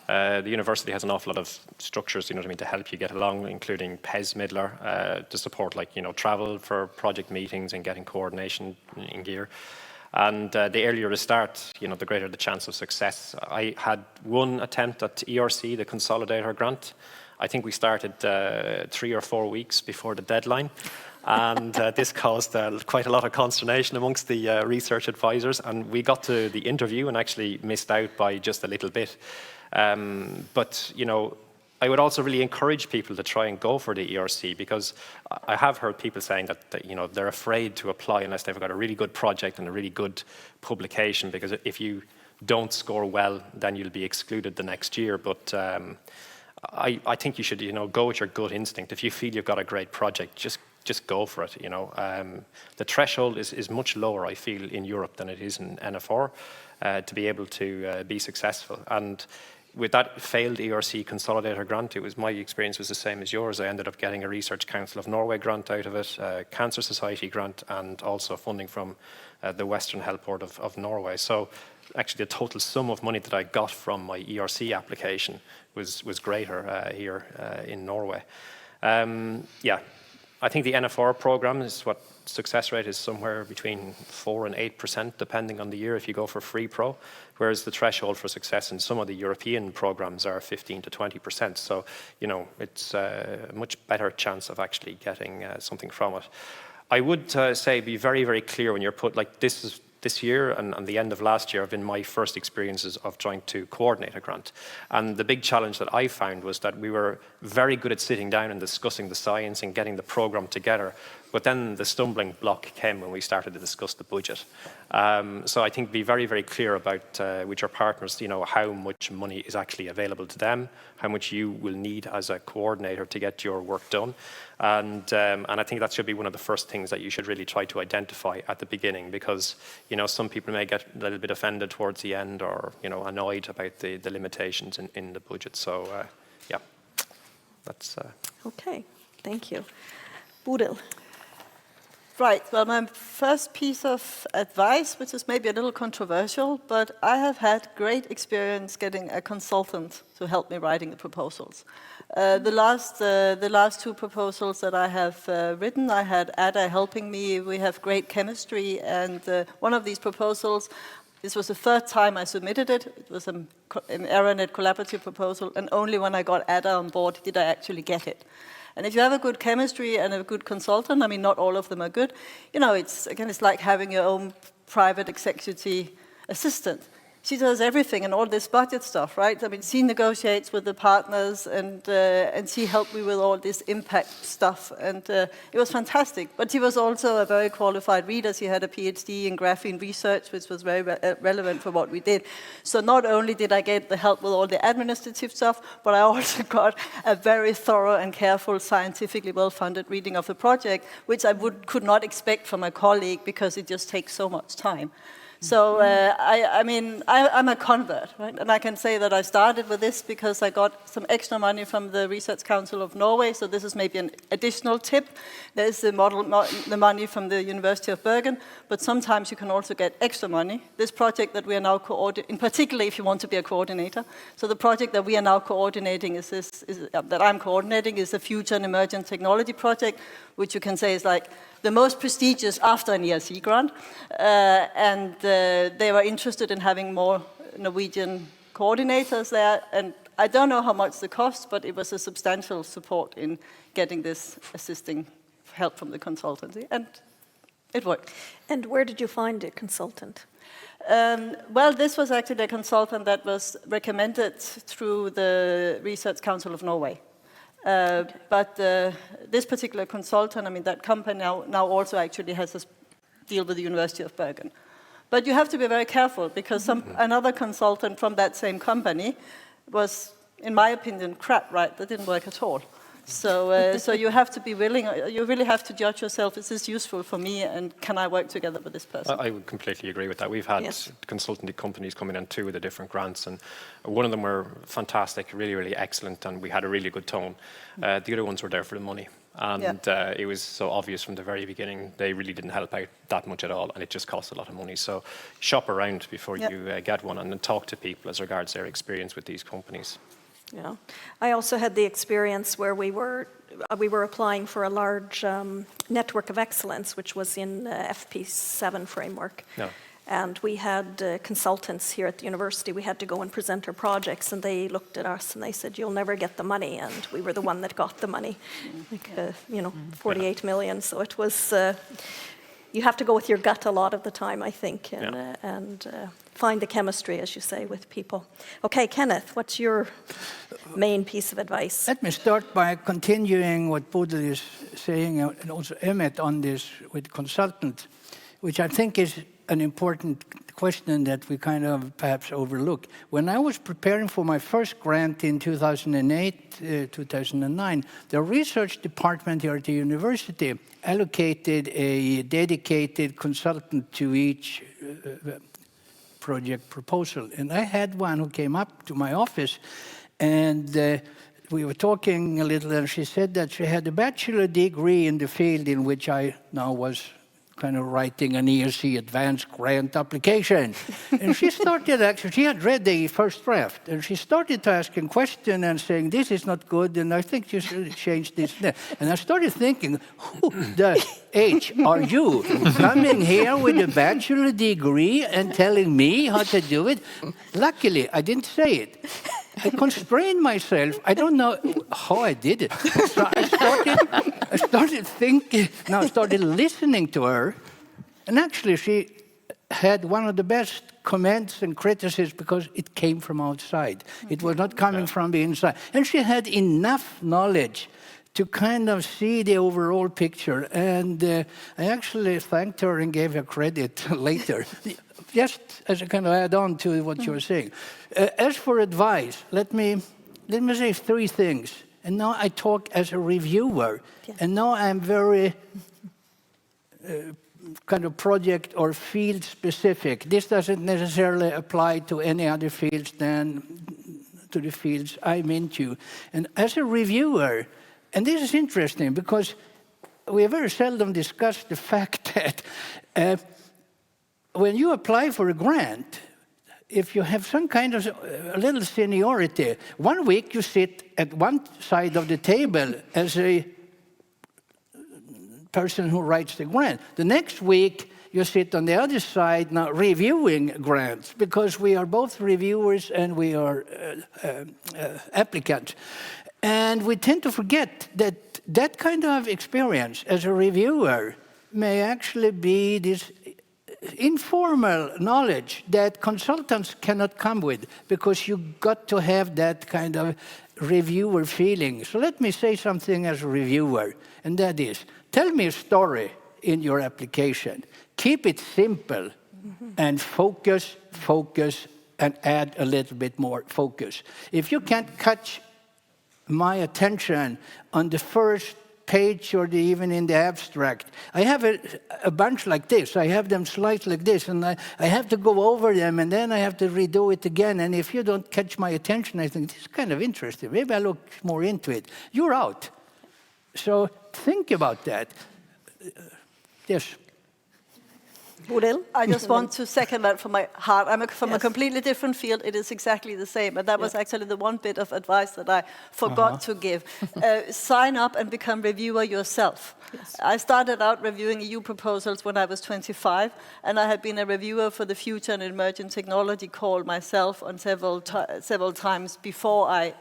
The university has an awful lot of structures, to help you get along, including PES Midler, to support, travel for project meetings and getting coordination in gear. And the earlier you start, the greater the chance of success. I had one attempt at ERC, the Consolidator grant. I think we started 3 or 4 weeks before the deadline, and this caused quite a lot of consternation amongst the research advisors, and we got to the interview and actually missed out by just a little bit. But I would also really encourage people to try and go for the ERC, because I have heard people saying that they're afraid to apply unless they've got a really good project and a really good publication, because if you don't score well, then you'll be excluded the next year. But I think you should, go with your gut instinct. If you feel you've got a great project, just go for it. The threshold is much lower, I feel, in Europe than it is in NFR to be able to be successful. And with that failed ERC consolidator grant, my experience was the same as yours. I ended up getting a Research Council of Norway grant out of it, a Cancer Society grant, and also funding from the Western Health Board of Norway. So actually the total sum of money that I got from my ERC application was greater here in Norway. Yeah, I think the NFR program is what success rate is somewhere between 4 and 8%, depending on the year if you go for free pro, whereas the threshold for success in some of the European programs are 15 to 20%. So, you know, it's a much better chance of actually getting something from it. I would say be very, very clear when you're put, like this year and the end of last year have been my first experiences of trying to coordinate a grant. And the big challenge that I found was that we were very good at sitting down and discussing the science and getting the program together. But then the stumbling block came when we started to discuss the budget. So I think be very, very clear about with your partners, you know, how much money is actually available to them, how much you will need as a coordinator to get your work done. And I think that should be one of the first things that you should really try to identify at the beginning, because, you know, some people may get a little bit offended towards the end or, you know, annoyed about the limitations in the budget. So, yeah, that's... Okay, thank you. Bodil. Right, well, my first piece of advice, which is maybe a little controversial, but I have had great experience getting a consultant to help me writing the proposals. The last two proposals that I have written, I had Ada helping me. We have great chemistry, and one of these proposals, this was the third time I submitted it. It was an ARANET collaborative proposal, and only when I got Ada on board did I actually get it. And if you have a good chemistry and a good consultant, I mean, not all of them are good, you know, it's like having your own private executive assistant. She does everything and all this budget stuff, right? I mean, she negotiates with the partners, and she helped me with all this impact stuff, and it was fantastic. But she was also a very qualified reader. She had a PhD in graphene research, which was very relevant for what we did. So not only did I get the help with all the administrative stuff, but I also got a very thorough and careful, scientifically well-funded reading of the project, which I could not expect from a colleague because it just takes so much time. So, I mean, I'm a convert, right? And I can say that I started with this because I got some extra money from the Research Council of Norway, so this is maybe an additional tip. There's the money from the University of Bergen, but sometimes you can also get extra money. This project that we are now coordinating, in particular if you want to be a coordinator, so the project that we are now coordinating that I'm coordinating is a Future and Emerging Technology project, which you can say is like the most prestigious after an ERC grant, and they were interested in having more Norwegian coordinators there, and I don't know how much the cost, but it was a substantial support in getting this assisting help from the consultancy, and it worked. And where did you find a consultant? Well, this was actually a consultant that was recommended through the Research Council of Norway. But this particular consultant, I mean, that company now also actually has a deal with the University of Bergen. But you have to be very careful because another consultant from that same company was, in my opinion, crap, right? That didn't work at all. So, so you have to be willing, you really have to judge yourself, is this useful for me and can I work together with this person? I would completely agree with that. We've had consultancy companies come in on 2 of the different grants, and one of them were fantastic, really, really excellent, and we had a really good tone. The other ones were there for the money. And it was so obvious from the very beginning, they really didn't help out that much at all, and it just cost a lot of money. So shop around before you get one, and then talk to people as regards their experience with these companies. Yeah, I also had the experience where we were applying for a large network of excellence, which was in FP7 framework. Yeah. And we had consultants here at the university. We had to go and present our projects, and they looked at us and they said, "You'll never get the money." And we were the one that got the money, like 48 million. So it was. You have to go with your gut a lot of the time, I think, and find the chemistry, as you say, with people. Okay, Kenneth, what's your main piece of advice? Let me start by continuing what Bodil is saying, and also Emmett on this with consultants, which I think is an important question that we kind of perhaps overlook. When I was preparing for my first grant in 2008, 2009, the research department here at the university allocated a dedicated consultant to each project proposal. And I had one who came up to my office, and we were talking a little, and she said that she had a bachelor degree in the field in which I now was kind of writing an ERC advanced grant application. And she started actually, she had read the first draft, and she started asking questions and saying, this is not good, and I think you should change this. And I started thinking, who the H are you coming here with a bachelor degree and telling me how to do it? Luckily, I didn't say it. I constrained myself. I don't know how I did it. So I started thinking, now I started listening to her. And actually, she had one of the best comments and criticisms because it came from outside. It was not coming from the inside. And she had enough knowledge to kind of see the overall picture. And I actually thanked her and gave her credit later. Just as a kind of add-on to what you were saying. As for advice, let me say three things. And now I talk as a reviewer. Yeah. And now I'm very kind of project or field specific. This doesn't necessarily apply to any other fields than to the fields I'm into. And as a reviewer, and this is interesting because we very seldom discuss the fact that when you apply for a grant, if you have some kind of a little seniority, 1 week you sit at one side of the table as a person who writes the grant. The next week you sit on the other side now reviewing grants, because we are both reviewers and we are applicants. And we tend to forget that that kind of experience as a reviewer may actually be this informal knowledge that consultants cannot come with, because you got to have that kind of reviewer feeling. So let me say something as a reviewer, and that is, tell me a story in your application. Keep it simple and focus, and add a little bit more focus. If you can't catch my attention on the first page or even in the abstract, I have a bunch like this. I have them sliced like this, and I have to go over them, and then I have to redo it again. And if you don't catch my attention, I think, this is kind of interesting. Maybe I look more into it. You're out. So think about that. Yes. I just want to second that from my heart. I'm from a completely different field. It is exactly the same. And that was actually the one bit of advice that I forgot to give. Sign up and become reviewer yourself. Yes. I started out reviewing EU proposals when I was 25, and I had been a reviewer for the Future and Emerging Technology call myself on several times before I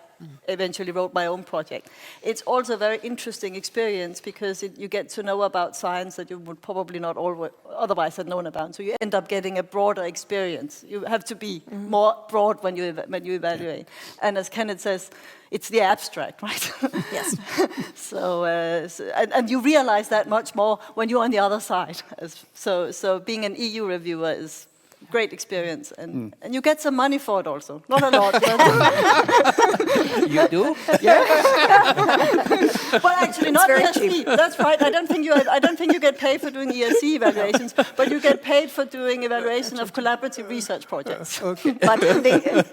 eventually wrote my own project. It's also a very interesting experience because you get to know about science that you would probably not otherwise have known about. So you end up getting a broader experience. You have to be more broad when you evaluate. And as Kenneth says, it's the abstract, right? Yes. And you realize that much more when you're on the other side. So being an EU reviewer is great experience, and you get some money for it also. Not a lot. You do? Yeah. Well, actually, not ERC. That's right. I don't think you get paid for doing ERC evaluations, but you get paid for doing evaluation of collaborative research projects. Okay. But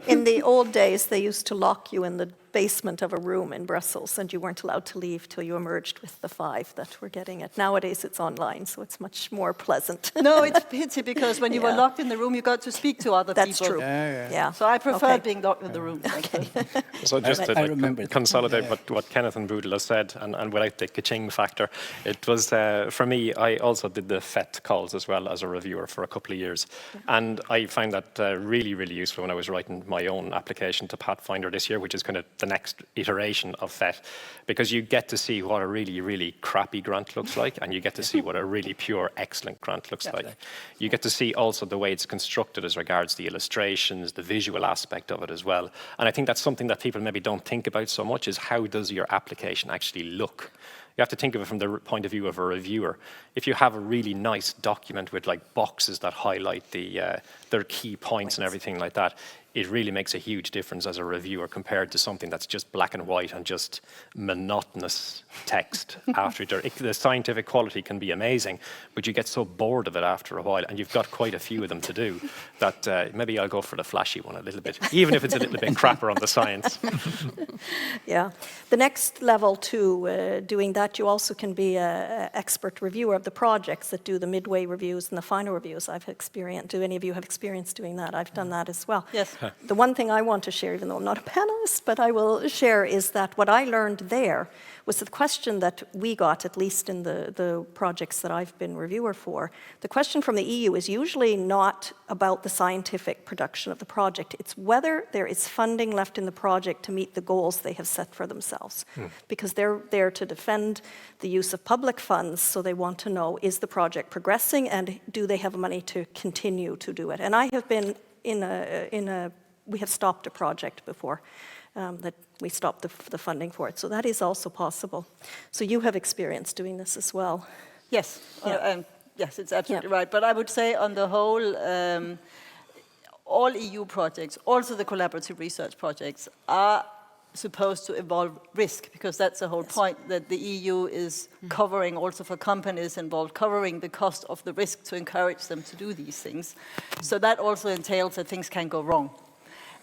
in the old days, they used to lock you in the basement of a room in Brussels, and you weren't allowed to leave till you emerged with the 5 that were getting it. Nowadays it's online, so it's much more pleasant. No, it's a pity, because when you were locked in the room, you got to speak to other people. That's true. Yeah. So I prefer being locked in the room. Okay. So just to consolidate what Kenneth and Bodil have said, and without the ka-ching factor, it was, for me, I also did the FET calls as well as a reviewer for a couple of years. And I found that really, really useful when I was writing my own application to Pathfinder this year, which is kind of the next iteration of FET, because you get to see what a really, really crappy grant looks like, and you get to see what a really pure, excellent grant looks like. You get to see also the way it's constructed as regards the illustrations, the visual aspect of it as well. And I think that's something that people maybe don't think about so much, is how does your application actually look? You have to think of it from the point of view of a reviewer. If you have a really nice document with like boxes that highlight their key points and everything like that, it really makes a huge difference as a reviewer compared to something that's just black and white and just monotonous text after the scientific quality can be amazing, but you get so bored of it after a while, and you've got quite a few of them to do, that maybe I'll go for the flashy one a little bit, even if it's a little bit crapper on the science. Yeah. The next level to doing that, you also can be an expert reviewer of the projects that do the midway reviews and the final reviews. I've experienced. Do any of you have experience doing that? I've done that as well. Yes. The one thing I want to share, even though I'm not a panelist, but I will share, is that what I learned there was the question that we got, at least in the projects that I've been reviewer for. The question from the EU is usually not about the scientific production of the project. It's whether there is funding left in the project to meet the goals they have set for themselves. Because they're there to defend the use of public funds, so they want to know, is the project progressing and do they have money to continue to do it? And I have been we have stopped a project before, that we stopped the funding for it. So that is also possible. So you have experience doing this as well. Yes, yes, it's absolutely right. But I would say on the whole, all EU projects, also the collaborative research projects, are supposed to involve risk, because that's the whole point, that the EU is covering also for companies involved, covering the cost of the risk to encourage them to do these things. So that also entails that things can go wrong.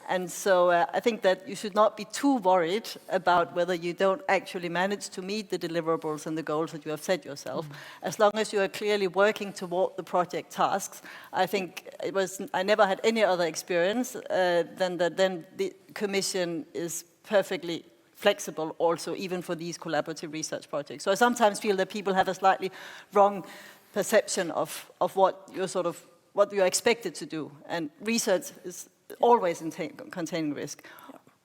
And so I think that you should not be too worried about whether you don't actually manage to meet the deliverables and the goals that you have set yourself. As long as you are clearly working toward the project tasks, I think I never had any other experience than that then the Commission is perfectly flexible also, even for these collaborative research projects. So I sometimes feel that people have a slightly wrong perception of what you're expected to do. And research is always containing risk.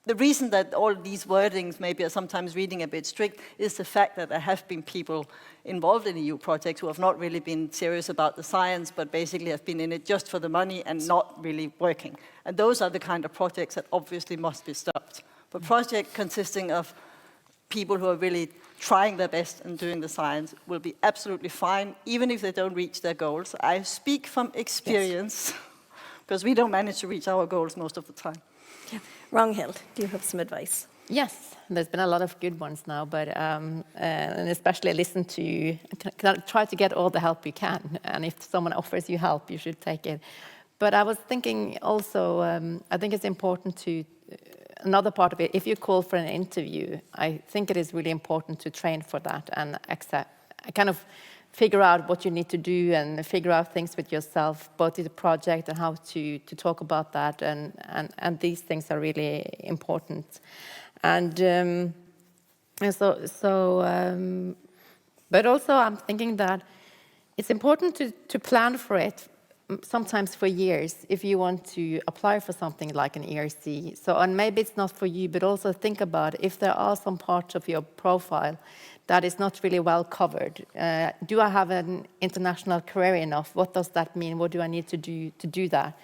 The reason that all these wordings maybe are sometimes reading a bit strict is the fact that there have been people involved in EU projects who have not really been serious about the science, but basically have been in it just for the money and not really working. And those are the kind of projects that obviously must be stopped. But projects consisting of people who are really trying their best and doing the science will be absolutely fine, even if they don't reach their goals. I speak from experience, because we don't manage to reach our goals most of the time. Yeah. Ragnhild, do you have some advice? Yes, there's been a lot of good ones now, but and especially try to get all the help you can. And if someone offers you help, you should take it. But I was thinking also, I think it's important to, another part of it, if you call for an interview, I think it is really important to train for that and kind of figure out what you need to do and figure out things with yourself, both in the project and how to talk about that, and these things are really important. And but also I'm thinking that it's important to plan for it, sometimes for years, if you want to apply for something like an ERC. So, and maybe it's not for you, but also think about if there are some parts of your profile that is not really well covered. Do I have an international career enough? What does that mean? What do I need to do that?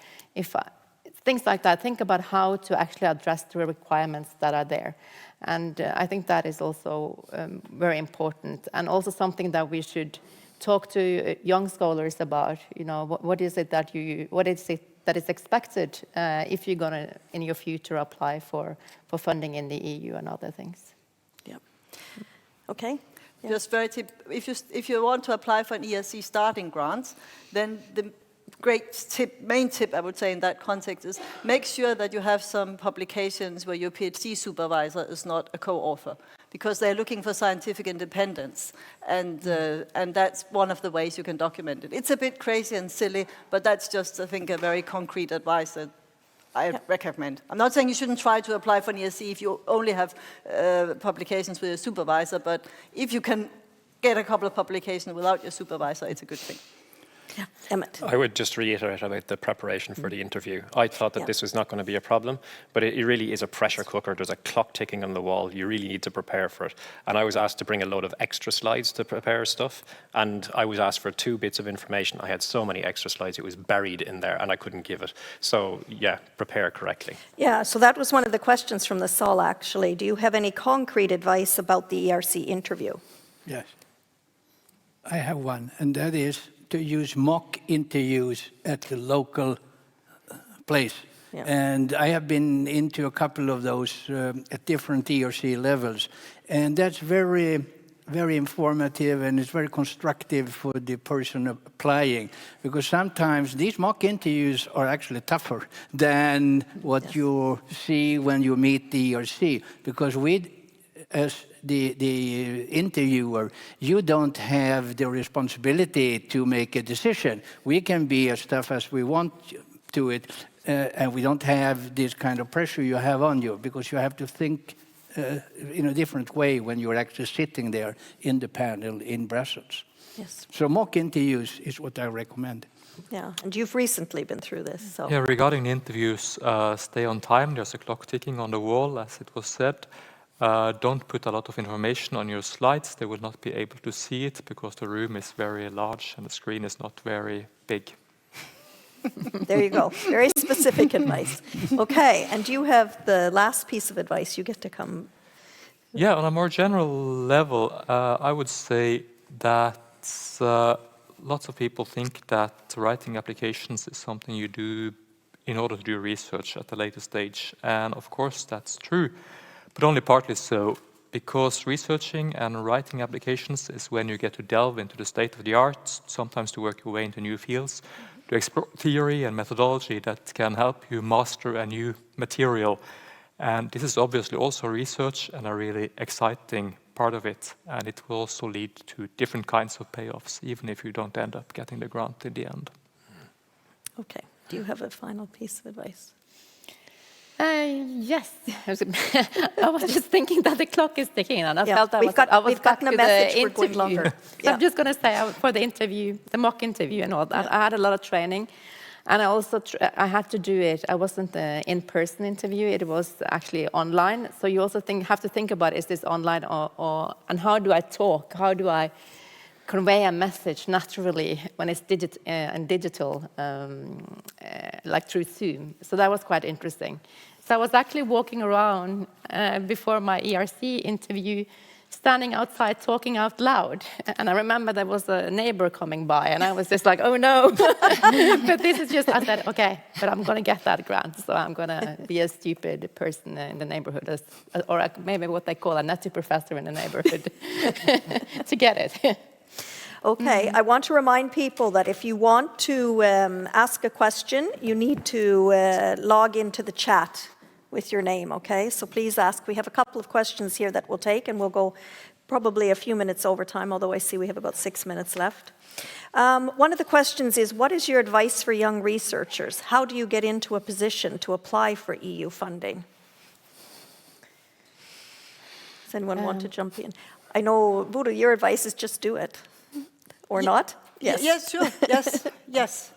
Things like that. Think about how to actually address the requirements that are there. And I think that is also very important, and also something that we should talk to young scholars about. You know, what is it that is expected if you're going to, in your future, apply for funding in the EU and other things. Yeah. Okay. Yeah. Just very if you want to apply for an ERC starting grant, then the main tip I would say in that context is make sure that you have some publications where your PhD supervisor is not a co-author, because they're looking for scientific independence, and that's one of the ways you can document it. It's a bit crazy and silly, but that's just, I think, a very concrete advice that I recommend. I'm not saying you shouldn't try to apply for an ERC if you only have publications with a supervisor, but if you can get a couple of publications without your supervisor, it's a good thing. Yeah. Emmett. I would just reiterate about the preparation for the interview. I thought that this was not going to be a problem, but it really is a pressure cooker. There's a clock ticking on the wall. You really need to prepare for it. And I was asked to bring a load of extra slides to prepare stuff, and I was asked for 2 bits of information. I had so many extra slides, it was buried in there, and I couldn't give it. So, yeah, prepare correctly. Yeah, so that was one of the questions from the SAL, actually. Do you have any concrete advice about the ERC interview? Yes. I have one, and that is to use mock interviews at the local place. Yeah. And I have been into a couple of those at different ERC levels. And that's very, very informative, and it's very constructive for the person applying. Because sometimes these mock interviews are actually tougher than what you see when you meet the ERC. Because as the interviewer, you don't have the responsibility to make a decision. We can be as tough as we want to it, and we don't have this kind of pressure you have on you, because you have to think in a different way when you're actually sitting there in the panel in Brussels. Yes. So mock interviews is what I recommend. Yeah, and you've recently been through this. So. Yeah, regarding the interviews, stay on time. There's a clock ticking on the wall, as it was said. Don't put a lot of information on your slides. They will not be able to see it because the room is very large and the screen is not very big. There you go. Very specific advice. Okay, and you have the last piece of advice. You get to come. Yeah, on a more general level, I would say that lots of people think that writing applications is something you do in order to do research at a later stage. And of course, that's true, but only partly so, because researching and writing applications is when you get to delve into the state of the art, sometimes to work your way into new fields, to explore theory and methodology that can help you master a new material. And this is obviously also research and a really exciting part of it. And it will also lead to different kinds of payoffs, even if you don't end up getting the grant in the end. Okay. Do you have a final piece of advice? Yes. I was just thinking that the clock is ticking, and I felt I was back to the interview. So I'm just going to say for the interview, the mock interview and all that, I had a lot of training. And I also I had to do it. I wasn't an in-person interview. It was actually online. So you also have to think about, is this online and how do I talk? How do I convey a message naturally when it's digital, like through Zoom? So that was quite interesting. So I was actually walking around before my ERC interview, standing outside talking out loud. And I remember there was a neighbor coming by, and I was just like, oh no. But this is just, I said, okay, but I'm going to get that grant. So I'm going to be a stupid person in the neighborhood, or maybe what they call a nutty professor in the neighborhood to get it. Okay, I want to remind people that if you want to ask a question, you need to log into the chat with your name, okay? So please ask. We have a couple of questions here that we'll take, and we'll go probably a few minutes over time, although I see we have about 6 minutes left. One of the questions is, what is your advice for young researchers? How do you get into a position to apply for EU funding? Does anyone want to jump in? I know, Bodo, your advice is just do it. Or not? Yes. Yes, sure. Yes, yes.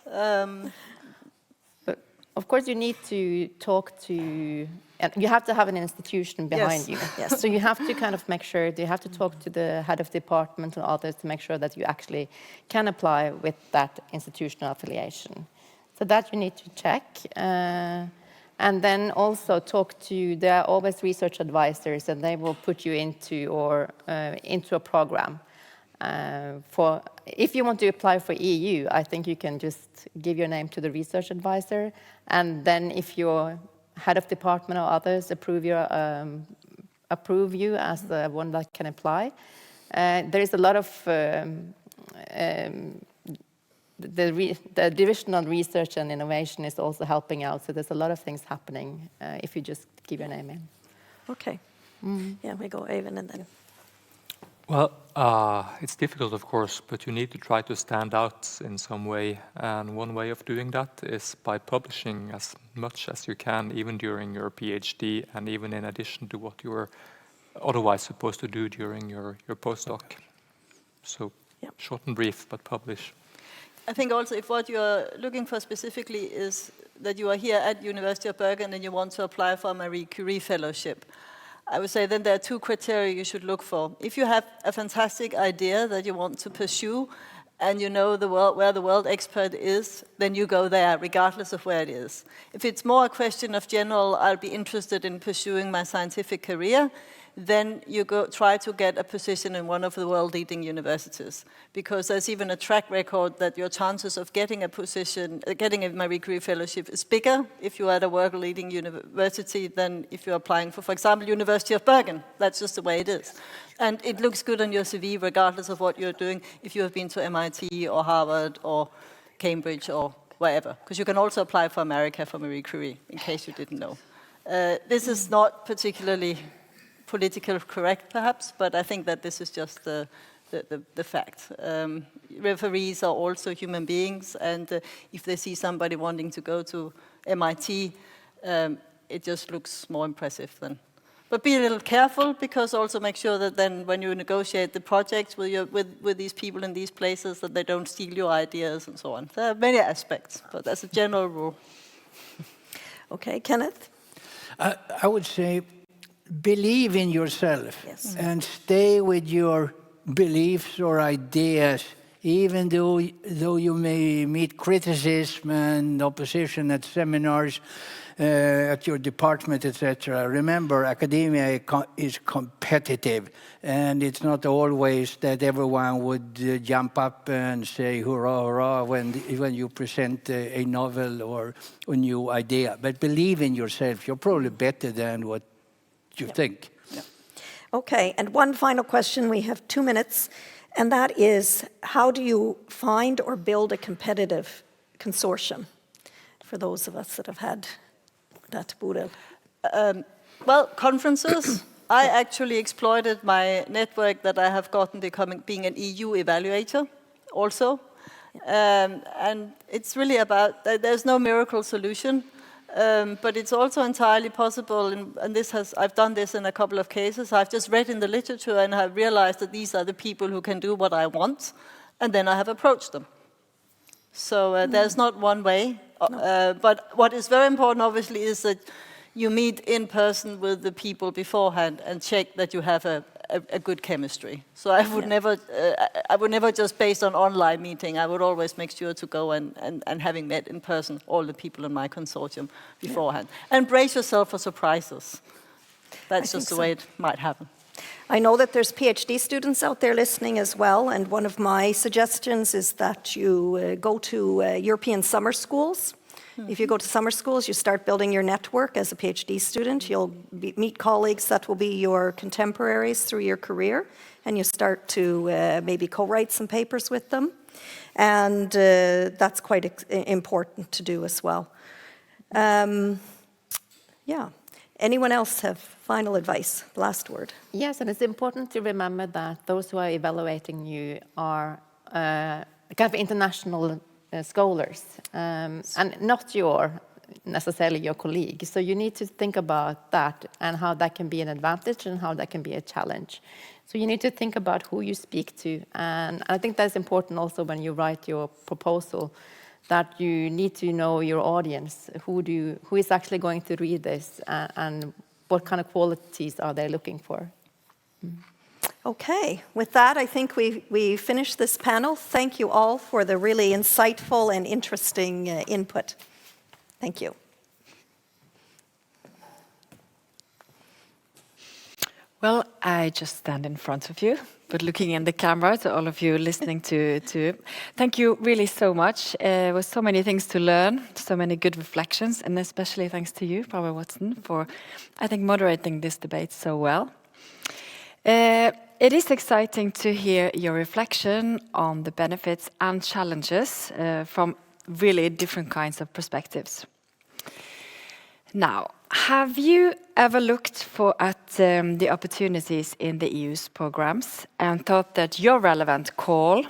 But of course, you need to talk to, and you have to have an institution behind you. Yes. So you have to kind of make sure, you have to talk to the head of department and others to make sure that you actually can apply with that institutional affiliation. So that you need to check. And then also talk to, there are always research advisors, and they will put you into a program. If you want to apply for EU, I think you can just give your name to the research advisor, and then if your head of department or others approve you as the one that can apply. There is a lot of the division on research and innovation is also helping out, so there's a lot of things happening if you just give your name in. Okay. Yeah, we go Eivind and then. Well, it's difficult, of course, but you need to try to stand out in some way. And one way of doing that is by publishing as much as you can, even during your PhD, and even in addition to what you were otherwise supposed to do during your postdoc. So short and brief, but publish. I think also if what you're looking for specifically is that you are here at University of Bergen and you want to apply for a Marie Curie fellowship, I would say then there are two criteria you should look for. If you have a fantastic idea that you want to pursue and you know the world, where the world expert is, then you go there regardless of where it is. If it's more a question of general, I'll be interested in pursuing my scientific career, then you go try to get a position in one of the world leading universities, because there's even a track record that your chances of getting a position, getting a Marie Curie fellowship is bigger if you're at a world leading university than if you're applying for example, University of Bergen. That's just the way it is. And it looks good on your CV regardless of what you're doing if you have been to MIT or Harvard or Cambridge or wherever, because you can also apply for America for Marie Curie, in case you didn't know. This is not particularly politically correct, perhaps, but I think that this is just the fact. Referees are also human beings, and if they see somebody wanting to go to MIT, it just looks more impressive then. But be a little careful, because also make sure that then when you negotiate the projects with these people in these places, that they don't steal your ideas and so on. There are many aspects, but that's a general rule. Okay, Kenneth? I would say believe in yourself, and stay with your beliefs or ideas, even though you may meet criticism and opposition at seminars, at your department, etc. Remember, academia is competitive, and it's not always that everyone would jump up and say hurrah, hurrah when you present a novel or a new idea. But believe in yourself. You're probably better than what you think. Okay, and one final question. We have 2 minutes, and that is, how do you find or build a competitive consortium for those of us that have had that, Bodil? Well, conferences. I actually exploited my network that I have gotten being an EU evaluator also. And it's really about, there's no miracle solution, but it's also entirely possible, and I've done this in a couple of cases. I've just read in the literature and have realized that these are the people who can do what I want, and then I have approached them. So there's not one way. But what is very important, obviously, is that you meet in person with the people beforehand and check that you have a good chemistry. So I would never just based on online meeting. I would always make sure to go and having met in person all the people in my consortium beforehand. And brace yourself for surprises. That's just the way it might happen. I know that there's PhD students out there listening as well, and one of my suggestions is that you go to European summer schools. If you go to summer schools, you start building your network as a PhD student. You'll meet colleagues that will be your contemporaries through your career, and you start to maybe co-write some papers with them. And that's quite important to do as well. Yeah. Anyone else have final advice? Last word. Yes, and it's important to remember that those who are evaluating you are kind of international scholars, and not necessarily your colleague. So you need to think about that and how that can be an advantage and how that can be a challenge. So you need to think about who you speak to, and I think that's important also when you write your proposal, that you need to know your audience. Who is actually going to read this, and what kind of qualities are they looking for? Okay, with that, I think we finish this panel. Thank you all for the really insightful and interesting input. Thank you. Well, I just stand in front of you, but looking in the camera to all of you listening to thank you really so much. There was so many things to learn, so many good reflections, and especially thanks to you, Barbara Watson, for, I think, moderating this debate so well. It is exciting to hear your reflection on the benefits and challenges from really different kinds of perspectives. Now, have you ever looked at the opportunities in the EU's programs and thought that your relevant call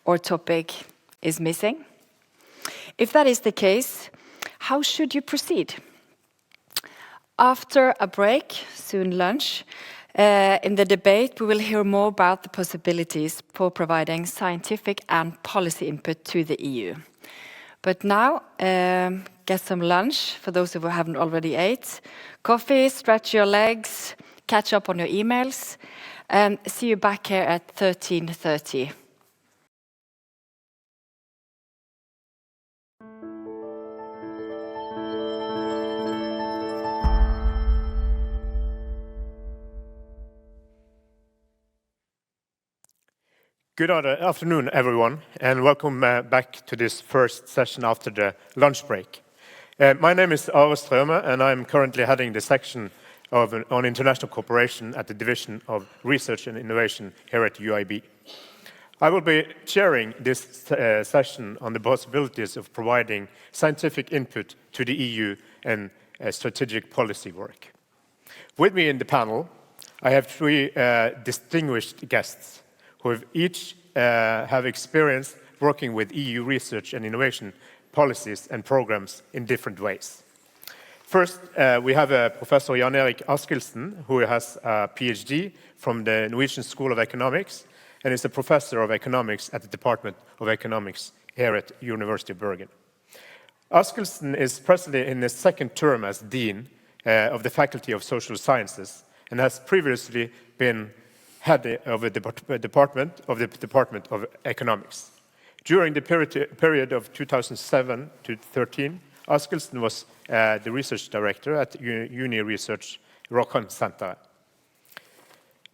or topic is missing? If that is the case, how should you proceed? After a break, soon lunch, in the debate, we will hear more about the possibilities for providing scientific and policy input to the EU. But now, get some lunch, for those of you who haven't already ate. Coffee, stretch your legs, catch up on your emails, and see you back here at 13:30. Good afternoon, everyone, and welcome back to this first session after the lunch break. My name is Are Strøme, and I'm currently heading the section on international cooperation at the Division of Research and Innovation here at UIB. I will be chairing this session on the possibilities of providing scientific input to the EU and strategic policy work. With me in the panel, I have three distinguished guests who have each have experience working with EU research and innovation policies and programs in different ways. First, we have Professor Jan Erik Askildsen, who has a PhD from the Norwegian School of Economics and is a professor of economics at the Department of Economics here at University of Bergen. Askildsen is presently in his second term as Dean of the Faculty of Social Sciences and has previously been head of the Department of Economics. During the period of 2007 to 2013, Askildsen was the research director at Uni Research Rockon Center.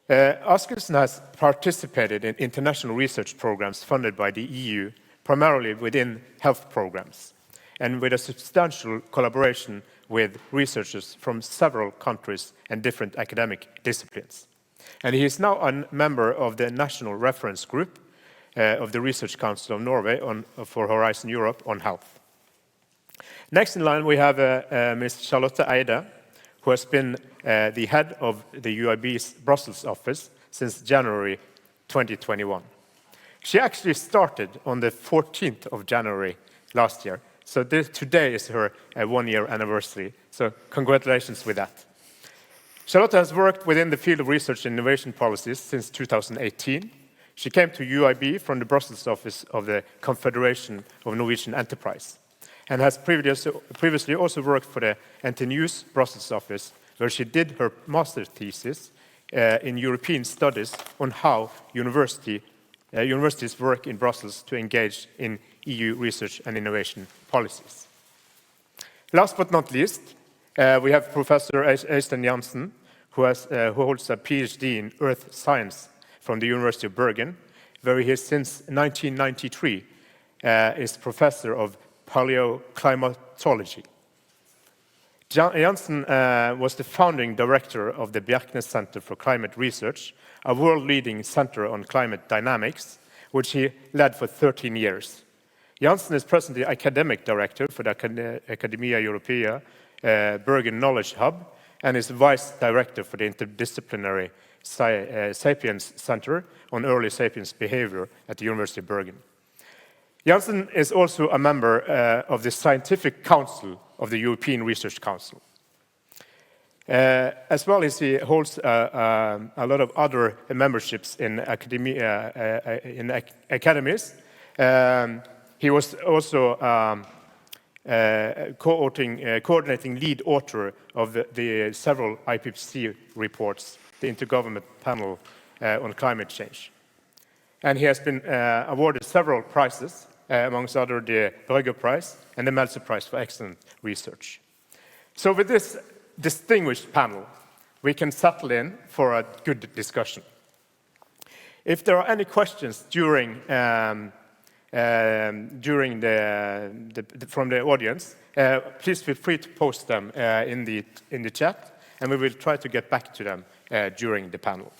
Askildsen has participated in international research programs funded by the EU, primarily within health programs, and with a substantial collaboration with researchers from several countries and different academic disciplines. And he is now a member of the National Reference Group of the Research Council of Norway for Horizon Europe on health. Next in line, we have Ms. Charlotte Eide, who has been the head of the UIB's Brussels office since January 2021. She actually started on the 14th of January last year, so today is her one-year anniversary, so congratulations with that. Charlotte has worked within the field of research and innovation policies since 2018. She came to UIB from the Brussels office of the Confederation of Norwegian Enterprise and has previously also worked for the NTNU's Brussels office, where she did her master's thesis in European studies on how universities work in Brussels to engage in EU research and innovation policies. Last but not least, we have Professor Øystein Jansen, who holds a PhD in Earth Science from the University of Bergen, where he has since 1993 is professor of paleoclimatology. Jansen was the founding director of the Bergen Center for Climate Research, a world-leading center on climate dynamics, which he led for 13 years. Jansen is presently academic director for the Academia Europaea Bergen Knowledge Hub and is vice director for the interdisciplinary Sapiens Center on Early Sapiens Behavior at the University of Bergen. Jansen is also a member of the Scientific Council of the European Research Council. As well as he holds a lot of other memberships in academies. He was also coordinating lead author of the several IPCC reports, the Intergovernmental Panel on Climate Change. And he has been awarded several prizes, amongst other the Bergen Prize and the Meltzer Prize for excellent research. So with this distinguished panel, we can settle in for a good discussion. If there are any questions from the audience, please feel free to post them in the chat, and we will try to get back to them during the panel.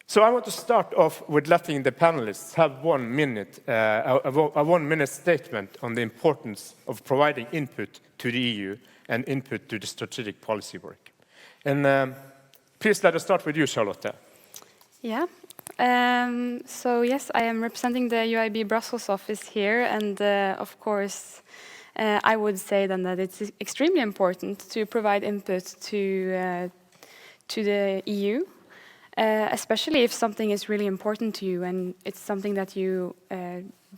So I want to start off with letting the panelists have 1 minute, a 1-minute statement on the importance of providing input to the EU and input to the strategic policy work. And please let us start with you, Charlotte. Yeah. So yes, I am representing the UIB Brussels office here, and of course, I would say then that it's extremely important to provide input to the EU. Especially if something is really important to you and it's something that you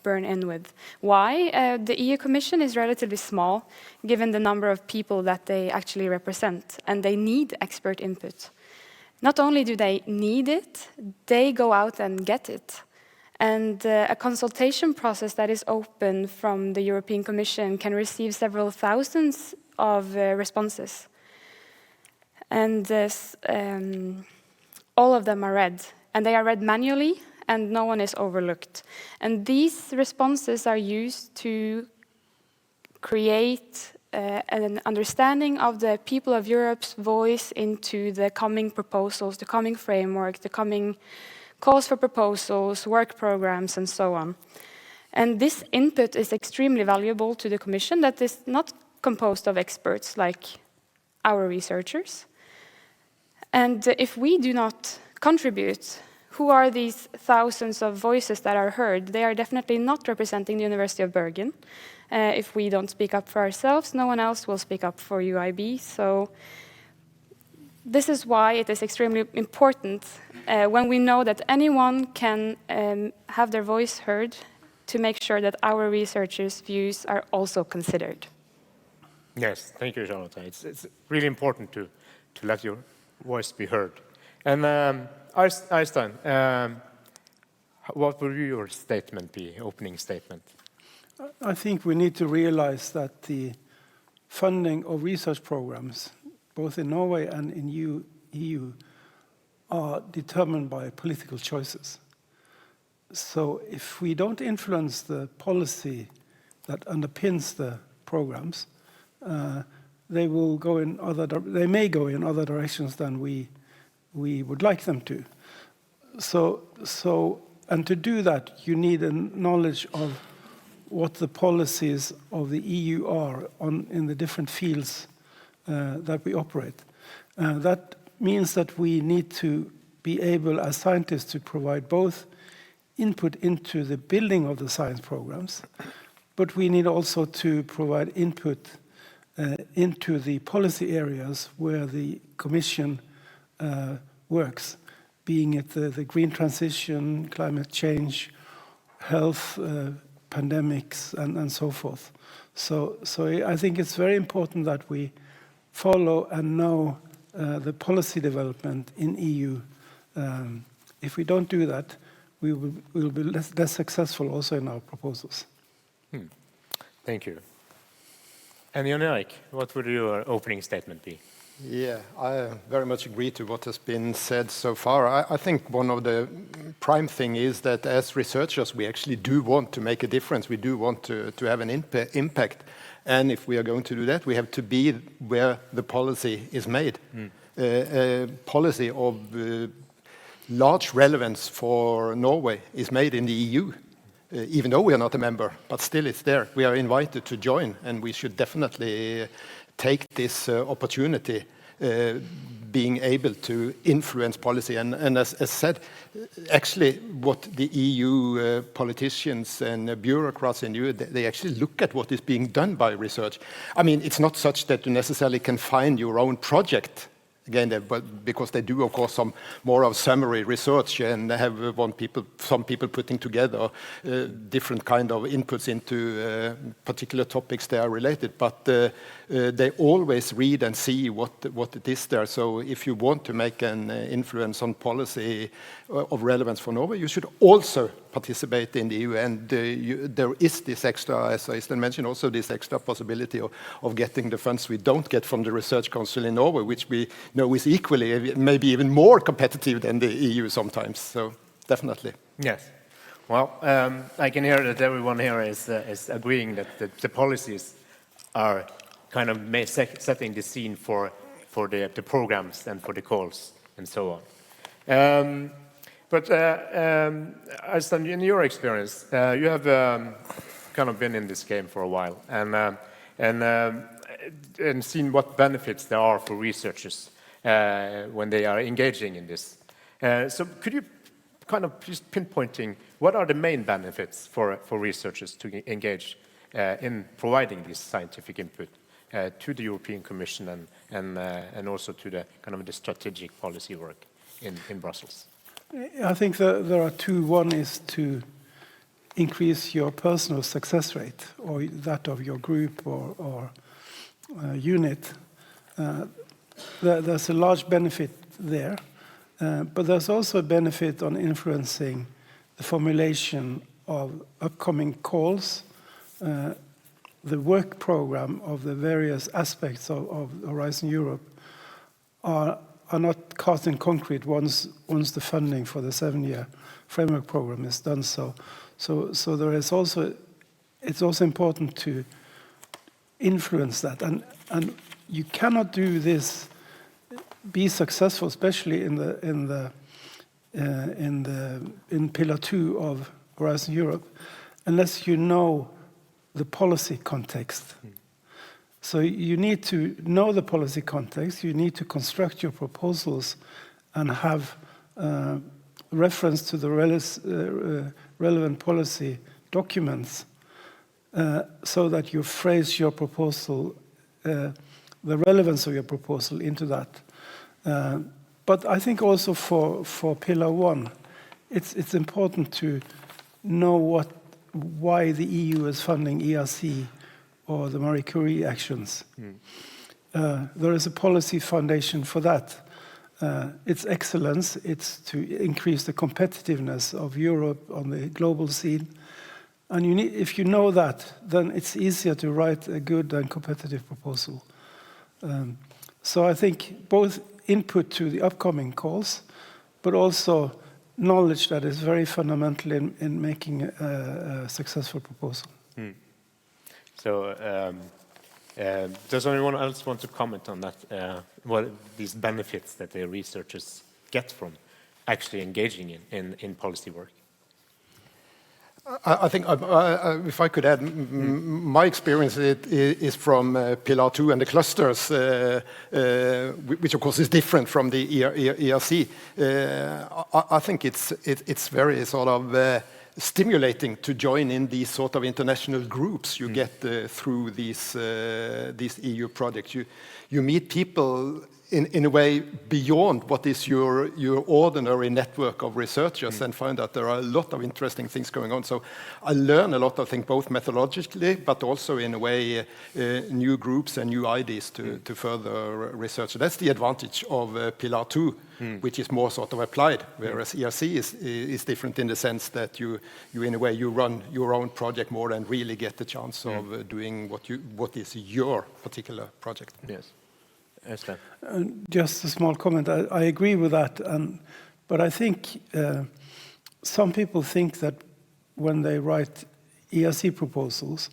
burn in with. Why? The EU Commission is relatively small, given the number of people that they actually represent, and they need expert input. Not only do they need it, they go out and get it. And a consultation process that is open from the European Commission can receive several thousands of responses. And this, all of them are read, and they are read manually, and no one is overlooked. And these responses are used to create an understanding of the people of Europe's voice into the coming proposals, the coming framework, the coming calls for proposals, work programs, and so on. And this input is extremely valuable to the Commission that is not composed of experts like our researchers. And if we do not contribute, who are these thousands of voices that are heard? They are definitely not representing the University of Bergen. If we don't speak up for ourselves, no one else will speak up for UIB. So this is why it is extremely important when we know that anyone can have their voice heard to make sure that our researchers' views are also considered. Yes, thank you, Charlotte. It's really important to let your voice be heard. And Øystein, what will your statement be, opening statement? I think we need to realize that the funding of research programs, both in Norway and in EU, are determined by political choices. So if we don't influence the policy that underpins the programs, they may go in other directions than we would like them to. And to do that, you need a knowledge of what the policies of the EU are in the different fields that we operate. That means that we need to be able, as scientists, to provide both input into the building of the science programs, but we need also to provide input into the policy areas where the Commission works, being it the green transition, climate change, health, pandemics, and so forth. So I think it's very important that we follow and know the policy development in EU. If we don't do that, we will be less successful also in our proposals. Thank you. And Jan Erik, what would your opening statement be? Yeah, I very much agree to what has been said so far. I think one of the prime thing is that as researchers, we actually do want to make a difference. We do want to have an impact. And if we are going to do that, we have to be where the policy is made. A policy of large relevance for Norway is made in the EU, even though we are not a member, but still it's there. We are invited to join, and we should definitely take this opportunity, being able to influence policy. And as said, actually what the EU politicians and bureaucrats in EU, they actually look at what is being done by research. I mean, it's not such that you necessarily can find your own project. Again, but because they do, of course, some more of summary research and have some people putting together different kind of inputs into particular topics they are related. But they always read and see what it is there. So if you want to make an influence on policy of relevance for Norway, you should also participate in the EU. And there is this extra, as Øystein mentioned, also this extra possibility of getting the funds we don't get from the Research Council in Norway, which we know is equally, maybe even more competitive than the EU sometimes. So definitely. Yes. Well, I can hear that everyone here is agreeing that the policies are kind of setting the scene for the programs and for the calls and so on. But Øystein, in your experience, you have kind of been in this game for a while and seen what benefits there are for researchers when they are engaging in this. So could you kind of just pinpointing what are the main benefits for researchers to engage in providing this scientific input to the European Commission and also to the kind of the strategic policy work in Brussels? I think there are two. One is to increase your personal success rate, or that of your group or unit. There's a large benefit there, but there's also a benefit on influencing the formulation of upcoming calls, the work program of the various aspects of Horizon Europe are are not cast in concrete once the funding for the 7-year framework program is done. So there is also, it's also important to influence that, and you cannot do this, be successful, especially in Pillar 2 of Horizon Europe, unless you know the policy context. So you need to know the policy context, you need to construct your proposals and have reference to the relevant policy documents so that you phrase your proposal, the relevance of your proposal into that. But I think also for Pillar 1, it's important to know why the EU is funding ERC or the Marie Curie actions. There is a policy foundation for that. It's excellence, it's to increase the competitiveness of Europe on the global scene. And if you know that, then it's easier to write a good and competitive proposal. So I think both input to the upcoming calls, but also knowledge that is very fundamental in making a successful proposal. So, does anyone else want to comment on that? What these benefits that the researchers get from actually engaging in policy work? I think if I could add, my experience is from Pillar 2 and the clusters, which of course is different from the ERC. I think it's very sort of stimulating to join in these sort of international groups you get through these EU projects. You meet people in a way beyond what is your ordinary network of researchers and find that there are a lot of interesting things going on. So I learn a lot, I think, both methodologically, but also in a way new groups and new ideas to further research. So that's the advantage of Pillar 2, which is more sort of applied, whereas ERC is different in the sense that you in a way, you run your own project more and really get the chance of doing what is your particular project. Yes. Just a small comment. I agree with that, but I think some people think that when they write ERC proposals,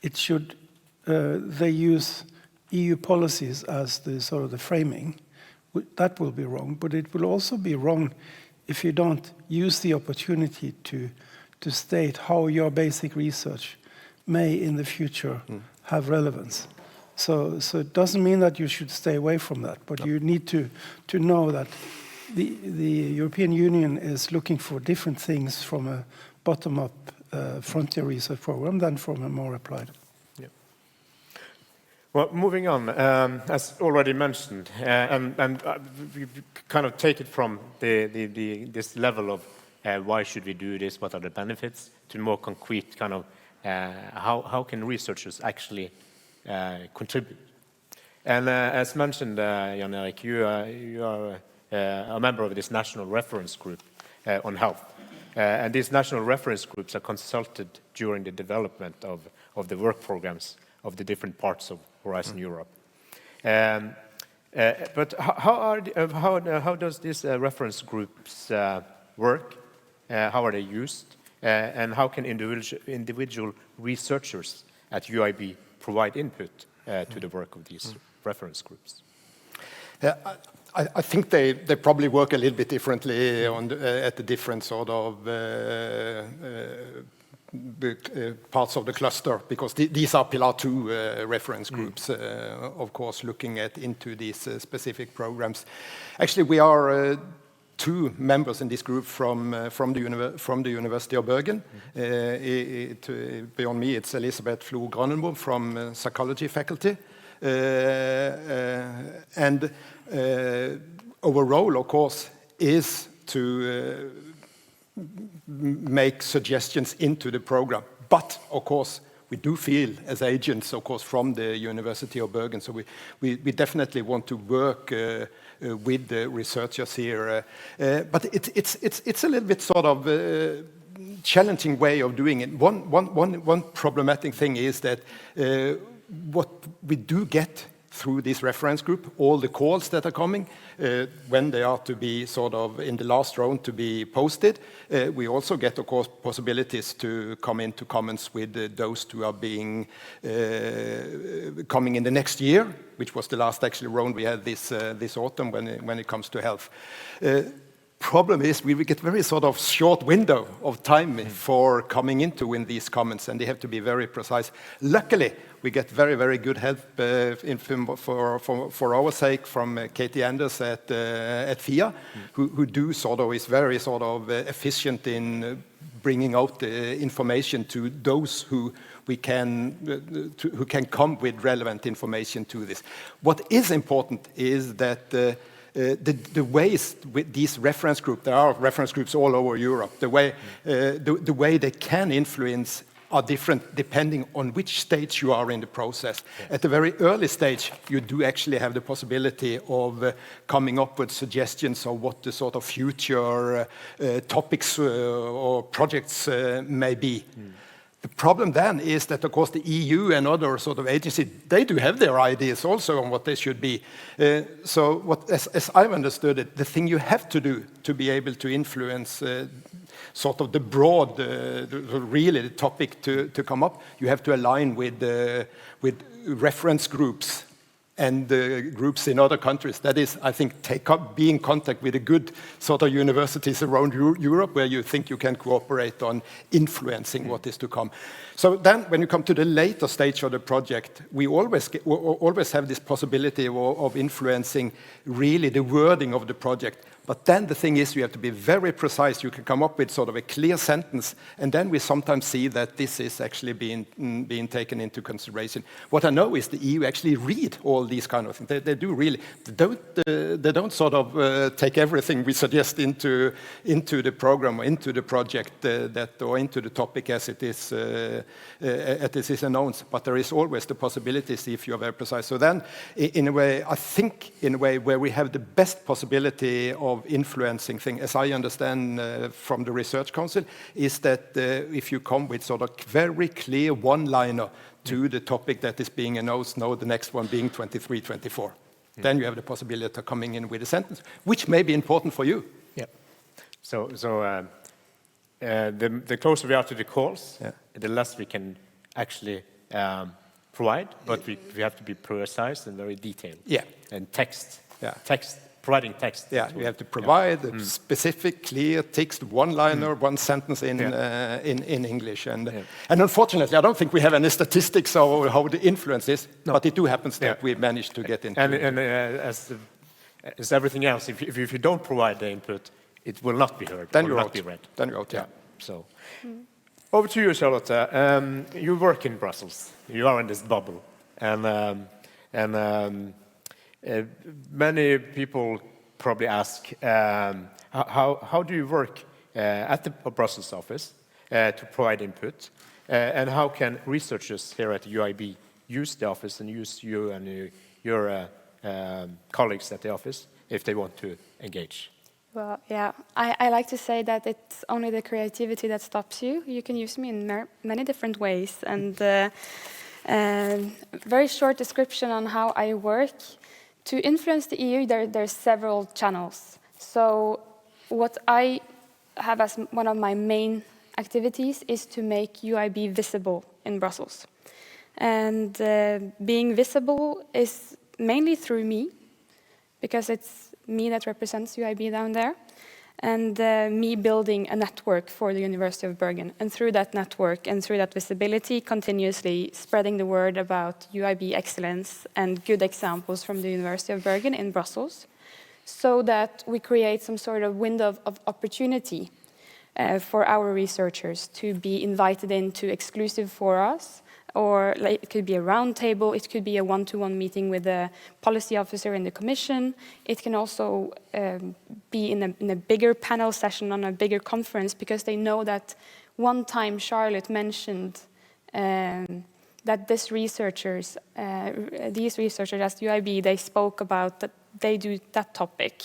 it should they use EU policies as the sort of the framing. That will be wrong, but it will also be wrong if you don't use the opportunity to state how your basic research may in the future have relevance. So it doesn't mean that you should stay away from that, but you need to know that the European Union is looking for different things from a bottom-up frontier research program than from a more applied. Yeah. Well, moving on, as already mentioned, and we kind of take it from this level of why should we do this, what are the benefits, to more concrete kind of how can researchers actually contribute. And as mentioned, Jan Erik, you are a member of this national reference group on health. And these national reference groups are consulted during the development of the work programs of the different parts of Horizon Europe. But how does these reference groups work? How are they used? And how can individual researchers at UIB provide input to the work of these reference groups? I think they probably work a little bit differently at the different sort of parts of the cluster, because these are Pillar 2 reference groups, of course, looking into these specific programs. Actually, we are 2 members in this group from the University of Bergen. Beyond me, it's Elisabeth Flo Granenbo from psychology faculty. And our role, of course, is to make suggestions into the program. But, of course, we do feel as agents, of course, from the University of Bergen. So we definitely want to work with the researchers here. But it's a little bit sort of challenging way of doing it. One problematic thing is that what we do get through this reference group, all the calls that are coming, when they are to be sort of in the last round to be posted. We also get, of course, possibilities to come into comments with those who are being coming in the next year, which was the last actually round we had this autumn when it comes to health. Problem is we get very sort of short window of time for coming into in these comments, and they have to be very precise. Luckily, we get very, very good help for our sake from Katie Anders at FIA, who is very sort of efficient in bringing out the information to those who can come with relevant information to this. What is important is that the ways with these reference groups, there are reference groups all over Europe, the way they can influence are different depending on which stage you are in the process. Yeah. At the very early stage, you do actually have the possibility of coming up with suggestions of what the sort of future topics or projects may be. The problem then is that, of course, the EU and other sort of agencies, they do have their ideas also on what they should be. So as I've understood it, the thing you have to do to be able to influence sort of the broad, really the topic to come up, you have to align with reference groups and groups in other countries. That is, I think, be in contact with the good sort of universities around Europe where you think you can cooperate on influencing what is to come. So then when you come to the later stage of the project, we always have this possibility of influencing really the wording of the project. But then the thing is, you have to be very precise. You can come up with sort of a clear sentence, and then we sometimes see that this is actually being taken into consideration. What I know is the EU actually read all these kind of things. They do really. They don't sort of take everything we suggest into the program or into the project or into the topic as it is announced. But there is always the possibility, see if you are very precise. So then, in a way, I think in a way where we have the best possibility of influencing things, as I understand from the Research Council, is that if you come with sort of very clear one-liner to the topic that is being announced, now the next one being 23, 24, then you have the possibility of coming in with a sentence, which may be important for you. Yeah. So the closer we are to the calls, the less we can actually provide, but we have to be precise and very detailed. Yeah. And text. Yeah. Providing text. Yeah, you have to provide a specific, clear text, one-liner, one sentence in English. And unfortunately, I don't think we have any statistics of how the influence is, but it do happens that we managed to get into. And as everything else, if you don't provide the input, it will not be heard. Then will you're not out. be read. Then you're out. Yeah. So, over to you, Charlotte. You work in Brussels. You are in this bubble, and many people probably ask, how do you work at the Brussels office to provide input, and how can researchers here at UIB use the office and use you and your colleagues at the office if they want to engage? Well, yeah, I like to say that it's only the creativity that stops you. You can use me in many different ways, and very short description on how I work. To influence the EU, there's several channels. So what I have as one of my main activities is to make UIB visible in Brussels. And being visible is mainly through me, because it's me that represents UIB down there, and me building a network for the University of Bergen. And through that network and through that visibility, continuously spreading the word about UIB excellence and good examples from the University of Bergen in Brussels, so that we create some sort of window of opportunity for our researchers to be invited into exclusive forums, or like, it could be a round table, it could be a one-to-one meeting with a policy officer in the commission. It can also be in a bigger panel session on a bigger conference, because they know that one time Charlotte mentioned that these researchers at UIB, they spoke about that they do that topic,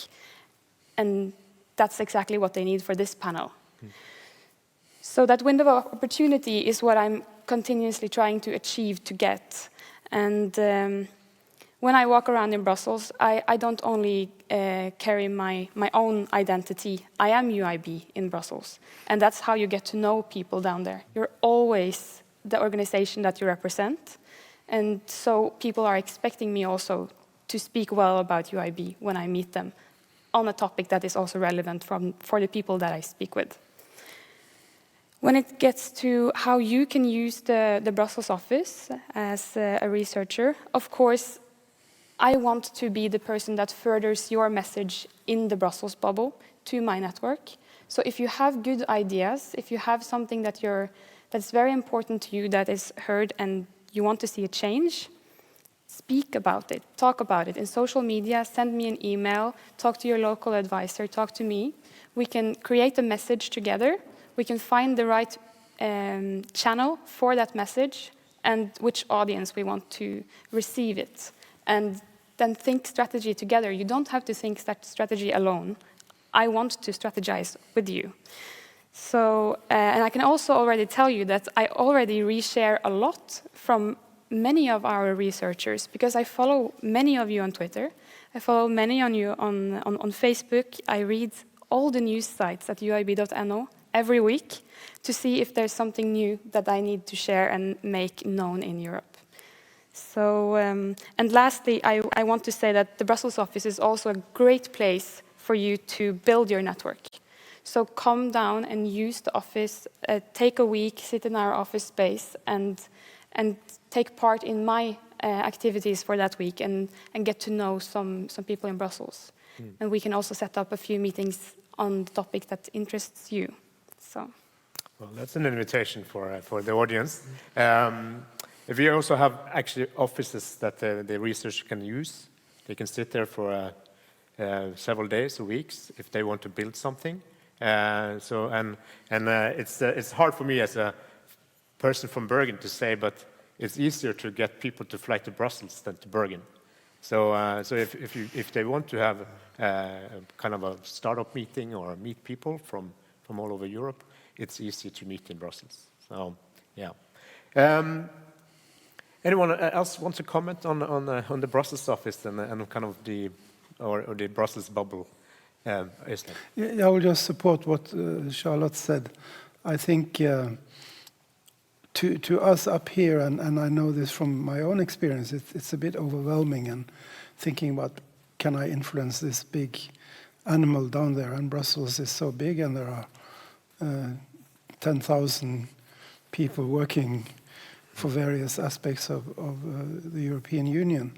and that's exactly what they need for this panel. So that window of opportunity is what I'm continuously trying to achieve to get. And when I walk around in Brussels, I don't only carry my own identity. I am UIB in Brussels. And that's how you get to know people down there. You're always the organization that you represent. And so people are expecting me also to speak well about UIB when I meet them on a topic that is also relevant for the people that I speak with. When it gets to how you can use the Brussels office as a researcher, of course, I want to be the person that furthers your message in the Brussels bubble to my network. So if you have good ideas, if you have something that's very important to you that is heard and you want to see a change, speak about it, talk about it in social media, send me an email, talk to your local advisor, talk to me. We can create a message together. We can find the right channel for that message and which audience we want to receive it. And then think strategy together. You don't have to think strategy alone. I want to strategize with you. So, and I can also already tell you that I already reshare a lot from many of our researchers because I follow many of you on Twitter. I follow many of you on Facebook. I read all the news sites at uib.no every week to see if there's something new that I need to share and make known in Europe. So, and lastly, I want to say that the Brussels office is also a great place for you to build your network. So come down and use the office, take a week, sit in our office space and take part in my activities for that week and get to know some people in Brussels. And we can also set up a few meetings on the topic that interests you. So. Well, that's an invitation for the audience. We also have actually offices that the researcher can use. They can sit there for several days or weeks if they want to build something. It's hard for me as a person from Bergen to say, but it's easier to get people to fly to Brussels than to Bergen. So if they want to have kind of a startup meeting or meet people from all over Europe, it's easy to meet in Brussels. So yeah. Anyone else want to comment on the Brussels office and kind of the Brussels bubble? Yeah, I will just support what Charlotte said. I think to us up here, and I know this from my own experience, it's a bit overwhelming and thinking about, can I influence this big animal down there? And Brussels is so big and there are 10,000 people working for various aspects of the European Union.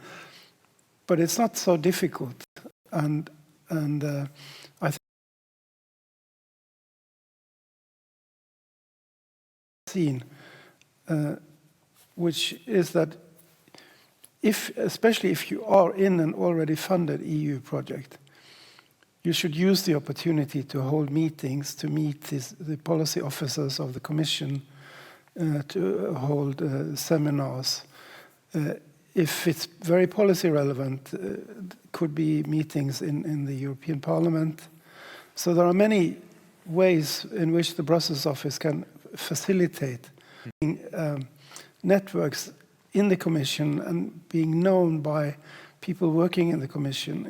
But it's not so difficult. And I think which is that especially if you are in an already funded EU project, you should use the opportunity to hold meetings, to meet the policy officers of the Commission, to hold seminars. If it's very policy relevant, could be meetings in the European Parliament. So there are many ways in which the Brussels office can facilitate networks in the Commission and being known by people working in the Commission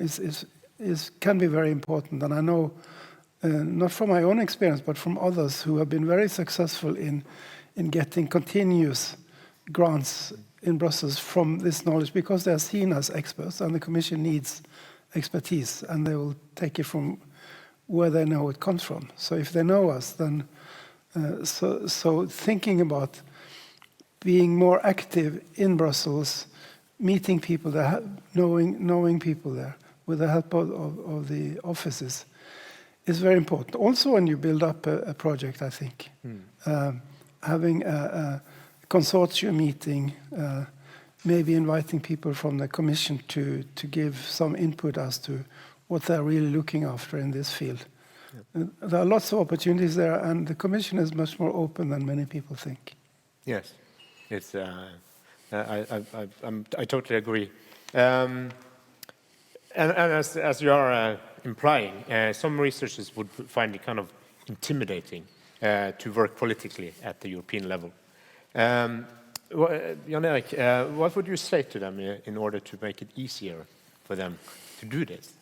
can be very important. And I know, not from my own experience, but from others who have been very successful in getting continuous grants in Brussels from this knowledge, because they're seen as experts and the Commission needs expertise and they will take it from where they know it comes from. So if they know us, then so thinking about being more active in Brussels, meeting people there, knowing people there with the help of the offices is very important. Also when you build up a project, I think, having a consortium meeting, maybe inviting people from the Commission to give some input as to what they're really looking after in this field. There are lots of opportunities there, and the Commission is much more open than many people think. Yes, it's. I totally agree. And as you are implying, some researchers would find it kind of intimidating to work politically at the European level. Jan Erik, what would you say to them in order to make it easier for them to do this?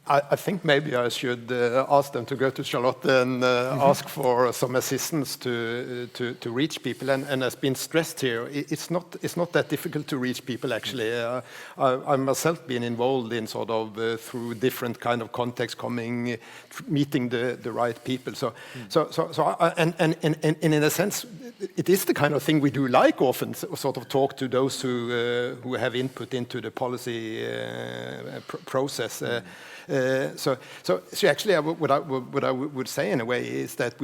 I think maybe I should ask them to go to Charlotte and ask for some assistance to reach people. And as been stressed here, it's not that difficult to reach people actually. I myself been involved in sort of through different kind of contexts, meeting the right people. So in a sense, it is the kind of thing we do like often, sort of talk to those who have input into the policy process. So actually, what I would say in a way is that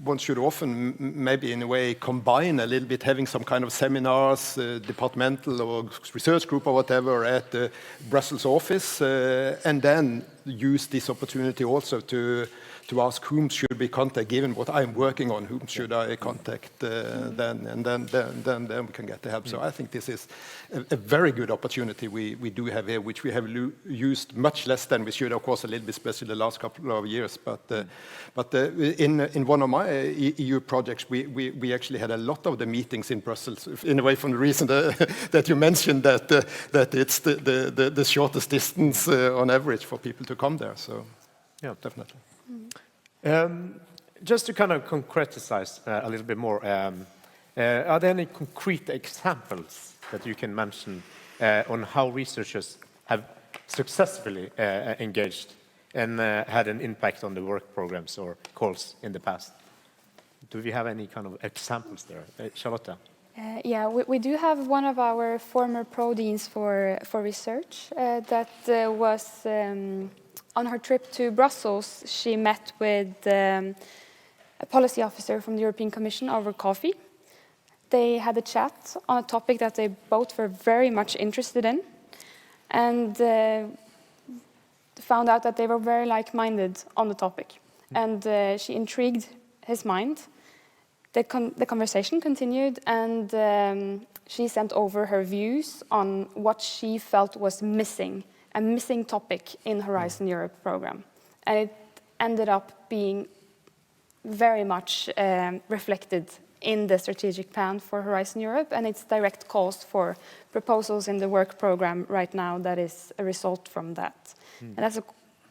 one should often maybe in a way combine a little bit, having some kind of seminars, departmental or research group or whatever at the Brussels office, and then use this opportunity also to ask whom should be contacted, given what I'm working on, whom should I contact then, and then we can get the help. So I think this is a very good opportunity we do have here, which we have used much less than we should, of course, a little bit, especially the last couple of years. But in one of my EU projects, we actually had a lot of the meetings in Brussels, in a way from the reason that you mentioned that it's the shortest distance on average for people to come there. So yeah, definitely. Just to kind of concretize a little bit more, are there any concrete examples that you can mention on how researchers have successfully engaged and had an impact on the work programs or calls in the past? Do we have any kind of examples there? Charlotte? Yeah, we do have one of our former pro-deans for research that was... on her trip to Brussels, she met with a policy officer from the European Commission over coffee. They had a chat on a topic that they both were very much interested in, and found out that they were very like-minded on the topic. And she intrigued his mind. The conversation continued, and she sent over her views on what she felt was missing, a missing topic in Horizon Europe program. And it ended up being very much reflected in the strategic plan for Horizon Europe, and its direct calls for proposals in the work program right now that is a result from that. And that's a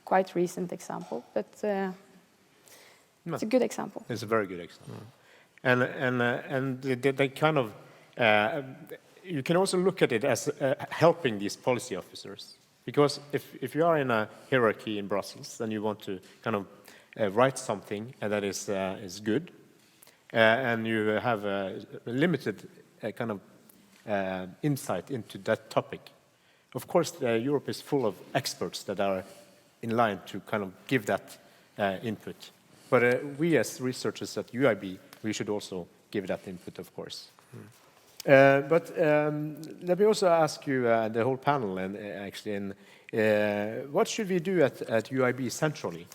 quite recent example, but it's a good example. It's a very good example. And they kind of, you can also look at it as helping these policy officers. Because if you are in a hierarchy in Brussels, then you want to kind of write something that is good, and you have a limited kind of insight into that topic. Of course, Europe is full of experts that are in line to kind of give that input. But we as researchers at UIB, we should also give that input, of course. But let me also ask you, the whole panel, and actually, what should we do at UIB centrally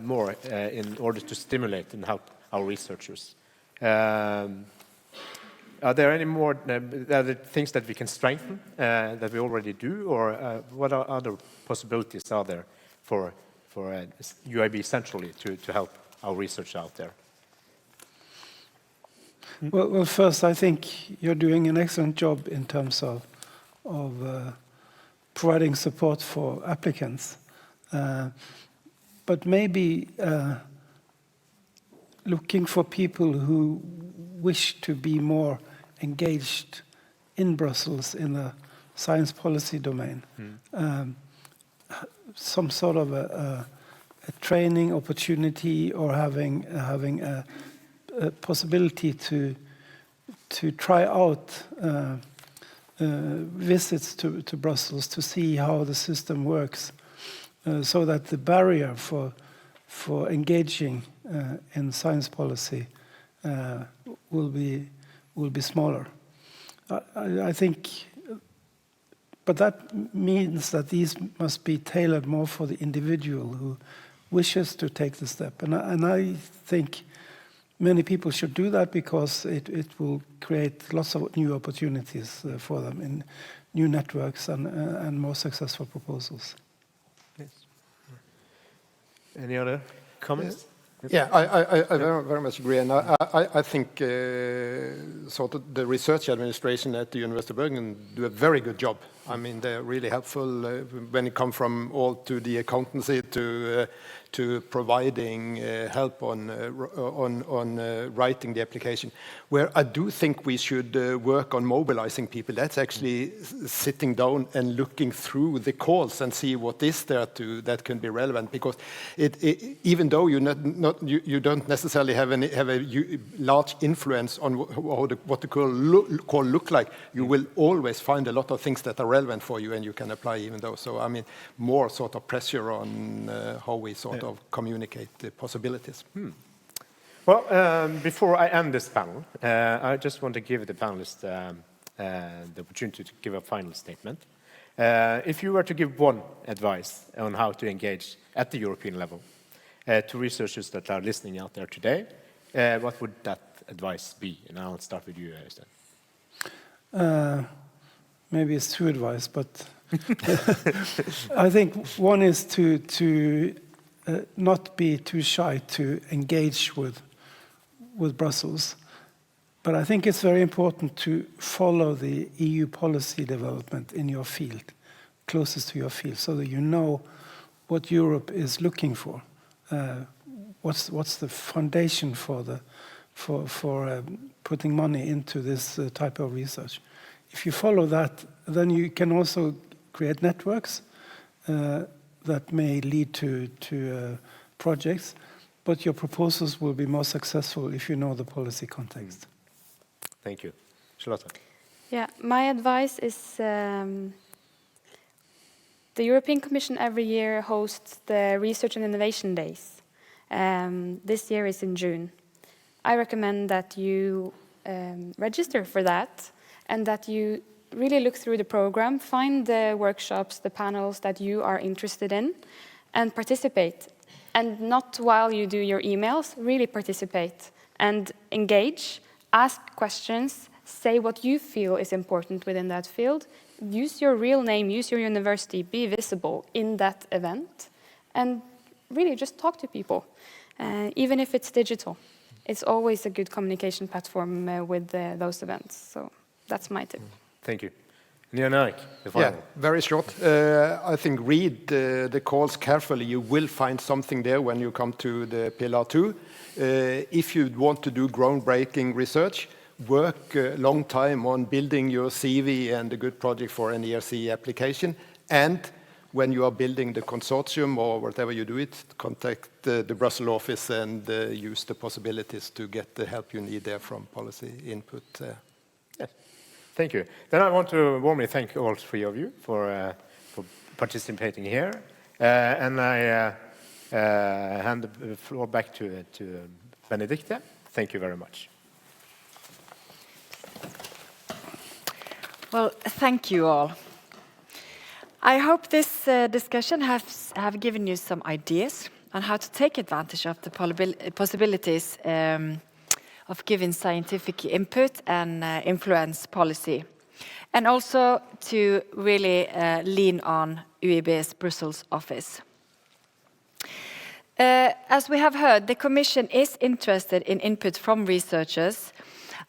more in order to stimulate and help our researchers? Are there any more other things that we can strengthen that we already do, or what other possibilities are there for UIB centrally to help our research out there? Well, first, I think you're doing an excellent job in terms of providing support for applicants. But maybe looking for people who wish to be more engaged in Brussels in the science policy domain. Some sort of a training opportunity, or having a possibility to try out visits to Brussels to see how the system works, so that the barrier for engaging in science policy will be smaller. I think, but that means that these must be tailored more for the individual who wishes to take the step, and I think many people should do that, because it will create lots of new opportunities for them in new networks and more successful proposals. Yes. Any other comments? Yeah, I very much agree, and I think sort of the research administration at the University of Bergen do a very good job. I mean, they're really helpful when it comes from all to the accountancy to providing help on writing the application. Where I do think we should work on mobilizing people, that's actually sitting down and looking through the calls and see what is there that can be relevant. Because even though you don't necessarily have a large influence on what the call look like, you will always find a lot of things that are relevant for you and you can apply even though. So I mean, more sort of pressure on how we sort of communicate the possibilities. Well, before I end this panel, I just want to give the panelists the opportunity to give a final statement. If you were to give one advice on how to engage at the European level to researchers that are listening out there today, what would that advice be? And I'll start with you, Øystein. Maybe it's two advice, but I think one is to not be too shy to engage with Brussels. But I think it's very important to follow the EU policy development in your field, closest to your field, so that you know what Europe is looking for. What's the foundation for putting money into this type of research? If you follow that, then you can also create networks that may lead to projects, but your proposals will be more successful if you know the policy context. Thank you. Charlotte? Yeah, my advice is the European Commission every year hosts the Research and Innovation Days. This year is in June. I recommend that you register for that and that you really look through the program, find the workshops, the panels that you are interested in, and participate. And not while you do your emails, really participate and engage, ask questions, say what you feel is important within that field, use your real name, use your university, be visible in that event, and really just talk to people, even if it's digital. It's always a good communication platform with those events. So that's my tip. Thank you. Jan-Erik, the final. Yeah, very short. I think read the calls carefully. You will find something there when you come to the Pillar 2. If you want to do groundbreaking research, work a long time on building your CV and a good project for an ERC application. And when you are building the consortium or whatever you do it, contact the Brussels office and use the possibilities to get the help you need there from policy input. Yes. Thank you. Then I want to warmly thank all three of you for participating here. And I hand the floor back to Benedicta. Thank you very much. Well, thank you all. I hope this discussion have given you some ideas on how to take advantage of the possibilities of giving scientific input and influence policy, and also to really lean on UIB's Brussels office. As we have heard, the Commission is interested in input from researchers,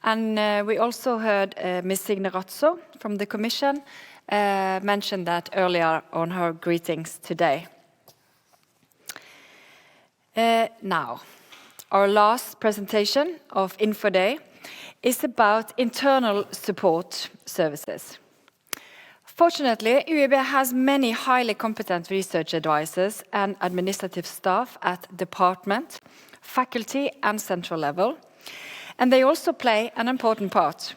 and we also heard Ms. Signe Ratzo from the Commission mentioned that earlier on her greetings today. Now, our last presentation of InfoDay is about internal support services. Fortunately, UIB has many highly competent research advisors and administrative staff at department, faculty and central level, and they also play an important part.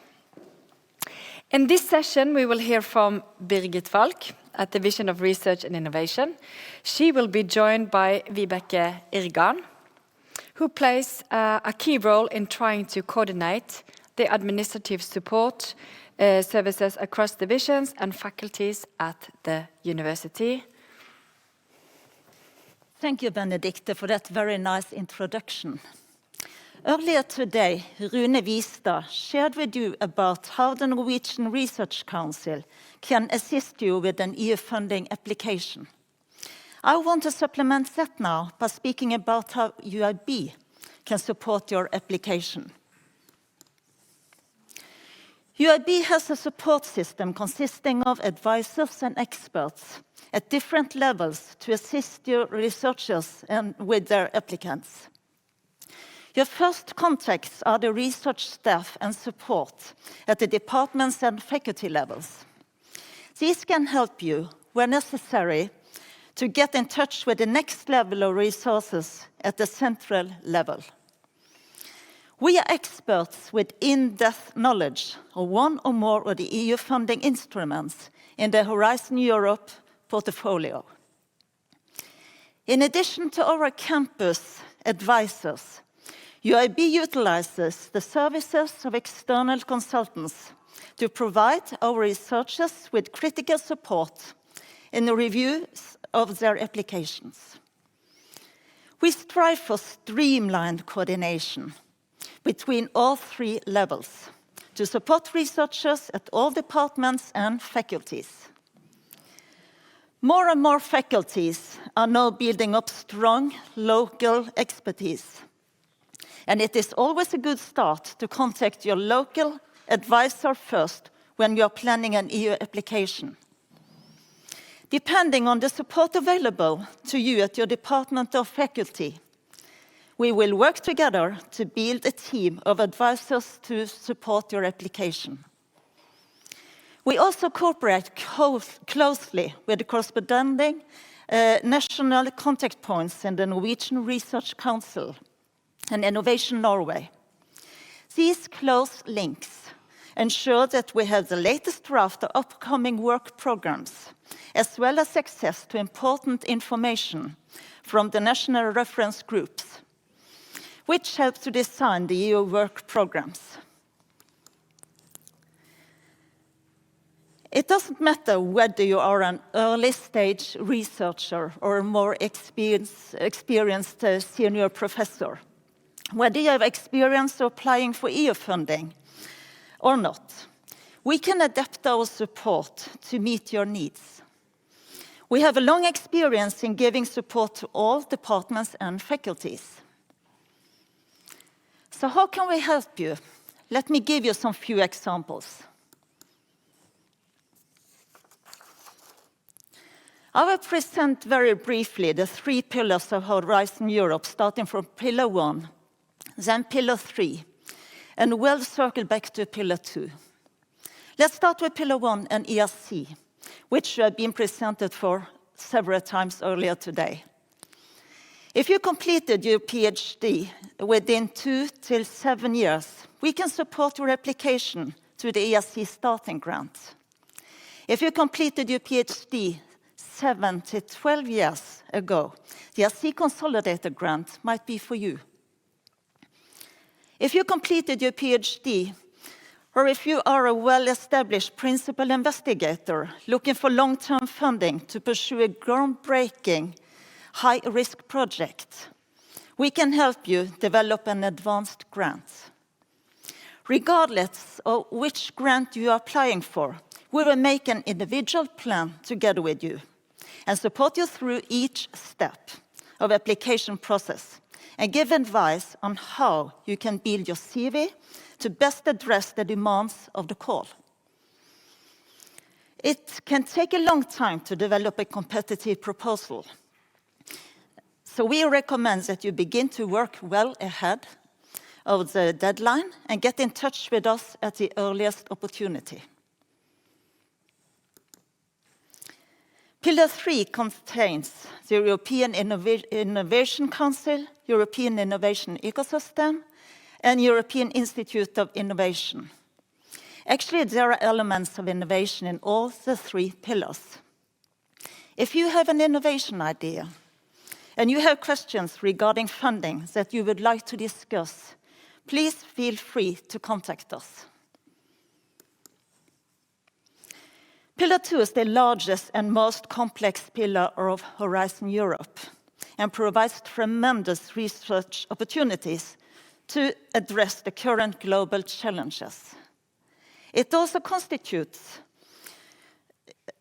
In this session, we will hear from Birgit Falk at the Division of Research and Innovation. She will be joined by Vibeke Irgan, who plays a key role in trying to coordinate the administrative support services across divisions and faculties at the university. Thank you, Benedicta, for that very nice introduction. Earlier today, Rune Vistad shared with you about how the Norwegian Research Council can assist you with an EU funding application. I want to supplement that now by speaking about how UIB can support your application. UIB has a support system consisting of advisors and experts at different levels to assist your researchers and with their applicants. Your first contacts are the research staff and support at the departments and faculty levels. These can help you, where necessary, to get in touch with the next level of resources at the central level. We are experts with in-depth knowledge of one or more of the EU funding instruments in the Horizon Europe portfolio. In addition to our campus advisors, UIB utilizes the services of external consultants to provide our researchers with critical support in the reviews of their applications. We strive for streamlined coordination between all three levels to support researchers at all departments and faculties. More and more faculties are now building up strong local expertise, and it is always a good start to contact your local advisor first when you are planning an EU application. Depending on the support available to you at your department or faculty, we will work together to build a team of advisors to support your application. We also cooperate closely with the corresponding national contact points in the Norwegian Research Council and Innovation Norway. These close links ensure that we have the latest draft of upcoming work programs, as well as access to important information from the national reference groups, which help to design the EU work programs. It doesn't matter whether you are an early-stage researcher or a more experienced senior professor, whether you have experience applying for EU funding or not. We can adapt our support to meet your needs. We have a long experience in giving support to all departments and faculties. So how can we help you? Let me give you some few examples. I will present very briefly the 3 pillars of Horizon Europe, starting from Pillar 1, then Pillar 3, and we'll circle back to Pillar 2. Let's start with Pillar 1 and ERC, which have been presented for several times earlier today. If you completed your PhD within 2 to 7 years, we can support your application to the ERC starting grant. If you completed your PhD 7 to 12 years ago, the ERC Consolidated grant might be for you. If you completed your PhD, or if you are a well-established principal investigator looking for long-term funding to pursue a groundbreaking, high-risk project, we can help you develop an advanced grant. Regardless of which grant you are applying for, we will make an individual plan together with you and support you through each step of the application process and give advice on how you can build your CV to best address the demands of the call. It can take a long time to develop a competitive proposal. So we recommend that you begin to work well ahead of the deadline and get in touch with us at the earliest opportunity. Pillar 3 contains the European Innovation Council, European Innovation Ecosystem, and European Institute of Innovation. Actually, there are elements of innovation in all the 3 pillars. If you have an innovation idea, and you have questions regarding funding that you would like to discuss, please feel free to contact us. Pillar 2 is the largest and most complex pillar of Horizon Europe and provides tremendous research opportunities to address the current global challenges. It also constitutes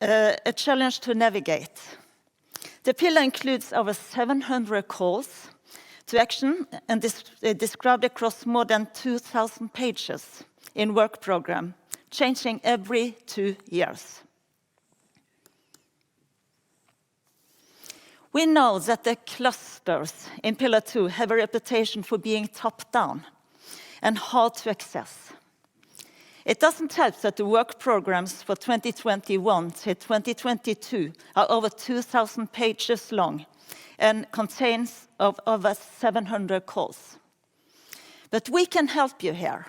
a challenge to navigate. The pillar includes over 700 calls to action and described across more than 2,000 pages in work program, changing every 2 years. We know that the clusters in Pillar 2 have a reputation for being top-down and hard to access. It doesn't help that the work programs for 2021 to 2022 are over 2,000 pages long and contains of over 700 calls. But we can help you here.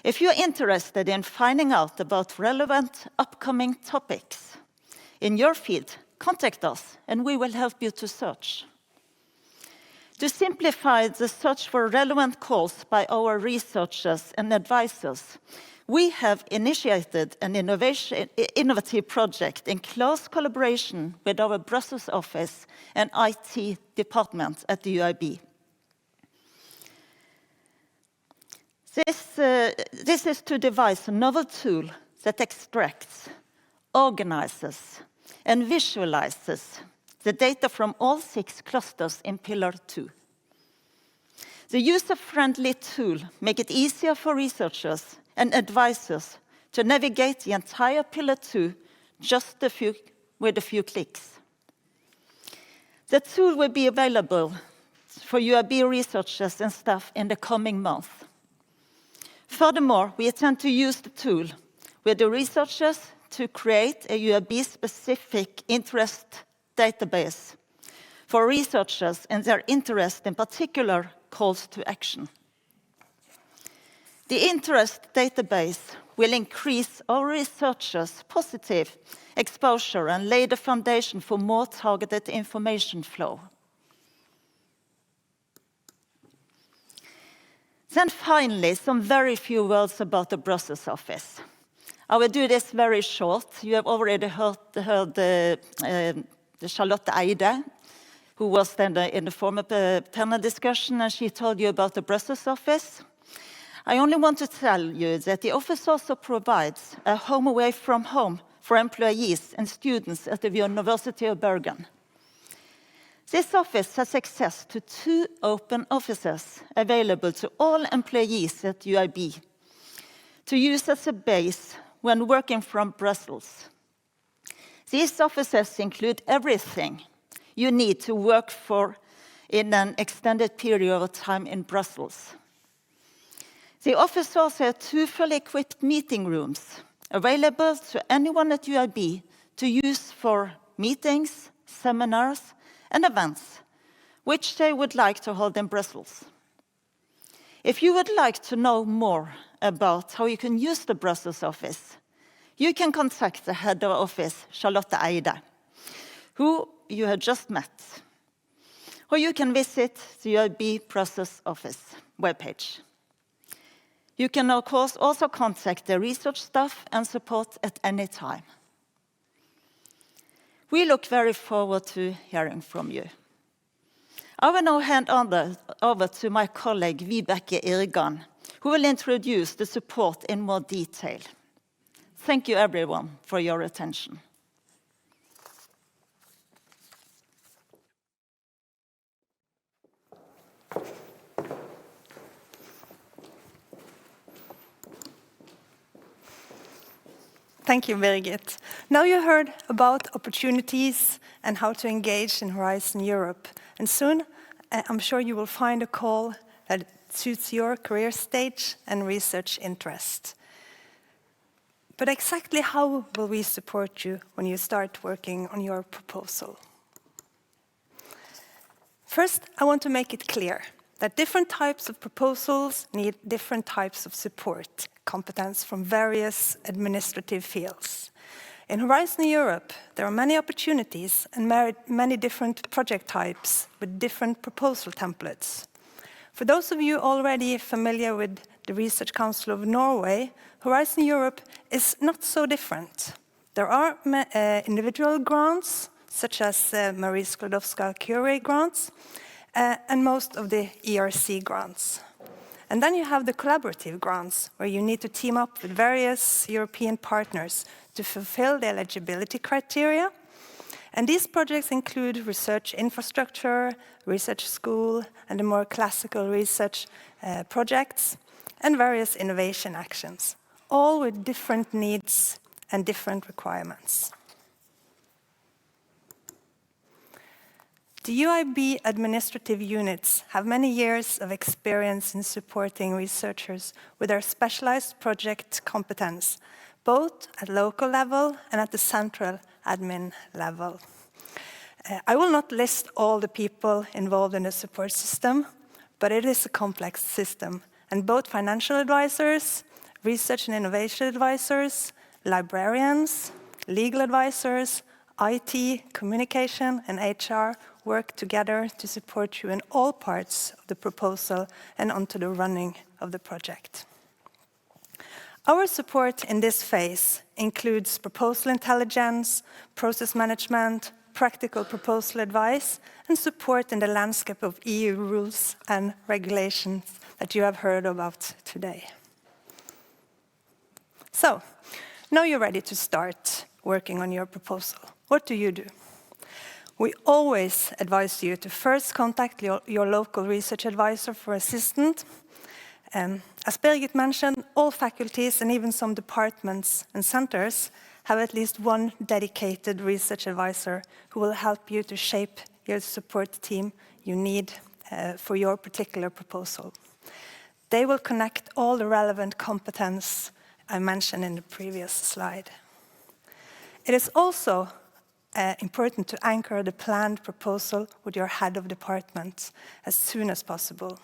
If you're interested in finding out about relevant upcoming topics in your field, contact us and we will help you to search. To simplify the search for relevant calls by our researchers and advisors, we have initiated an innovative project in close collaboration with our Brussels office and IT department at the UIB. This is to devise a novel tool that extracts, organizes, and visualizes the data from all 6 clusters in Pillar 2. The user-friendly tool makes it easier for researchers and advisors to navigate the entire Pillar 2 with a few clicks. The tool will be available for UIB researchers and staff in the coming month. Furthermore, we intend to use the tool with the researchers to create a UIB-specific interest database for researchers and their interest in particular calls to action. The interest database will increase our researchers' positive exposure and lay the foundation for more targeted information flow. Then finally, some very few words about the Brussels office. I will do this very short. You have already heard Charlotte Eide, who was then in the former panel discussion, and she told you about the Brussels office. I only want to tell you that the office also provides a home away from home for employees and students at the University of Bergen. This office has access to 2 open offices available to all employees at UIB to use as a base when working from Brussels. These offices include everything you need to work for in an extended period of time in Brussels. The office also has 2 fully equipped meeting rooms available to anyone at UIB to use for meetings, seminars, and events, which they would like to hold in Brussels. If you would like to know more about how you can use the Brussels office, you can contact the head of office, Charlotte Eide, who you have just met. Or you can visit the UIB Brussels office webpage. You can, of course, also contact the research staff and support at any time. We look very forward to hearing from you. I will now hand over to my colleague, Vibeke Irgan, who will introduce the support in more detail. Thank you, everyone, for your attention. Thank you, Birgit. Now you heard about opportunities and how to engage in Horizon Europe. And soon, I'm sure you will find a call that suits your career stage and research interest. But exactly how will we support you when you start working on your proposal? First, I want to make it clear that different types of proposals need different types of support, competence from various administrative fields. In Horizon Europe, there are many opportunities and many different project types with different proposal templates. For those of you already familiar with the Research Council of Norway, Horizon Europe is not so different. There are individual grants, such as Marie Sklodowska-Curie grants, and most of the ERC grants. And then you have the collaborative grants, where you need to team up with various European partners to fulfill the eligibility criteria. And these projects include research infrastructure, research school, and the more classical research projects, and various innovation actions, all with different needs and different requirements. The UIB administrative units have many years of experience in supporting researchers with their specialized project competence, both at local level and at the central admin level. I will not list all the people involved in the support system, but it is a complex system, and both financial advisors, research and innovation advisors, librarians, legal advisors, IT, communication, and HR work together to support you in all parts of the proposal and onto the running of the project. Our support in this phase includes proposal intelligence, process management, practical proposal advice, and support in the landscape of EU rules and regulations that you have heard about today. So, now you're ready to start working on your proposal. What do you do? We always advise you to first contact your local research advisor for assistance. As Birgit mentioned, all faculties and even some departments and centers have at least one dedicated research advisor who will help you to shape your support team you need for your particular proposal. They will connect all the relevant competence I mentioned in the previous slide. It is also important to anchor the planned proposal with your head of department as soon as possible.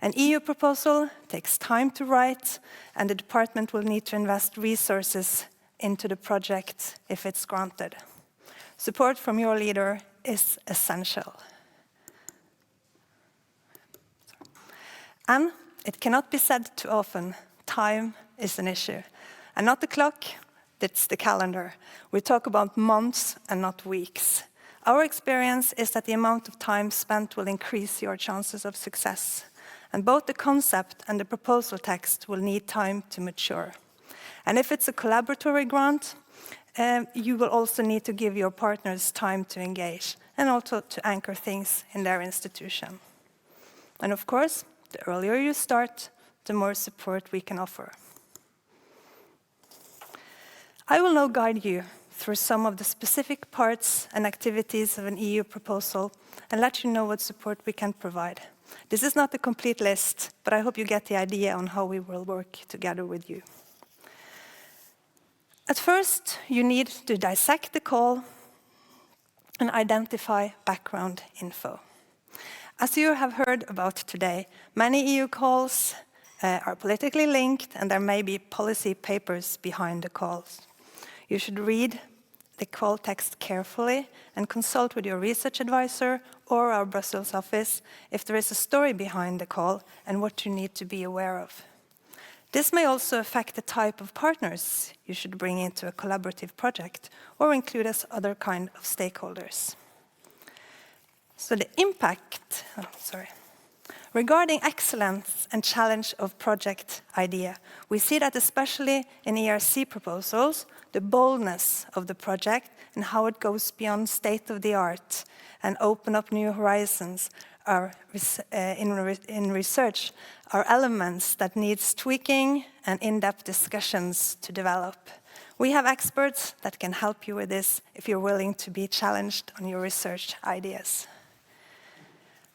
An EU proposal takes time to write, and the department will need to invest resources into the project if it's granted. Support from your leader is essential. And it cannot be said too often, time is an issue. And not the clock, it's the calendar. We talk about months and not weeks. Our experience is that the amount of time spent will increase your chances of success. And both the concept and the proposal text will need time to mature. And if it's a collaboratory grant, you will also need to give your partners time to engage and also to anchor things in their institution. And of course, the earlier you start, the more support we can offer. I will now guide you through some of the specific parts and activities of an EU proposal and let you know what support we can provide. This is not a complete list, but I hope you get the idea on how we will work together with you. At first, you need to dissect the call and identify background info. As you have heard about today, many EU calls are politically linked and there may be policy papers behind the calls. You should read the call text carefully and consult with your research advisor or our Brussels office if there is a story behind the call and what you need to be aware of. This may also affect the type of partners you should bring into a collaborative project or include as other kind of stakeholders. So the impact, regarding excellence and challenge of project idea, we see that especially in ERC proposals, the boldness of the project and how it goes beyond state-of-the-art and open up new horizons in research are elements that needs tweaking and in-depth discussions to develop. We have experts that can help you with this if you're willing to be challenged on your research ideas.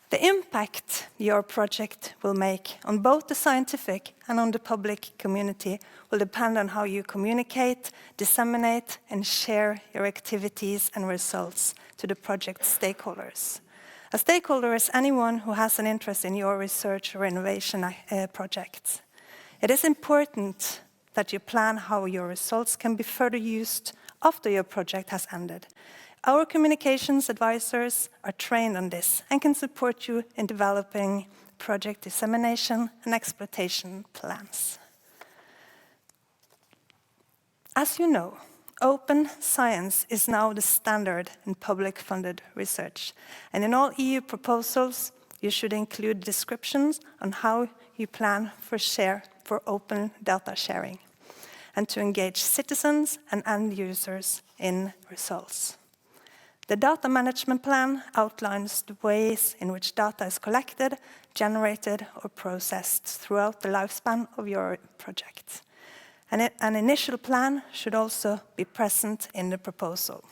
The impact your project will make on both the scientific and on the public community will depend on how you communicate, disseminate, and share your activities and results to the project stakeholders. A stakeholder is anyone who has an interest in your research or innovation projects. It is important that you plan how your results can be further used after your project has ended. Our communications advisors are trained on this and can support you in developing project dissemination and exploitation plans. As you know, open science is now the standard in public-funded research. And in all EU proposals, you should include descriptions on how you plan for open data sharing and to engage citizens and end users in results. The data management plan outlines the ways in which data is collected, generated, or processed throughout the lifespan of your project. An initial plan should also be present in the proposal.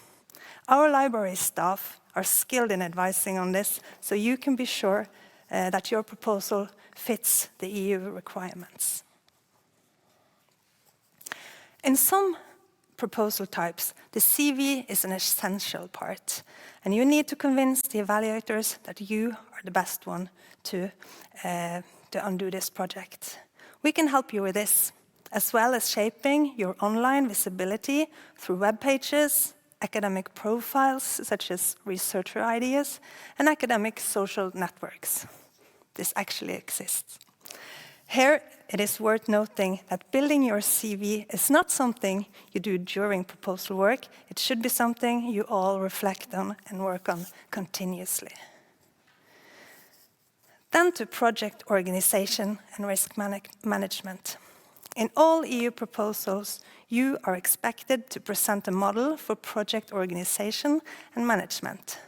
Our library staff are skilled in advising on this, so you can be sure that your proposal fits the EU requirements. In some proposal types, the CV is an essential part, and you need to convince the evaluators that you are the best one to undo this project. We can help you with this, as well as shaping your online visibility through web pages, academic profiles such as researcher ideas, and academic social networks. This actually exists. Here, it is worth noting that building your CV is not something you do during proposal work. It should be something you all reflect on and work on continuously. Then to project organization and risk management. In all EU proposals, you are expected to present a model for project organization and management.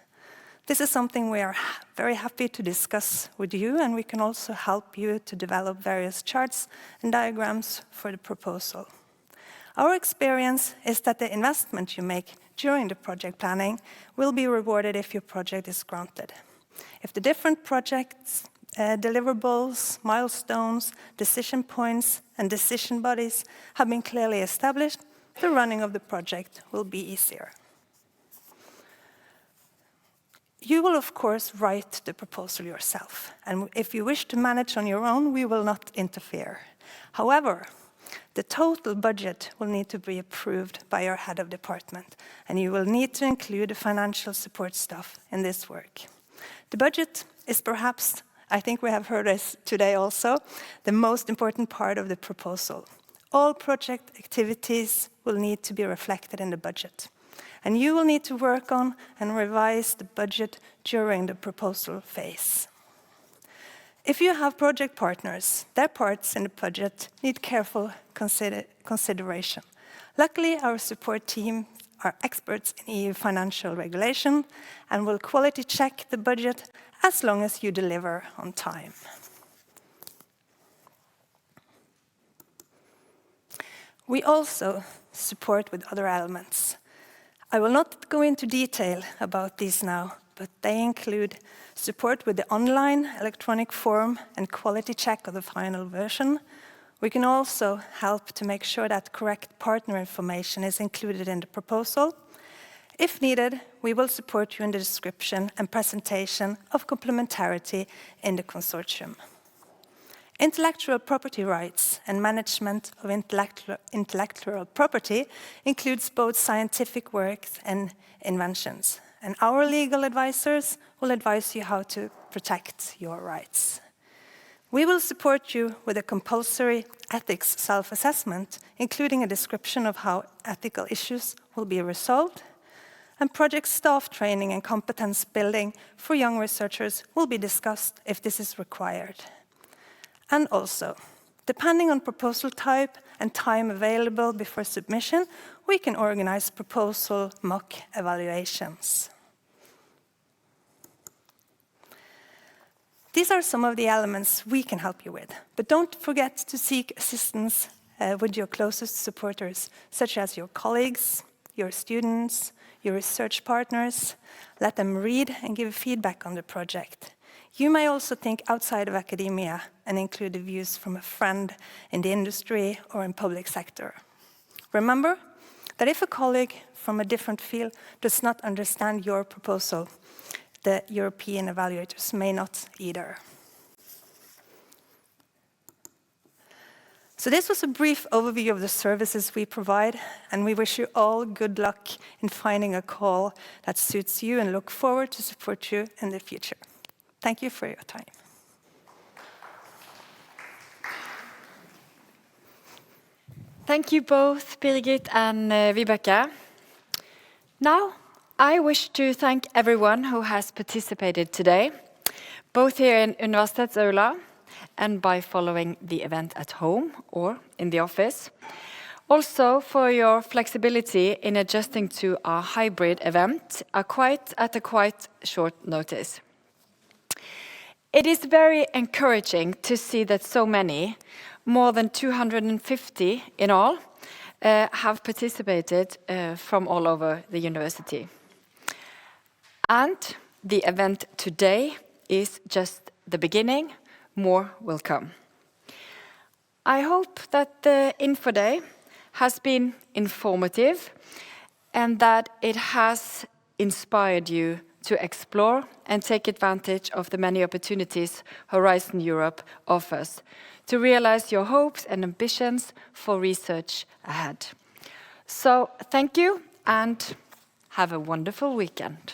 This is something we are very happy to discuss with you, and we can also help you to develop various charts and diagrams for the proposal. Our experience is that the investment you make during the project planning will be rewarded if your project is granted. If the different projects, deliverables, milestones, decision points, and decision bodies have been clearly established, the running of the project will be easier. You will, of course, write the proposal yourself, and if you wish to manage on your own, we will not interfere. However, the total budget will need to be approved by your head of department, and you will need to include the financial support staff in this work. The budget is perhaps, I think we have heard this today also, the most important part of the proposal. All project activities will need to be reflected in the budget. And you will need to work on and revise the budget during the proposal phase. If you have project partners, their parts in the budget need careful consideration. Luckily, our support team are experts in EU financial regulation and will quality check the budget as long as you deliver on time. We also support with other elements. I will not go into detail about these now, but they include support with the online electronic form and quality check of the final version. We can also help to make sure that correct partner information is included in the proposal. If needed, we will support you in the description and presentation of complementarity in the consortium. Intellectual property rights and management of intellectual property includes both scientific works and inventions. And our legal advisors will advise you how to protect your rights. We will support you with a compulsory ethics self-assessment, including a description of how ethical issues will be resolved. And project staff training and competence building for young researchers will be discussed if this is required. And also, depending on proposal type and time available before submission, we can organize proposal mock evaluations. These are some of the elements we can help you with, but don't forget to seek assistance with your closest supporters, such as your colleagues, your students, your research partners. Let them read and give feedback on the project. You may also think outside of academia and include the views from a friend in the industry or in public sector. Remember that if a colleague from a different field does not understand your proposal, the European evaluators may not either. So this was a brief overview of the services we provide, and we wish you all good luck in finding a call that suits you and look forward to support you in the future. Thank you for your time. Thank you both, Birgit and Vibeke. Now, I wish to thank everyone who has participated today, both here in Universitetsaula and by following the event at home or in the office. Also for your flexibility in adjusting to our hybrid event at a quite short notice. It is very encouraging to see that so many, more than 250 in all, have participated from all over the university. And the event today is just the beginning. More will come. I hope that the Info Day has been informative and that it has inspired you to explore and take advantage of the many opportunities Horizon Europe offers to realize your hopes and ambitions for research ahead. So thank you and have a wonderful weekend.